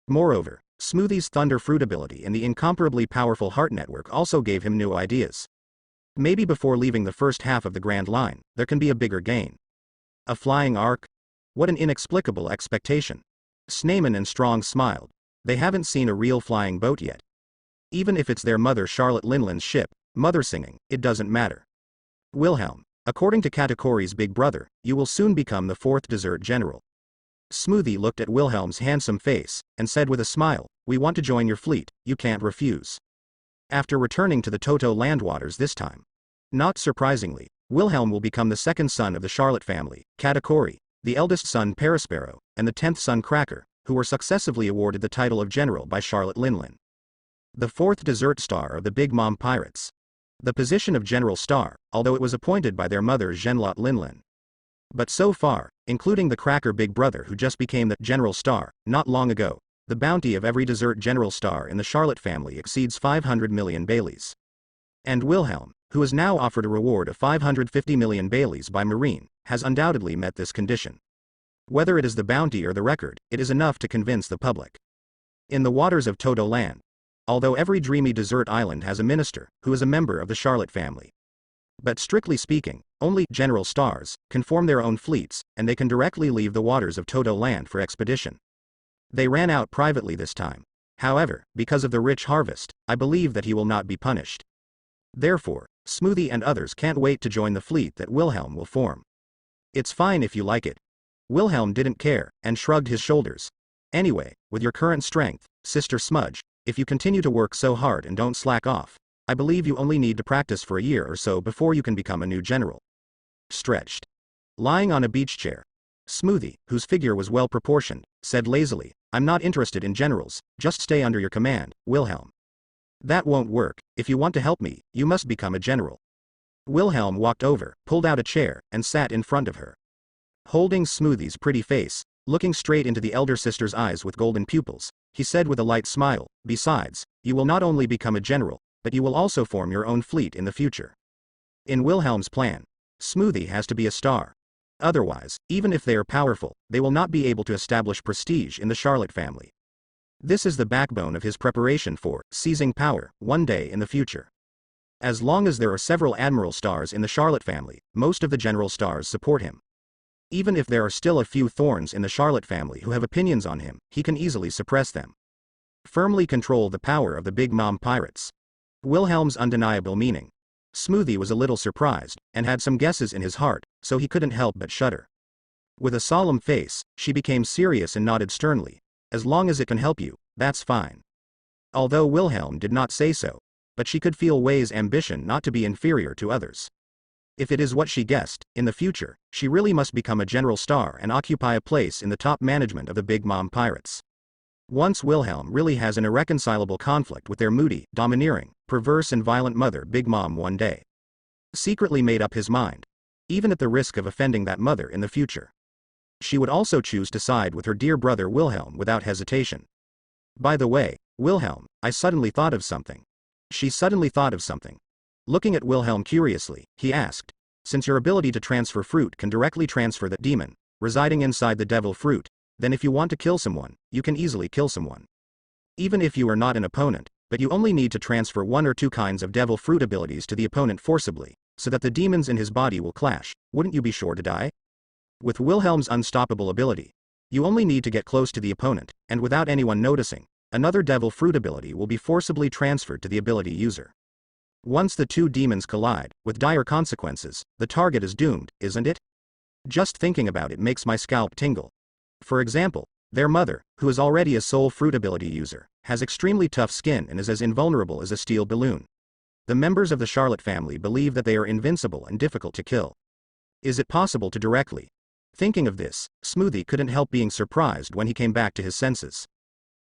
Moreover, Smoothie's thunder fruit ability and the incomparably powerful heart network also gave him new ideas. Maybe before leaving the first half of the Grand Line, there can be a bigger gain. A flying arc? What an inexplicable expectation. Sneyman and Strong smiled. They haven't seen a real flying boat yet. Even if it's their mother Charlotte Linlin's ship, mother singing, it doesn't matter. Wilhelm, according to Katakori's big brother, you will soon become the 4th dessert general. Smoothie looked at Wilhelm's handsome face, and said with a smile, we want to join your fleet, you can't refuse. After returning to the Toto land waters this time. Not surprisingly, Wilhelm will become the 2nd son of the Charlotte family, Katakori, the eldest son Perispero, and the 10th son Cracker, who were successively awarded the title of general by Charlotte Linlin. The 4th dessert star of the Big Mom Pirates. The position of General Star, although it was appointed by their mother Genlot Linlin. But so far, including the cracker big brother who just became the general star not long ago, the bounty of every dessert general star in the Charlotte family exceeds 500 million Baileys. And Wilhelm, who is now offered a reward of 550 million Baileys by Marine, has undoubtedly met this condition. Whether it is the bounty or the record, it is enough to convince the public. In the waters of Toto Land, although every dreamy desert island has a minister who is a member of the Charlotte family. But strictly speaking, only general stars can form their own fleets, and they can directly leave the waters of Toto Land for expedition. They ran out privately this time. However, because of the rich harvest, I believe that he will not be punished. Therefore, Smoothie and others can't wait to join the fleet that Wilhelm will form. It's fine if you like it. Wilhelm didn't care, and shrugged his shoulders. Anyway, with your current strength, Sister Smudge, if you continue to work so hard and don't slack off, I believe you only need to practice for a year or so before you can become a new general. Stretched. Lying on a beach chair, Smoothie, whose figure was well proportioned, said lazily, I'm not interested in generals, just stay under your command, Wilhelm. That won't work. If you want to help me, you must become a general. Wilhelm walked over, pulled out a chair, and sat in front of her. Holding Smoothie's pretty face, looking straight into the elder sister's eyes with golden pupils, he said with a light smile, besides, you will not only become a general, but you will also form your own fleet in the future. In Wilhelm's plan, Smoothie has to be a star. Otherwise, even if they are powerful, they will not be able to establish prestige in the Charlotte family. This is the backbone of his preparation for seizing power one day in the future. As long as there are several admiral stars in the Charlotte family, most of the general stars support him. Even if there are still a few thorns in the Charlotte family who have opinions on him, he can easily suppress them. Firmly control the power of the Big Mom pirates. Wilhelm's undeniable meaning. Smoothie was a little surprised, and had some guesses in his heart, so he couldn't help but shudder. With a solemn face, she became serious and nodded sternly. As long as it can help you, that's fine. Although Wilhelm did not say so, but she could feel Wei's ambition not to be inferior to others. If it is what she guessed, in the future, she really must become a general star and occupy a place in the top management of the Big Mom pirates. Once Wilhelm really has an irreconcilable conflict with their moody, domineering, perverse and violent mother Big Mom one day. Secretly made up his mind. Even at the risk of offending that mother in the future. She would also choose to side with her dear brother Wilhelm without hesitation. By the way, Wilhelm, I suddenly thought of something. She suddenly thought of something. Looking at Wilhelm curiously, he asked, since your ability to transfer fruit can directly transfer the demon residing inside the devil fruit, then if you want to kill someone, you can easily kill someone. Even if you are not an opponent, but you only need to transfer one or two kinds of devil fruit abilities to the opponent forcibly, so that the demons in his body will clash, wouldn't you be sure to die? With Wilhelm's unstoppable ability, you only need to get close to the opponent, and without anyone noticing, another devil fruit ability will be forcibly transferred to the ability user. Once the two demons collide, with dire consequences, the target is doomed, isn't it? Just thinking about it makes my scalp tingle. For example, their mother, who is already a soul fruit ability user, has extremely tough skin and is as invulnerable as a steel balloon. The members of the Charlotte family believe that they are invincible and difficult to kill. Is it possible to directly? Thinking of this, Smoothie couldn't help being surprised when he came back to his senses.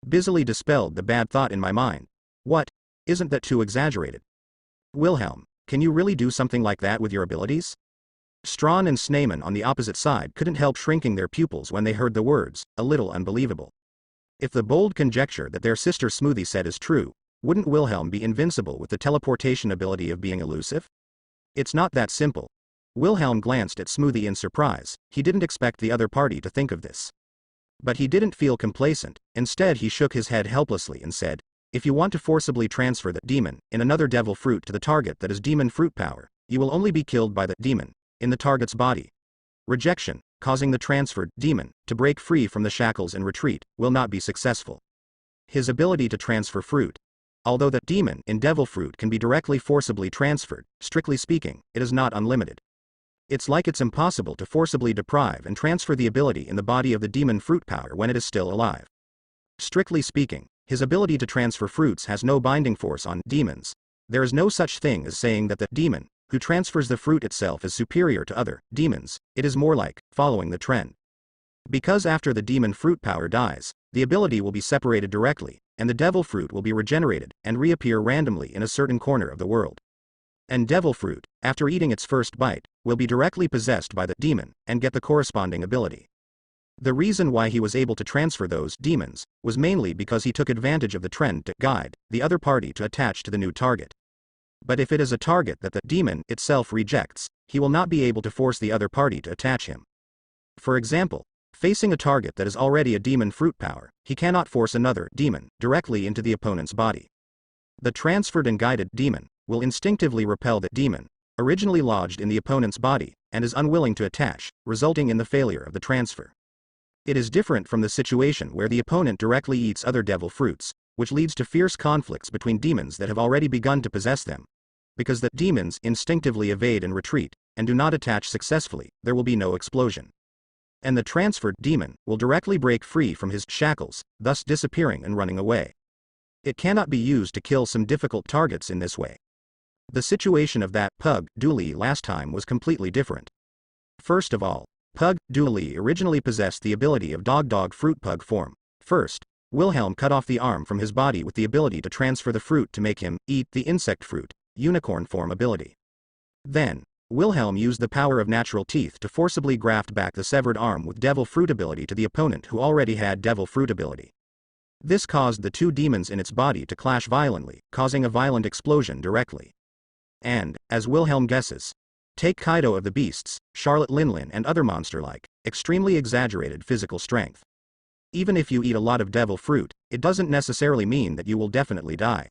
Busily dispelled the bad thought in my mind. What? Isn't that too exaggerated? Wilhelm, can you really do something like that with your abilities? Strawn and Sneyman on the opposite side couldn't help shrinking their pupils when they heard the words, a little unbelievable. If the bold conjecture that their sister Smoothie said is true, wouldn't Wilhelm be invincible with the teleportation ability of being elusive? It's not that simple. Wilhelm glanced at Smoothie in surprise. He didn't expect the other party to think of this. But he didn't feel complacent. Instead he shook his head helplessly and said, if you want to forcibly transfer the demon in another devil fruit to the target that is demon fruit power, you will only be killed by the demon in the target's body. Rejection, causing the transferred demon to break free from the shackles and retreat, will not be successful. His ability to transfer fruit. Although the demon in devil fruit can be directly forcibly transferred, strictly speaking, it is not unlimited. It's like it's impossible to forcibly deprive and transfer the ability in the body of the demon fruit power when it is still alive. Strictly speaking, his ability to transfer fruits has no binding force on demons. There is no such thing as saying that the demon who transfers the fruit itself is superior to other demons. It is more like following the trend. Because after the demon fruit power dies, the ability will be separated directly, and the devil fruit will be regenerated and reappear randomly in a certain corner of the world. And devil fruit, after eating its first bite, will be directly possessed by the demon, and get the corresponding ability. The reason why he was able to transfer those demons was mainly because he took advantage of the trend to guide the other party to attach to the new target. But if it is a target that the demon itself rejects, he will not be able to force the other party to attach him. For example, facing a target that is already a demon fruit power, he cannot force another demon directly into the opponent's body. The transferred and guided demon will instinctively repel the demon originally lodged in the opponent's body, and is unwilling to attach, resulting in the failure of the transfer. It is different from the situation where the opponent directly eats other devil fruits, which leads to fierce conflicts between demons that have already begun to possess them. Because the demons instinctively evade and retreat, and do not attach successfully, there will be no explosion. And the transferred demon will directly break free from his shackles, thus disappearing and running away. It cannot be used to kill some difficult targets in this way. The situation of that Pug Dooley last time was completely different. First of all, Pug Dooley originally possessed the ability of dog fruit pug form. First, Wilhelm cut off the arm from his body with the ability to transfer the fruit to make him eat the insect fruit, unicorn form ability. Then, Wilhelm used the power of natural teeth to forcibly graft back the severed arm with devil fruit ability to the opponent who already had devil fruit ability. This caused the two demons in its body to clash violently, causing a violent explosion directly. And, as Wilhelm guesses, take Kaido of the Beasts, Charlotte Linlin and other monster-like, extremely exaggerated physical strength. Even if you eat a lot of devil fruit, it doesn't necessarily mean that you will definitely die.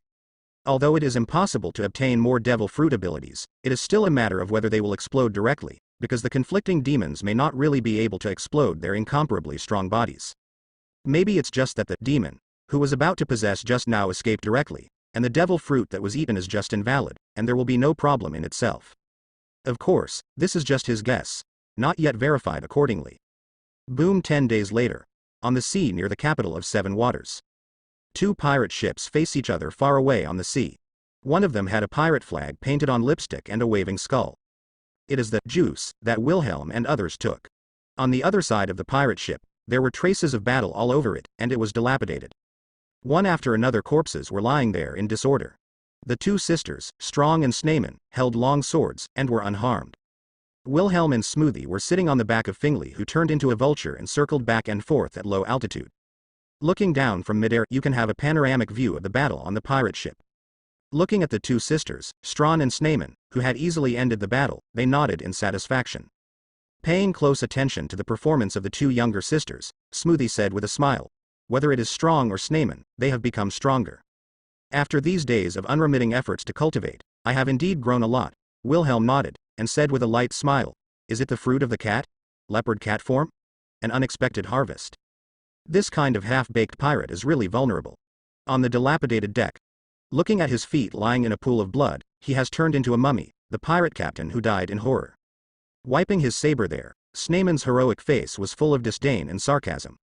Although it is impossible to obtain more devil fruit abilities, it is still a matter of whether they will explode directly, because the conflicting demons may not really be able to explode their incomparably strong bodies. Maybe it's just that the demon, who was about to possess just now escaped directly, and the devil fruit that was eaten is just invalid, and there will be no problem in itself. Of course, this is just his guess, not yet verified accordingly. Boom. 10 days later. On the sea near the capital of Seven Waters. Two pirate ships face each other far away on the sea. One of them had a pirate flag painted on lipstick and a waving skull. It is the juice that Wilhelm and others took. On the other side of the pirate ship, there were traces of battle all over it, and it was dilapidated. One after another corpses were lying there in disorder. The two sisters, Strong and Sneeman, held long swords, and were unharmed. Wilhelm and Smoothie were sitting on the back of Fingley, who turned into a vulture and circled back and forth at low altitude. Looking down from midair, you can have a panoramic view of the battle on the pirate ship. Looking at the two sisters, Strawn and Sneeman, who had easily ended the battle, they nodded in satisfaction. Paying close attention to the performance of the two younger sisters, Smoothie said with a smile, "Whether it is Strong or Sneeman, they have become stronger. After these days of unremitting efforts to cultivate, I have indeed grown a lot." Wilhelm nodded, and said with a light smile, "Is it the fruit of the cat? Leopard cat form? An unexpected harvest. This kind of half-baked pirate is really vulnerable." On the dilapidated deck, looking at his feet lying in a pool of blood, he has turned into a mummy, the pirate captain who died in horror. Wiping his saber there, Sneeman's heroic face was full of disdain and sarcasm.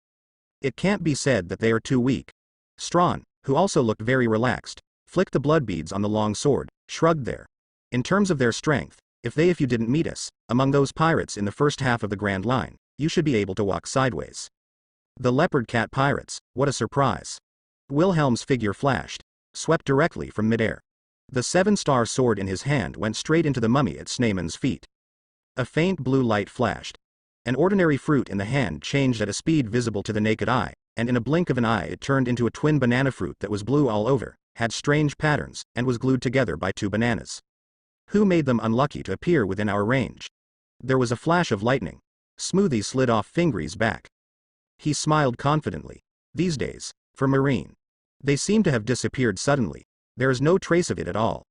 "It can't be said that they are too weak." Strawn, who also looked very relaxed, flicked the blood beads on the long sword, shrugged there. "In terms of their strength, if you didn't meet us, among those pirates in the first half of the Grand Line, you should be able to walk sideways." The leopard cat pirates, what a surprise. Wilhelm's figure flashed, swept directly from midair. The seven-star sword in his hand went straight into the mummy at Sneeman's feet. A faint blue light flashed. An ordinary fruit in the hand changed at a speed visible to the naked eye, and in a blink of an eye it turned into a twin banana fruit that was blue all over, had strange patterns, and was glued together by two bananas. Who made them unlucky to appear within our range? There was a flash of lightning. Smoothie slid off Fingrey's back. He smiled confidently. These days, for Marine, they seem to have disappeared suddenly. There is no trace of it at all.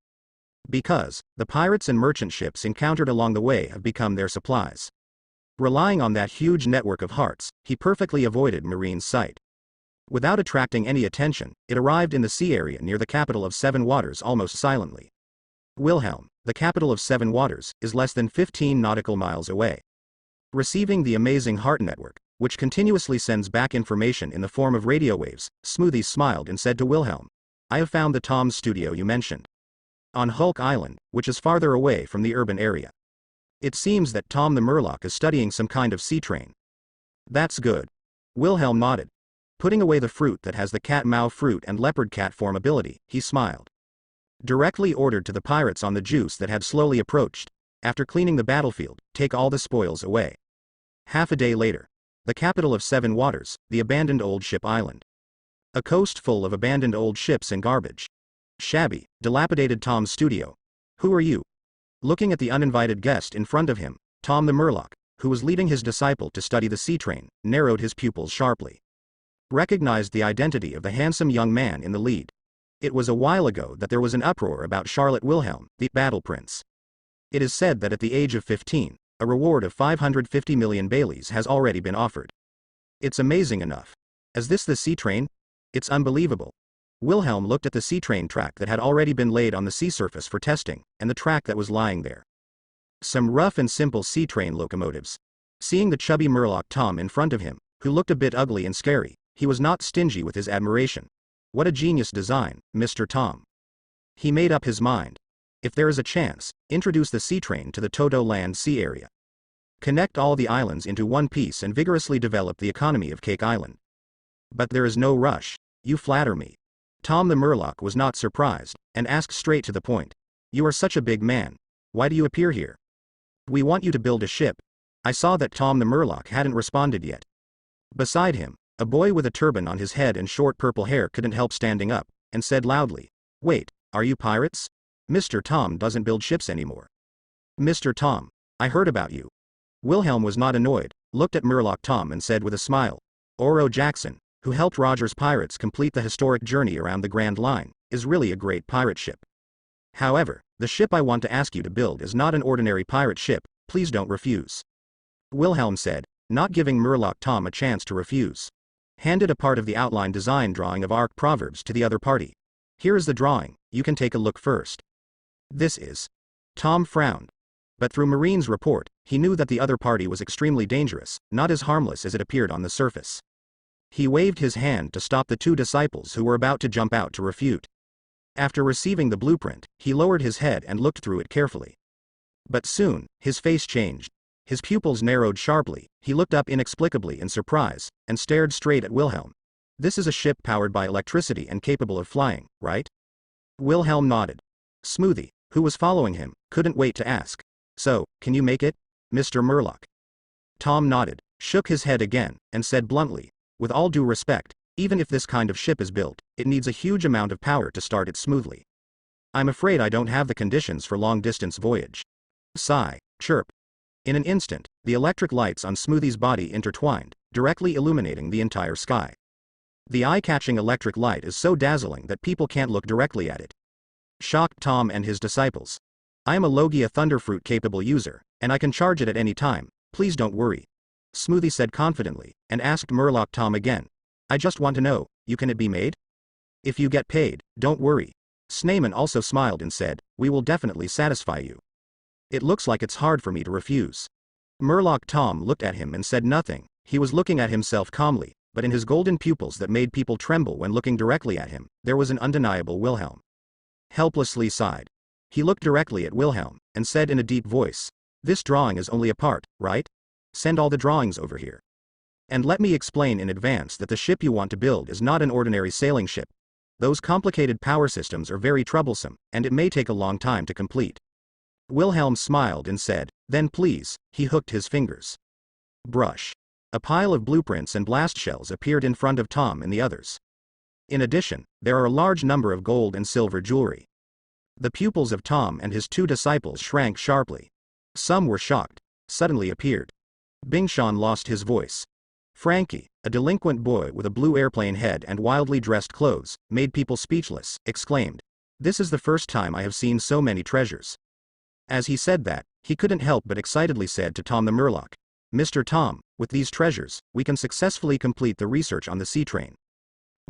Because, the pirates and merchant ships encountered along the way have become their supplies. Relying on that huge network of hearts, he perfectly avoided Marine's sight. Without attracting any attention, it arrived in the sea area near the capital of Seven Waters almost silently. Wilhelm, the capital of Seven Waters, is less than 15 nautical miles away. Receiving the amazing heart network, which continuously sends back information in the form of radio waves, Smoothie smiled and said to Wilhelm, "I have found the Tom's studio you mentioned. On Hulk Island, which is farther away from the urban area. It seems that Tom the Murloc is studying some kind of sea train." "That's good." Wilhelm nodded. Putting away the fruit that has the cat Mao fruit and leopard cat form ability, he smiled. Directly ordered to the pirates on the juice that had slowly approached. After cleaning the battlefield, take all the spoils away. Half a day later. The capital of Seven Waters, the abandoned old ship island. A coast full of abandoned old ships and garbage. Shabby, dilapidated Tom's studio. Who are you? Looking at the uninvited guest in front of him, Tom the Murloc, who was leading his disciple to study the sea train, narrowed his pupils sharply. Recognized the identity of the handsome young man in the lead. It was a while ago that there was an uproar about Charlotte Wilhelm, the Battle Prince. It is said that at the age of 15, a reward of 550 million Baileys has already been offered. It's amazing enough. Is this the sea train? It's unbelievable. Wilhelm looked at the sea train track that had already been laid on the sea surface for testing, and the track that was lying there. Some rough and simple sea train locomotives. Seeing the chubby Murloc Tom in front of him, who looked a bit ugly and scary, he was not stingy with his admiration. What a genius design, Mr. Tom. He made up his mind. If there is a chance, introduce the sea train to the Toto Land Sea area. Connect all the islands into one piece and vigorously develop the economy of Cake Island. But there is no rush. You flatter me. Tom the Murloc was not surprised, and asked straight to the point. You are such a big man. Why do you appear here? We want you to build a ship. I saw that Tom the Murloc hadn't responded yet. Beside him, a boy with a turban on his head and short purple hair couldn't help standing up, and said loudly, Wait, are you pirates? Mr. Tom doesn't build ships anymore. Mr. Tom, I heard about you. Wilhelm was not annoyed, looked at Murloc Tom and said with a smile, Oro Jackson, who helped Roger's pirates complete the historic journey around the Grand Line, is really a great pirate ship. However, the ship I want to ask you to build is not an ordinary pirate ship, please don't refuse. Wilhelm said, not giving Murloc Tom a chance to refuse. Handed a part of the outline design drawing of Ark Proverbs to the other party. Here is the drawing, you can take a look first. This is. Tom frowned. But through Marine's report, he knew that the other party was extremely dangerous, not as harmless as it appeared on the surface. He waved his hand to stop the two disciples who were about to jump out to refute. After receiving the blueprint, he lowered his head and looked through it carefully. But soon, his face changed. His pupils narrowed sharply, he looked up inexplicably in surprise, and stared straight at Wilhelm. This is a ship powered by electricity and capable of flying, right? Wilhelm nodded. Smoothie, who was following him, couldn't wait to ask. So, can you make it, Mr. Murloc? Tom nodded, shook his head again, and said bluntly, with all due respect, even if this kind of ship is built, it needs a huge amount of power to start it smoothly. I'm afraid I don't have the conditions for long-distance voyage. Sigh, chirp. In an instant, the electric lights on Smoothie's body intertwined, directly illuminating the entire sky. The eye-catching electric light is so dazzling that people can't look directly at it. Shocked Tom and his disciples. I am a Logia Thunderfruit capable user, and I can charge it at any time, please don't worry. Smoothie said confidently, and asked Murloc Tom again. I just want to know, can it be made? If you get paid, don't worry. Sneyman also smiled and said, we will definitely satisfy you. It looks like it's hard for me to refuse. Murloc Tom looked at him and said nothing, he was looking at himself calmly, but in his golden pupils that made people tremble when looking directly at him, there was an undeniable Wilhelm. Helplessly sighed. He looked directly at Wilhelm, and said in a deep voice, this drawing is only a part, right? Send all the drawings over here. And let me explain in advance that the ship you want to build is not an ordinary sailing ship. Those complicated power systems are very troublesome, and it may take a long time to complete. Wilhelm smiled and said, then please, he hooked his fingers. Brush. A pile of blueprints and blast shells appeared in front of Tom and the others. In addition, there are a large number of gold and silver jewelry. The pupils of Tom and his two disciples shrank sharply. Some were shocked. Suddenly appeared. Bingshan lost his voice. Frankie, a delinquent boy with a blue airplane head and wildly dressed clothes, made people speechless, exclaimed. This is the first time I have seen so many treasures. As he said that, he couldn't help but excitedly said to Tom the Murloc, Mr. Tom, with these treasures, we can successfully complete the research on the sea train.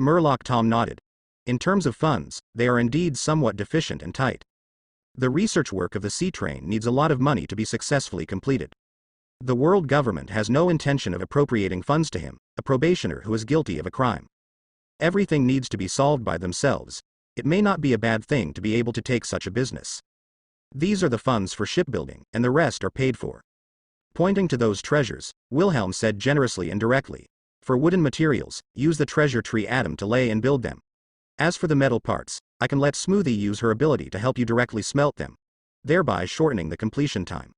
Murloc Tom nodded. In terms of funds, they are indeed somewhat deficient and tight. The research work of the sea train needs a lot of money to be successfully completed. The world government has no intention of appropriating funds to him, a probationer who is guilty of a crime. Everything needs to be solved by themselves. It may not be a bad thing to be able to take such a business. These are the funds for shipbuilding, and the rest are paid for. Pointing to those treasures, Wilhelm said generously and directly, for wooden materials, use the treasure tree atom to lay and build them. As for the metal parts, I can let Smoothie use her ability to help you directly smelt them, thereby shortening the completion time.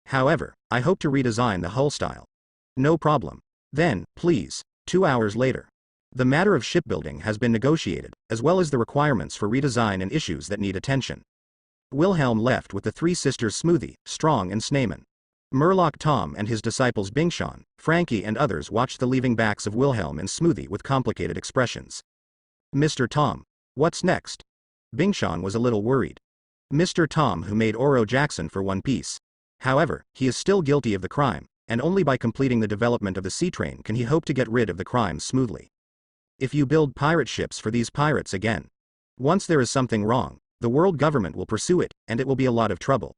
However, I hope to redesign the hull style. No problem. Then, please. 2 hours later. The matter of shipbuilding has been negotiated, as well as the requirements for redesign and issues that need attention. Wilhelm left with the three sisters Smoothie, Strong and Sneyman. Murloc Tom and his disciples Bingshan, Frankie and others watched the leaving backs of Wilhelm and Smoothie with complicated expressions. Mr. Tom. What's next? Bingshan was a little worried. Mr. Tom who made Oro Jackson for One Piece. However, he is still guilty of the crime, and only by completing the development of the sea train can he hope to get rid of the crimes smoothly. If you build pirate ships for these pirates again, once there is something wrong, the world government will pursue it, and it will be a lot of trouble.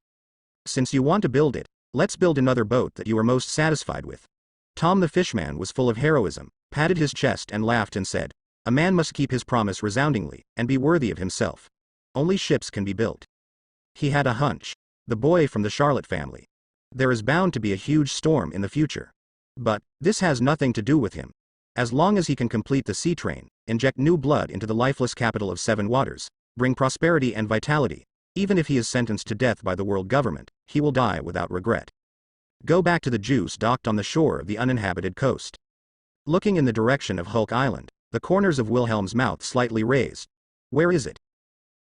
Since you want to build it, let's build another boat that you are most satisfied with. Tom the fishman was full of heroism, patted his chest and laughed and said, a man must keep his promise resoundingly, and be worthy of himself. Only ships can be built. He had a hunch. The boy from the Charlotte family. There is bound to be a huge storm in the future. But, this has nothing to do with him. As long as he can complete the sea train, inject new blood into the lifeless capital of Seven Waters, bring prosperity and vitality, even if he is sentenced to death by the world government, he will die without regret. Go back to the juice docked on the shore of the uninhabited coast. Looking in the direction of Hulk Island, the corners of Wilhelm's mouth slightly raised. Where is it?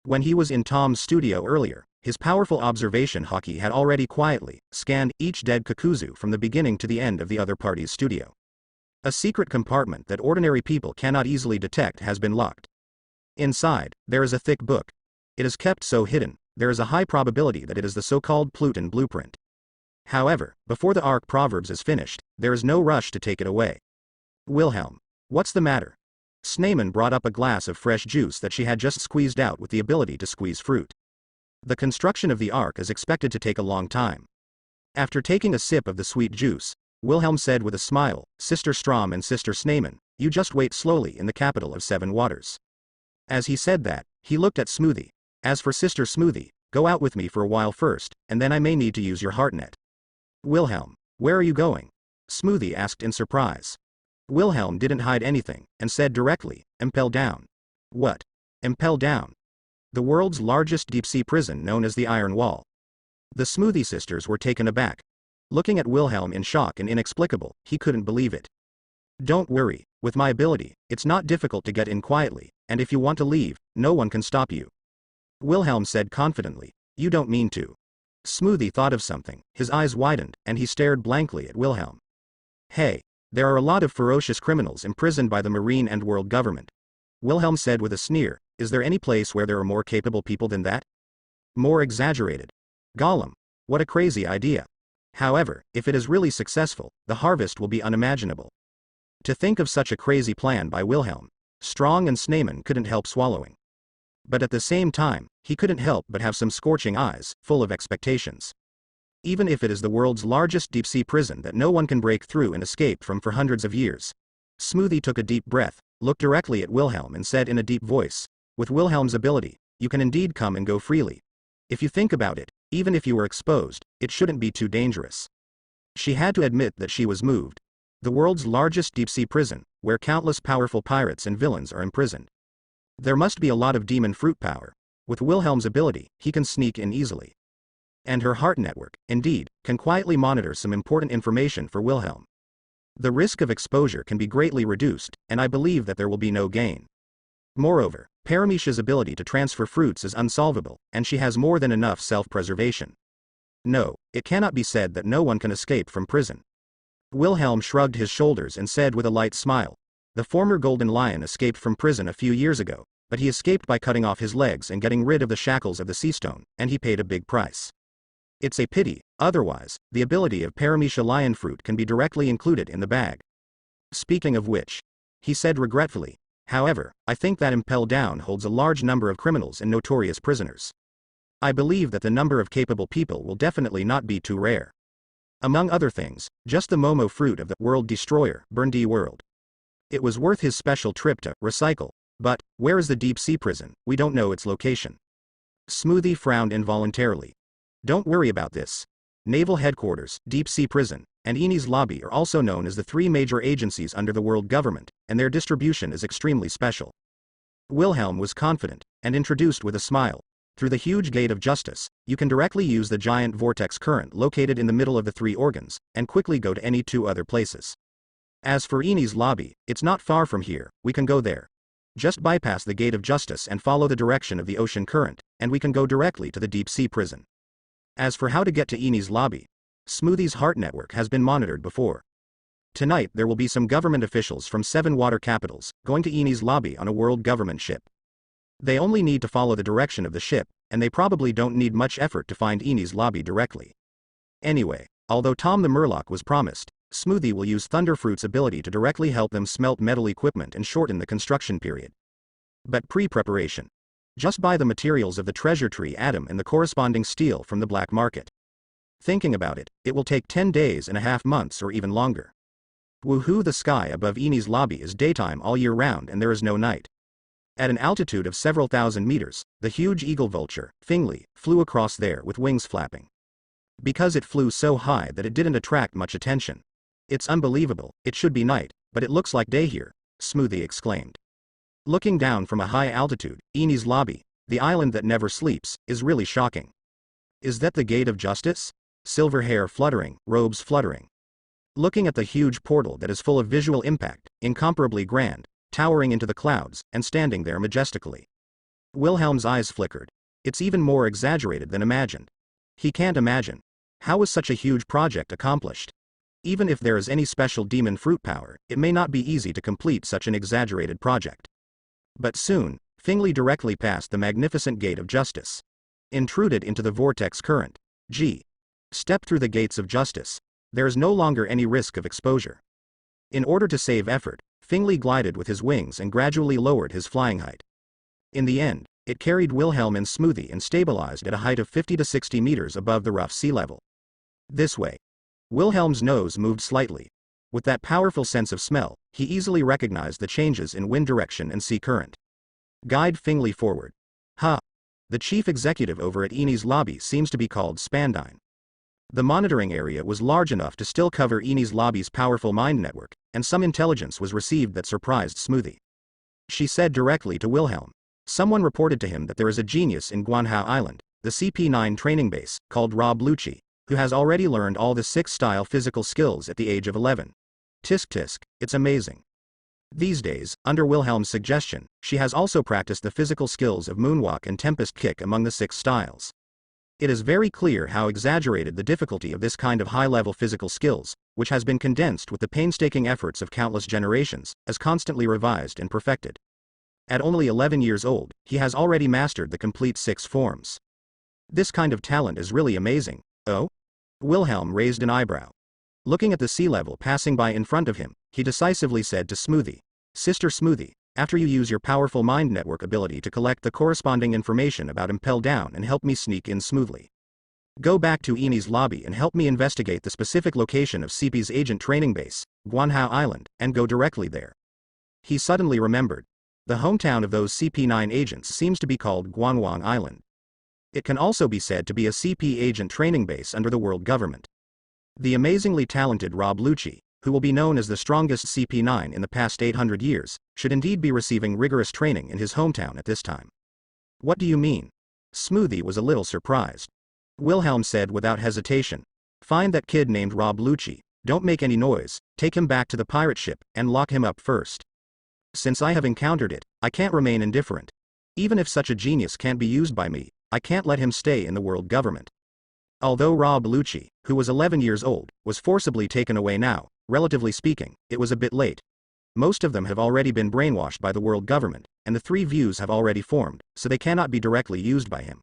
When he was in Tom's studio earlier, his powerful observation hockey had already quietly scanned each dead Kakuzu from the beginning to the end of the other party's studio. A secret compartment that ordinary people cannot easily detect has been locked. Inside, there is a thick book. It is kept so hidden, there is a high probability that it is the so-called Pluton blueprint. However, before the Arc Proverbs is finished, there is no rush to take it away. Wilhelm. What's the matter? Sneyman brought up a glass of fresh juice that she had just squeezed out with the ability to squeeze fruit. The construction of the Ark is expected to take a long time. After taking a sip of the sweet juice, Wilhelm said with a smile, Sister Strom and Sister Sneyman, you just wait slowly in the capital of Seven Waters. As he said that, he looked at Smoothie. As for Sister Smoothie, go out with me for a while first, and then I may need to use your heartnet. Wilhelm. Where are you going? Smoothie asked in surprise. Wilhelm didn't hide anything, and said directly, Impel down. What? Impel down. The world's largest deep-sea prison known as the Iron Wall. The Smoothie sisters were taken aback. Looking at Wilhelm in shock and inexplicable, he couldn't believe it. Don't worry, with my ability, it's not difficult to get in quietly, and if you want to leave, no one can stop you. Wilhelm said confidently, you don't mean to. Smoothie thought of something, his eyes widened, and he stared blankly at Wilhelm. Hey, there are a lot of ferocious criminals imprisoned by the Marine and world government. Wilhelm said with a sneer, is there any place where there are more capable people than that? More exaggerated. Gollum. What a crazy idea. However, if it is really successful, the harvest will be unimaginable. To think of such a crazy plan by Wilhelm, Strong and Sneyman couldn't help swallowing. But at the same time, he couldn't help but have some scorching eyes, full of expectations. Even if it is the world's largest deep-sea prison that no one can break through and escape from for hundreds of years. Smoothie took a deep breath, looked directly at Wilhelm and said in a deep voice, with Wilhelm's ability, you can indeed come and go freely. If you think about it, even if you were exposed, it shouldn't be too dangerous. She had to admit that she was moved. The world's largest deep-sea prison, where countless powerful pirates and villains are imprisoned. There must be a lot of demon fruit power. With Wilhelm's ability, he can sneak in easily. And her heart network, indeed, can quietly monitor some important information for Wilhelm. The risk of exposure can be greatly reduced, and I believe that there will be no gain. Moreover, Paramisha's ability to transfer fruits is unsolvable, and she has more than enough self-preservation. No, it cannot be said that no one can escape from prison. Wilhelm shrugged his shoulders and said with a light smile, the former Golden Lion escaped from prison a few years ago, but he escaped by cutting off his legs and getting rid of the shackles of the sea stone, and he paid a big price. It's a pity, otherwise, the ability of Paramisha lion fruit can be directly included in the bag. Speaking of which, he said regretfully, however, I think that Impel Down holds a large number of criminals and notorious prisoners. I believe that the number of capable people will definitely not be too rare. Among other things, just the Momo fruit of the World Destroyer, Burn-D World. It was worth his special trip to recycle, but, where is the deep sea prison? We don't know its location. Smoothie frowned involuntarily. Don't worry about this. Naval Headquarters, Deep Sea Prison, and Eni's Lobby are also known as the three major agencies under the world government, and their distribution is extremely special. Wilhelm was confident, and introduced with a smile. Through the huge gate of justice, you can directly use the giant vortex current located in the middle of the three organs, and quickly go to any two other places. As for Eni's lobby, it's not far from here, we can go there. Just bypass the gate of justice and follow the direction of the ocean current, and we can go directly to the deep sea prison. As for how to get to Eni's lobby, Smoothie's heart network has been monitored before. Tonight there will be some government officials from 7 water capitals, going to Eni's lobby on a world government ship. They only need to follow the direction of the ship, and they probably don't need much effort to find Eni's lobby directly. Anyway, although Tom the Murloc was promised, Smoothie will use Thunderfruit's ability to directly help them smelt metal equipment and shorten the construction period. But pre-preparation. Just buy the materials of the treasure tree atom and the corresponding steel from the black market. Thinking about it, it will take 10 days and a half months or even longer. Woohoo, the sky above Eni's lobby is daytime all year round and there is no night. At an altitude of several thousand meters, the huge eagle vulture, Fingley, flew across there with wings flapping. Because it flew so high that it didn't attract much attention. It's unbelievable, it should be night, but it looks like day here, Smoothie exclaimed. Looking down from a high altitude, Eni's lobby, the island that never sleeps, is really shocking. Is that the gate of justice? Silver hair fluttering, robes fluttering. Looking at the huge portal that is full of visual impact, incomparably grand, towering into the clouds, and standing there majestically. Wilhelm's eyes flickered. It's even more exaggerated than imagined. He can't imagine. How was such a huge project accomplished? Even if there is any special demon fruit power, it may not be easy to complete such an exaggerated project. But soon, Fingley directly passed the magnificent gate of justice. Intruded into the vortex current. Stepped through the gates of justice. There is no longer any risk of exposure. In order to save effort, Fingley glided with his wings and gradually lowered his flying height. In the end, it carried Wilhelm and Smoothie and stabilized at a height of 50 to 60 meters above the rough sea level. This way. Wilhelm's nose moved slightly. With that powerful sense of smell, he easily recognized the changes in wind direction and sea current. Guide Fingley forward. The chief executive over at Eni's lobby seems to be called Spandine. The monitoring area was large enough to still cover Eni's lobby's powerful mind network, and some intelligence was received that surprised Smoothie. She said directly to Wilhelm. Someone reported to him that there is a genius in Guanhao Island, the CP9 training base, called Rob Lucci, who has already learned all the 6-style physical skills at the age of 11. Tisk tisk, it's amazing. These days, under Wilhelm's suggestion, she has also practiced the physical skills of moonwalk and tempest kick among the 6 styles. It is very clear how exaggerated the difficulty of this kind of high-level physical skills, which has been condensed with the painstaking efforts of countless generations, as constantly revised and perfected. At only 11 years old, he has already mastered the complete 6 forms. This kind of talent is really amazing. Oh? Wilhelm raised an eyebrow. Looking at the sea level passing by in front of him, he decisively said to Smoothie, Sister Smoothie, after you use your powerful mind network ability to collect the corresponding information about Impel Down and help me sneak in smoothly. Go back to Eni's lobby and help me investigate the specific location of CP's agent training base, Guanhao Island, and go directly there. He suddenly remembered. The hometown of those CP9 agents seems to be called Guanwang Island. It can also be said to be a CP agent training base under the world government. The amazingly talented Rob Lucci, who will be known as the strongest CP9 in the past 800 years, should indeed be receiving rigorous training in his hometown at this time. What do you mean? Smoothie was a little surprised. Wilhelm said without hesitation. Find that kid named Rob Lucci, don't make any noise, take him back to the pirate ship, and lock him up first. Since I have encountered it, I can't remain indifferent. Even if such a genius can't be used by me, I can't let him stay in the world government. Although Rob Lucci, who was 11 years old, was forcibly taken away now, relatively speaking, it was a bit late. Most of them have already been brainwashed by the world government, and the 3 views have already formed, so they cannot be directly used by him.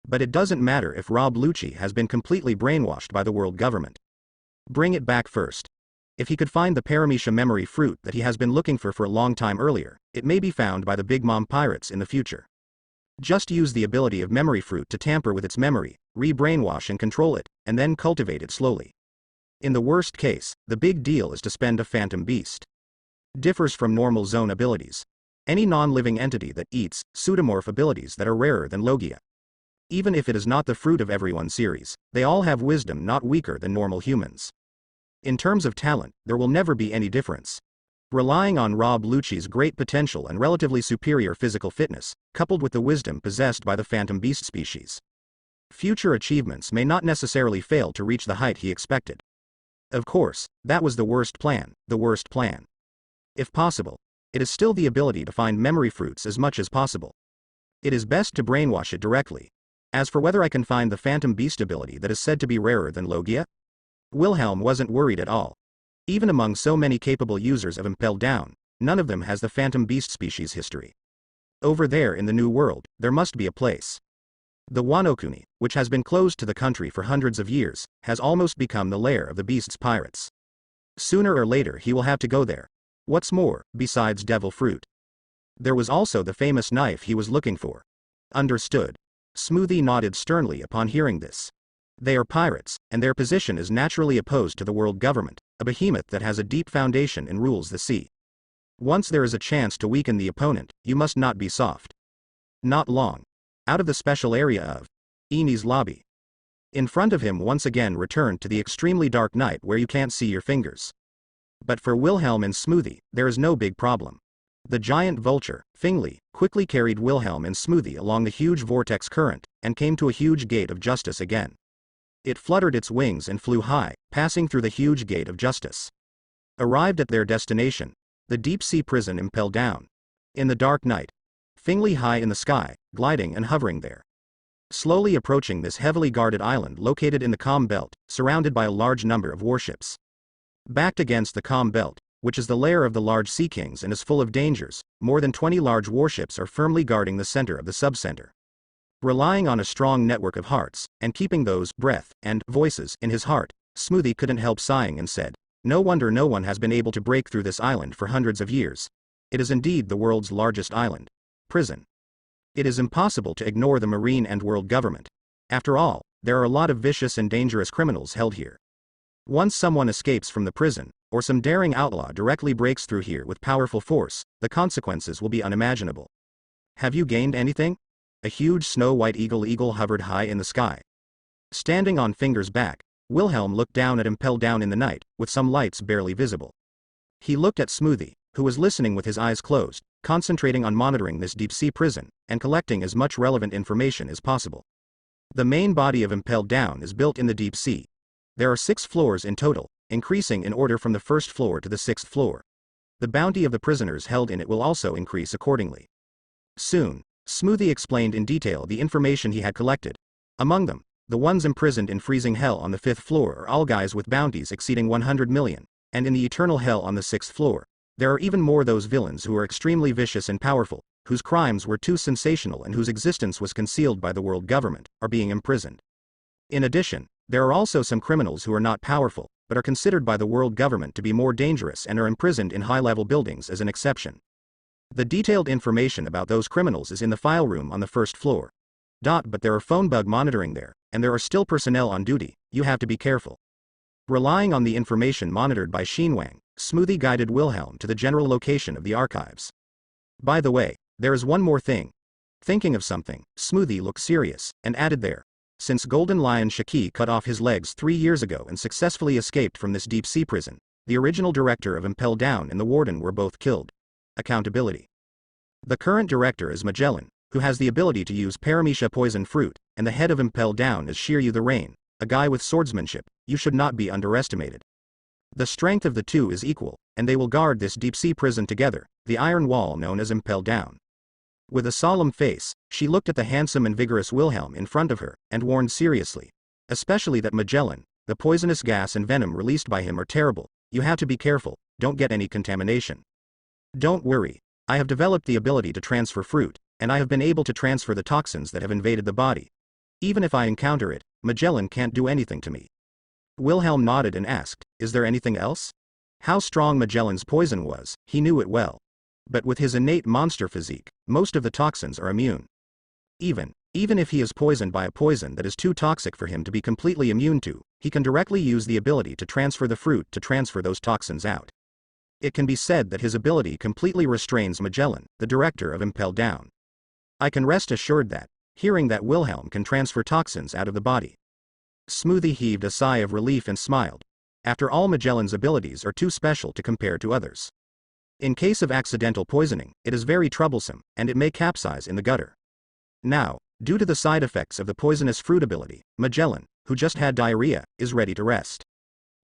But it doesn't matter if Rob Lucci has been completely brainwashed by the world government. Bring it back first. If he could find the Paramecia memory fruit that he has been looking for a long time earlier, it may be found by the Big Mom pirates in the future. Just use the ability of memory fruit to tamper with its memory, re-brainwash and control it, and then cultivate it slowly. In the worst case, the big deal is to spend a phantom beast. Differs from normal zone abilities. Any non-living entity that eats pseudomorph abilities that are rarer than Logia. Even if it is not the fruit of everyone series, they all have wisdom not weaker than normal humans. In terms of talent, there will never be any difference. Relying on Rob Lucci's great potential and relatively superior physical fitness, coupled with the wisdom possessed by the phantom beast species, future achievements may not necessarily fail to reach the height he expected. Of course, that was the worst plan. If possible, it is still the ability to find memory fruits as much as possible. It is best to brainwash it directly. As for whether I can find the phantom beast ability that is said to be rarer than Logia, Wilhelm wasn't worried at all. Even among so many capable users of Impelled Down, none of them has the phantom beast species history. Over there in the New World, there must be a place. The Wano-kuni, which has been closed to the country for hundreds of years, has almost become the lair of the beast's pirates. Sooner or later he will have to go there. What's more, besides devil fruit, there was also the famous knife he was looking for. Understood. Smoothie nodded sternly upon hearing this. They are pirates, and their position is naturally opposed to the world government, a behemoth that has a deep foundation and rules the sea. Once there is a chance to weaken the opponent, you must not be soft. Not long. Out of the special area of Eni's lobby. In front of him once again returned to the extremely dark night where you can't see your fingers. But for Wilhelm and Smoothie, there is no big problem. The giant vulture, Fingley, quickly carried Wilhelm and Smoothie along the huge vortex current, and came to a huge gate of justice again. It fluttered its wings and flew high, passing through the huge gate of justice. Arrived at their destination, the deep-sea prison Impelled Down. In the dark night, Fingley high in the sky, gliding and hovering there. Slowly approaching this heavily guarded island located in the calm belt, surrounded by a large number of warships. Backed against the calm belt, which is the lair of the large sea kings and is full of dangers, more than 20 large warships are firmly guarding the center of the subcenter. Relying on a strong network of hearts, and keeping those breath and voices in his heart, Smoothie couldn't help sighing and said, "No wonder no one has been able to break through this island for hundreds of years. It is indeed the world's largest island. Prison. It is impossible to ignore the marine and world government. After all, there are a lot of vicious and dangerous criminals held here. Once someone escapes from the prison, or some daring outlaw directly breaks through here with powerful force, the consequences will be unimaginable. Have you gained anything?" A huge snow-white eagle hovered high in the sky. Standing on Finger's back, Wilhelm looked down at Impelled Down in the night, with some lights barely visible. He looked at Smoothie, who was listening with his eyes closed, concentrating on monitoring this deep-sea prison, and collecting as much relevant information as possible. The main body of Impelled Down is built in the deep sea. There are 6 floors in total, increasing in order from the first floor to the 6th floor. The bounty of the prisoners held in it will also increase accordingly. Soon, Smoothie explained in detail the information he had collected. Among them, the ones imprisoned in freezing hell on the 5th floor are all guys with bounties exceeding 100 million, and in the eternal hell on the 6th floor, there are even more those villains who are extremely vicious and powerful, whose crimes were too sensational and whose existence was concealed by the world government, are being imprisoned. In addition, there are also some criminals who are not powerful, but are considered by the world government to be more dangerous and are imprisoned in high-level buildings as an exception. The detailed information about those criminals is in the file room on the 1st floor. But there are phone bug monitoring there, and there are still personnel on duty. You have to be careful. Relying on the information monitored by Xinwang, Smoothie guided Wilhelm to the general location of the archives. By the way, there is one more thing. Thinking of something, Smoothie looked serious, and added there. Since Golden Lion Shaki cut off his legs 3 years ago and successfully escaped from this deep-sea prison, the original director of Impelled Down and the warden were both killed. Accountability. The current director is Magellan, who has the ability to use Paramecia poison fruit, and the head of Impelled Down is Shiryu the Rain, a guy with swordsmanship. You should not be underestimated. The strength of the two is equal, and they will guard this deep-sea prison together, the iron wall known as Impelled Down. With a solemn face, she looked at the handsome and vigorous Wilhelm in front of her, and warned seriously. Especially that Magellan, the poisonous gas and venom released by him are terrible. You have to be careful, don't get any contamination. Don't worry, I have developed the ability to transfer fruit, and I have been able to transfer the toxins that have invaded the body. Even if I encounter it, Magellan can't do anything to me. Wilhelm nodded and asked, "Is there anything else?" How strong Magellan's poison was, he knew it well. But with his innate monster physique, most of the toxins are immune. Even if he is poisoned by a poison that is too toxic for him to be completely immune to, he can directly use the ability to transfer the fruit to transfer those toxins out. It can be said that his ability completely restrains Magellan, the director of Impelled Down. I can rest assured that, hearing that Wilhelm can transfer toxins out of the body. Smoothie heaved a sigh of relief and smiled. After all, Magellan's abilities are too special to compare to others. In case of accidental poisoning, it is very troublesome, and it may capsize in the gutter. Now, due to the side effects of the poisonous fruit ability, Magellan, who just had diarrhea, is ready to rest.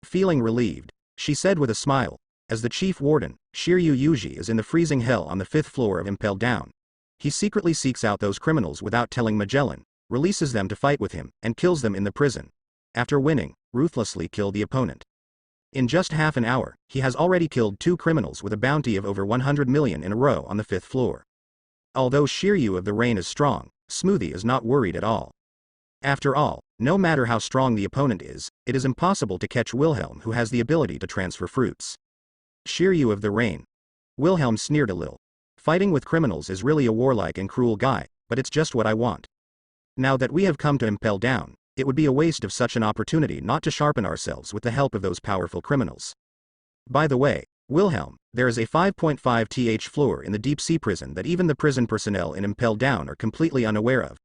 Feeling relieved, she said with a smile, as the chief warden, Shiryu Yuji, is in the freezing hell on the 5th floor of Impelled Down. He secretly seeks out those criminals without telling Magellan, releases them to fight with him, and kills them in the prison. After winning, ruthlessly kill the opponent. In just half an hour, he has already killed 2 criminals with a bounty of over 100 million in a row on the 5th floor. Although Shiryu of the Rain is strong, Smoothie is not worried at all. After all, no matter how strong the opponent is, it is impossible to catch Wilhelm, who has the ability to transfer fruits. Shiryu of the Rain. Wilhelm sneered a little. Fighting with criminals is really a warlike and cruel guy, but it's just what I want. Now that we have come to Impel Down, it would be a waste of such an opportunity not to sharpen ourselves with the help of those powerful criminals. By the way, Wilhelm, there is a 5.5 th floor in the deep sea prison that even the prison personnel in Impel Down are completely unaware of.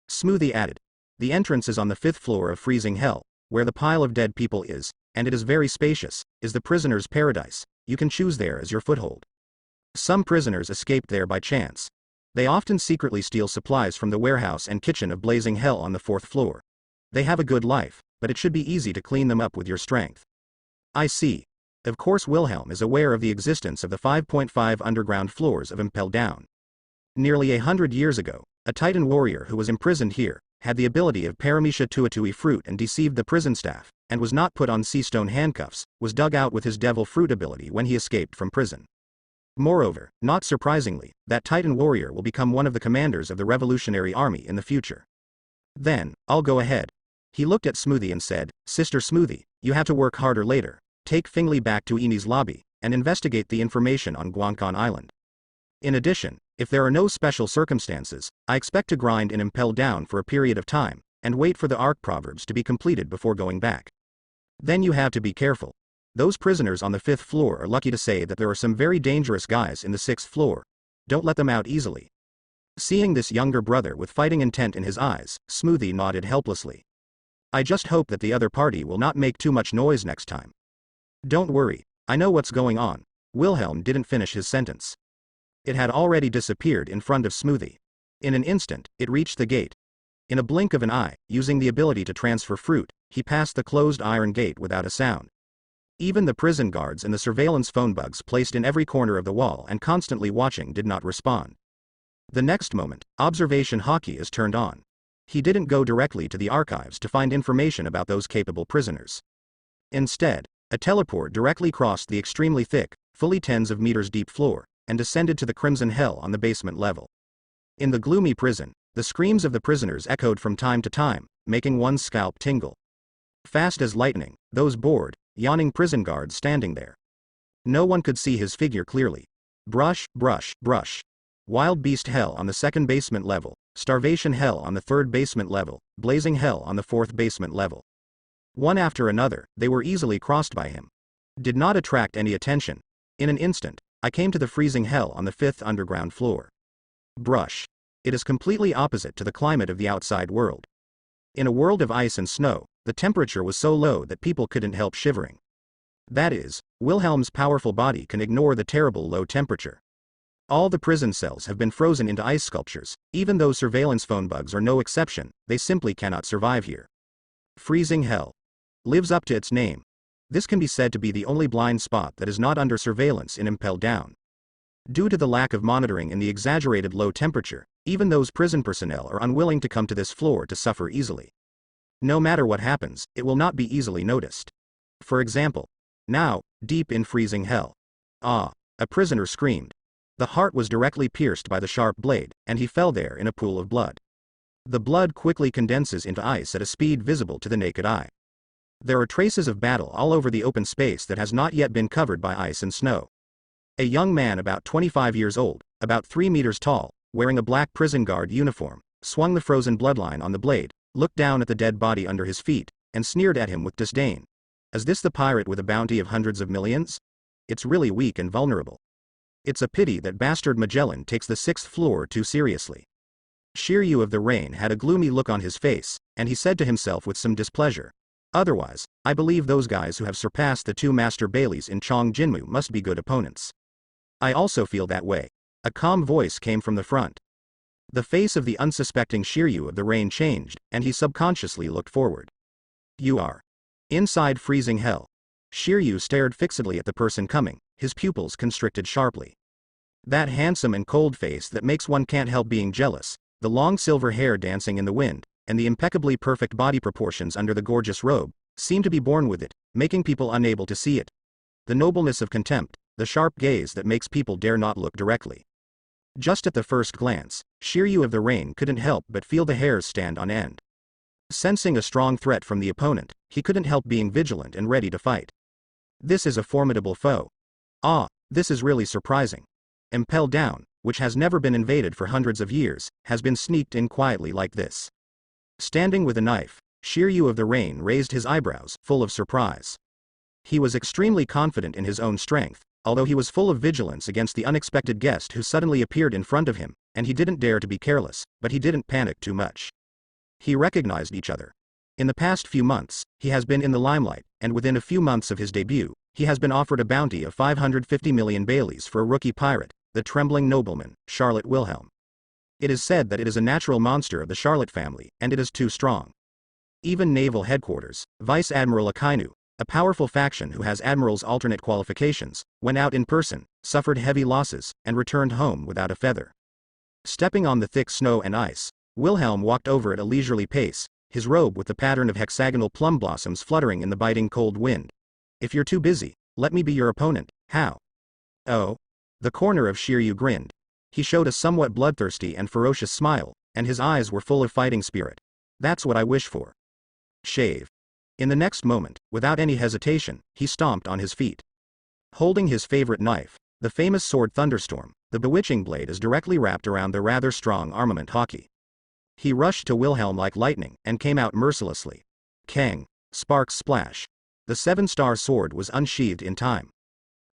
Smoothie added. The entrance is on the 5th floor of Freezing Hell, where the pile of dead people is, and it is very spacious, is the prisoner's paradise. You can choose there as your foothold. Some prisoners escaped there by chance. They often secretly steal supplies from the warehouse and kitchen of Blazing Hell on the 4th floor. They have a good life, but it should be easy to clean them up with your strength. I see. Of course Wilhelm is aware of the existence of the 5.5 underground floors of Impel Down. Nearly 100 years ago, a Titan warrior who was imprisoned here, had the ability of Paramisha Tuatui fruit and deceived the prison staff, and was not put on sea stone handcuffs, was dug out with his devil fruit ability when he escaped from prison. Moreover, not surprisingly, that Titan warrior will become one of the commanders of the Revolutionary Army in the future. Then, I'll go ahead. He looked at Smoothie and said, Sister Smoothie, you have to work harder later. Take Fingley back to Eni's lobby, and investigate the information on Guancon Island. In addition, if there are no special circumstances, I expect to grind in Impel Down for a period of time, and wait for the Arc Proverbs to be completed before going back. Then you have to be careful. Those prisoners on the 5th floor are lucky to say that there are some very dangerous guys in the 6th floor. Don't let them out easily. Seeing this younger brother with fighting intent in his eyes, Smoothie nodded helplessly. I just hope that the other party will not make too much noise next time. Don't worry, I know what's going on. Wilhelm didn't finish his sentence. It had already disappeared in front of Smoothie. In an instant, it reached the gate. In a blink of an eye, using the ability to transfer fruit, he passed the closed iron gate without a sound. Even the prison guards and the surveillance phone bugs placed in every corner of the wall and constantly watching did not respond. The next moment, observation hockey is turned on. He didn't go directly to the archives to find information about those capable prisoners. Instead, a teleport directly crossed the extremely thick, fully tens of meters deep floor, and descended to the Crimson Hell on the basement level. In the gloomy prison, the screams of the prisoners echoed from time to time, making one's scalp tingle. Fast as lightning, those bored, yawning prison guards standing there. No one could see his figure clearly. Brush, brush, brush. Wild Beast Hell on the 2nd basement level, Starvation Hell on the 3rd basement level, Blazing Hell on the 4th basement level. One after another, they were easily crossed by him. Did not attract any attention. In an instant, I came to the Freezing Hell on the 5th underground floor. Brush. It is completely opposite to the climate of the outside world. In a world of ice and snow, the temperature was so low that people couldn't help shivering. That is, Wilhelm's powerful body can ignore the terrible low temperature. All the prison cells have been frozen into ice sculptures, even though surveillance phone bugs are no exception, they simply cannot survive here. Freezing Hell. Lives up to its name. This can be said to be the only blind spot that is not under surveillance in Impel Down. Due to the lack of monitoring and the exaggerated low temperature, even those prison personnel are unwilling to come to this floor to suffer easily. No matter what happens, it will not be easily noticed. For example, now, deep in Freezing Hell. Ah! A prisoner screamed. The heart was directly pierced by the sharp blade, and he fell there in a pool of blood. The blood quickly condenses into ice at a speed visible to the naked eye. There are traces of battle all over the open space that has not yet been covered by ice and snow. A young man about 25 years old, about 3 meters tall, wearing a black prison guard uniform, swung the frozen bloodline on the blade, looked down at the dead body under his feet, and sneered at him with disdain. Is this the pirate with a bounty of hundreds of millions? It's really weak and vulnerable. It's a pity that bastard Magellan takes the 6th floor too seriously. Shiryu of the Rain had a gloomy look on his face, and he said to himself with some displeasure. Otherwise, I believe those guys who have surpassed the 2 Master Baileys in Chong Jinmu must be good opponents. I also feel that way. A calm voice came from the front. The face of the unsuspecting Shiryu of the Rain changed, and he subconsciously looked forward. You are. Inside freezing hell. Shiryu stared fixedly at the person coming, his pupils constricted sharply. That handsome and cold face that makes one can't help being jealous, the long silver hair dancing in the wind, and the impeccably perfect body proportions under the gorgeous robe, seemed to be born with it, making people unable to see it. The nobleness of contempt, the sharp gaze that makes people dare not look directly. Just at the first glance, Shiryu of the Rain couldn't help but feel the hairs stand on end. Sensing a strong threat from the opponent, he couldn't help being vigilant and ready to fight. This is a formidable foe. Ah, this is really surprising. Impel Down, which has never been invaded for hundreds of years, has been sneaked in quietly like this. Standing with a knife, Shiryu of the Rain raised his eyebrows, full of surprise. He was extremely confident in his own strength, although he was full of vigilance against the unexpected guest who suddenly appeared in front of him, and he didn't dare to be careless, but he didn't panic too much. He recognized each other. In the past few months, he has been in the limelight, and within a few months of his debut, he has been offered a bounty of 550 million Baileys for a rookie pirate, the trembling nobleman, Charlotte Wilhelm. It is said that it is a natural monster of the Charlotte family, and it is too strong. Even naval headquarters, Vice Admiral Akainu, a powerful faction who has admiral's alternate qualifications, went out in person, suffered heavy losses, and returned home without a feather. Stepping on the thick snow and ice, Wilhelm walked over at a leisurely pace, his robe with the pattern of hexagonal plum blossoms fluttering in the biting cold wind. If you're too busy, let me be your opponent. How? Oh. The corner of Shiryu grinned. He showed a somewhat bloodthirsty and ferocious smile, and his eyes were full of fighting spirit. That's what I wish for. Shave. In the next moment, without any hesitation, he stomped on his feet. Holding his favorite knife, the famous sword Thunderstorm, the bewitching blade is directly wrapped around the rather strong armament hockey. He rushed to Wilhelm like lightning, and came out mercilessly. Kang. Sparks splash. The seven-star sword was unsheathed in time.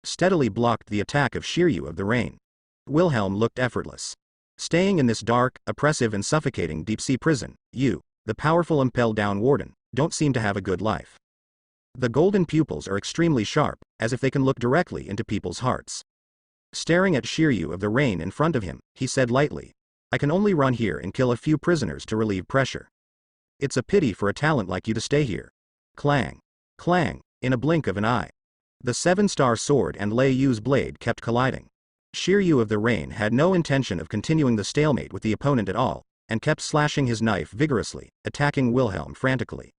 Steadily blocked the attack of Shiryu of the Rain. Wilhelm looked effortless. Staying in this dark, oppressive and suffocating deep-sea prison, you, the powerful Impel Down warden, don't seem to have a good life. The golden pupils are extremely sharp, as if they can look directly into people's hearts. Staring at Shiryu of the Rain in front of him, he said lightly, I can only run here and kill a few prisoners to relieve pressure. It's a pity for a talent like you to stay here. Clang. Clang, in a blink of an eye. The seven-star sword and Lei Yu's blade kept colliding. Shiryu of the Rain had no intention of continuing the stalemate with the opponent at all, and kept slashing his knife vigorously, attacking Wilhelm frantically.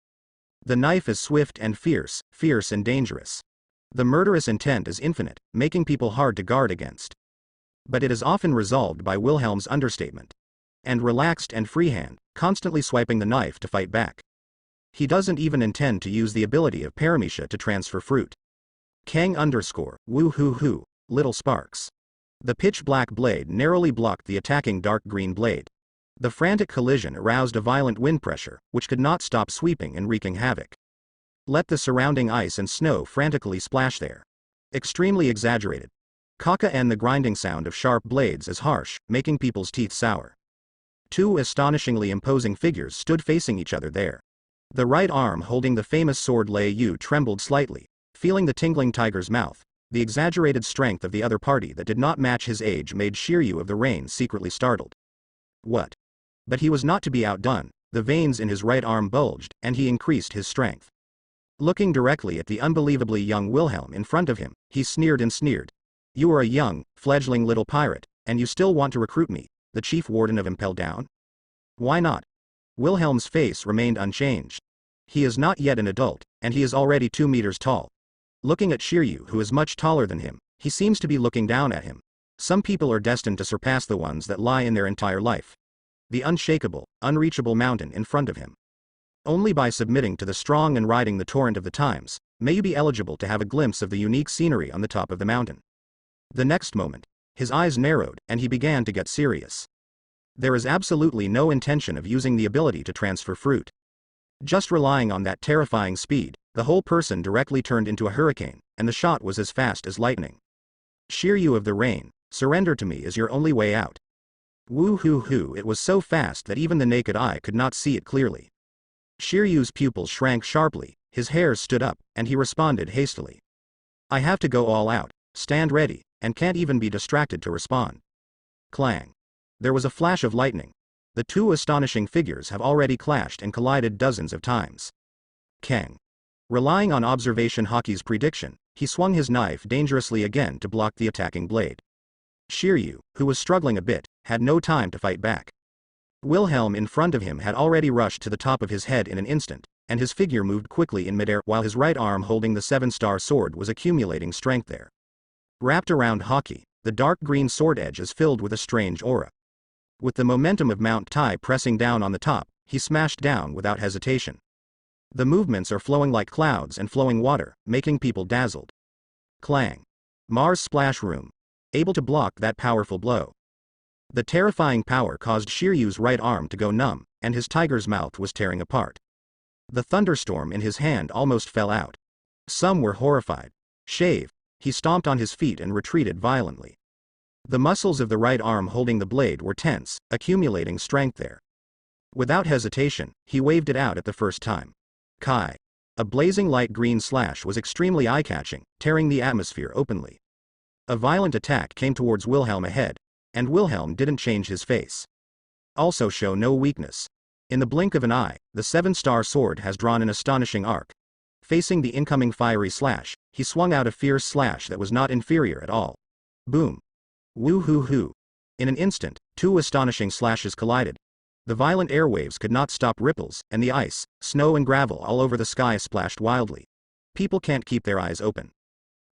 The knife is swift and fierce and dangerous. The murderous intent is infinite, making people hard to guard against. But it is often resolved by Wilhelm's understatement. And relaxed and freehand, constantly swiping the knife to fight back. He doesn't even intend to use the ability of Paramecia to transfer fruit. Kang woo hoo hoo, little sparks. The pitch-black blade narrowly blocked the attacking dark green blade. The frantic collision aroused a violent wind pressure, which could not stop sweeping and wreaking havoc. Let the surrounding ice and snow frantically splash there. Extremely exaggerated. Kaka and the grinding sound of sharp blades is harsh, making people's teeth sour. Two astonishingly imposing figures stood facing each other there. The right arm holding the famous sword Lei Yu trembled slightly, feeling the tingling tiger's mouth. The exaggerated strength of the other party that did not match his age made Shiryu of the Rain secretly startled. What? But he was not to be outdone. The veins in his right arm bulged, and he increased his strength. Looking directly at the unbelievably young Wilhelm in front of him, he sneered and sneered. You are a young, fledgling little pirate, and you still want to recruit me, the chief warden of Impel Down? Why not? Wilhelm's face remained unchanged. He is not yet an adult, and he is already 2 meters tall. Looking at Shiryu, who is much taller than him, he seems to be looking down at him. Some people are destined to surpass the ones that lie in their entire life. The unshakable, unreachable mountain in front of him. Only by submitting to the strong and riding the torrent of the times, may you be eligible to have a glimpse of the unique scenery on the top of the mountain. The next moment, his eyes narrowed, and he began to get serious. There is absolutely no intention of using the ability to transfer fruit. Just relying on that terrifying speed, the whole person directly turned into a hurricane, and the shot was as fast as lightning. Shiryu of the Rain, surrender to me is your only way out. Woo hoo hoo, it was so fast that even the naked eye could not see it clearly. Shiryu's pupils shrank sharply, his hairs stood up, and he responded hastily. I have to go all out, stand ready, and can't even be distracted to respond. Clang. There was a flash of lightning. The two astonishing figures have already clashed and collided dozens of times. Kang. Relying on observation Hockey's prediction, he swung his knife dangerously again to block the attacking blade. Shiryu, who was struggling a bit, had no time to fight back. Wilhelm in front of him had already rushed to the top of his head in an instant, and his figure moved quickly in midair while his right arm holding the seven-star sword was accumulating strength there. Wrapped around Hockey, the dark green sword edge is filled with a strange aura. With the momentum of Mount Tai pressing down on the top, he smashed down without hesitation. The movements are flowing like clouds and flowing water, making people dazzled. Clang. Mars splash room. Able to block that powerful blow. The terrifying power caused Shiryu's right arm to go numb, and his tiger's mouth was tearing apart. The thunderstorm in his hand almost fell out. Some were horrified. Shave. He stomped on his feet and retreated violently. The muscles of the right arm holding the blade were tense, accumulating strength there. Without hesitation, he waved it out at the first time. Kai. A blazing light green slash was extremely eye-catching, tearing the atmosphere openly. A violent attack came towards Wilhelm ahead, and Wilhelm didn't change his face. Also show no weakness. In the blink of an eye, the seven-star sword has drawn an astonishing arc. Facing the incoming fiery slash, he swung out a fierce slash that was not inferior at all. Boom. Woo-hoo-hoo. In an instant, two astonishing slashes collided. The violent airwaves could not stop ripples, and the ice, snow and gravel all over the sky splashed wildly. People can't keep their eyes open.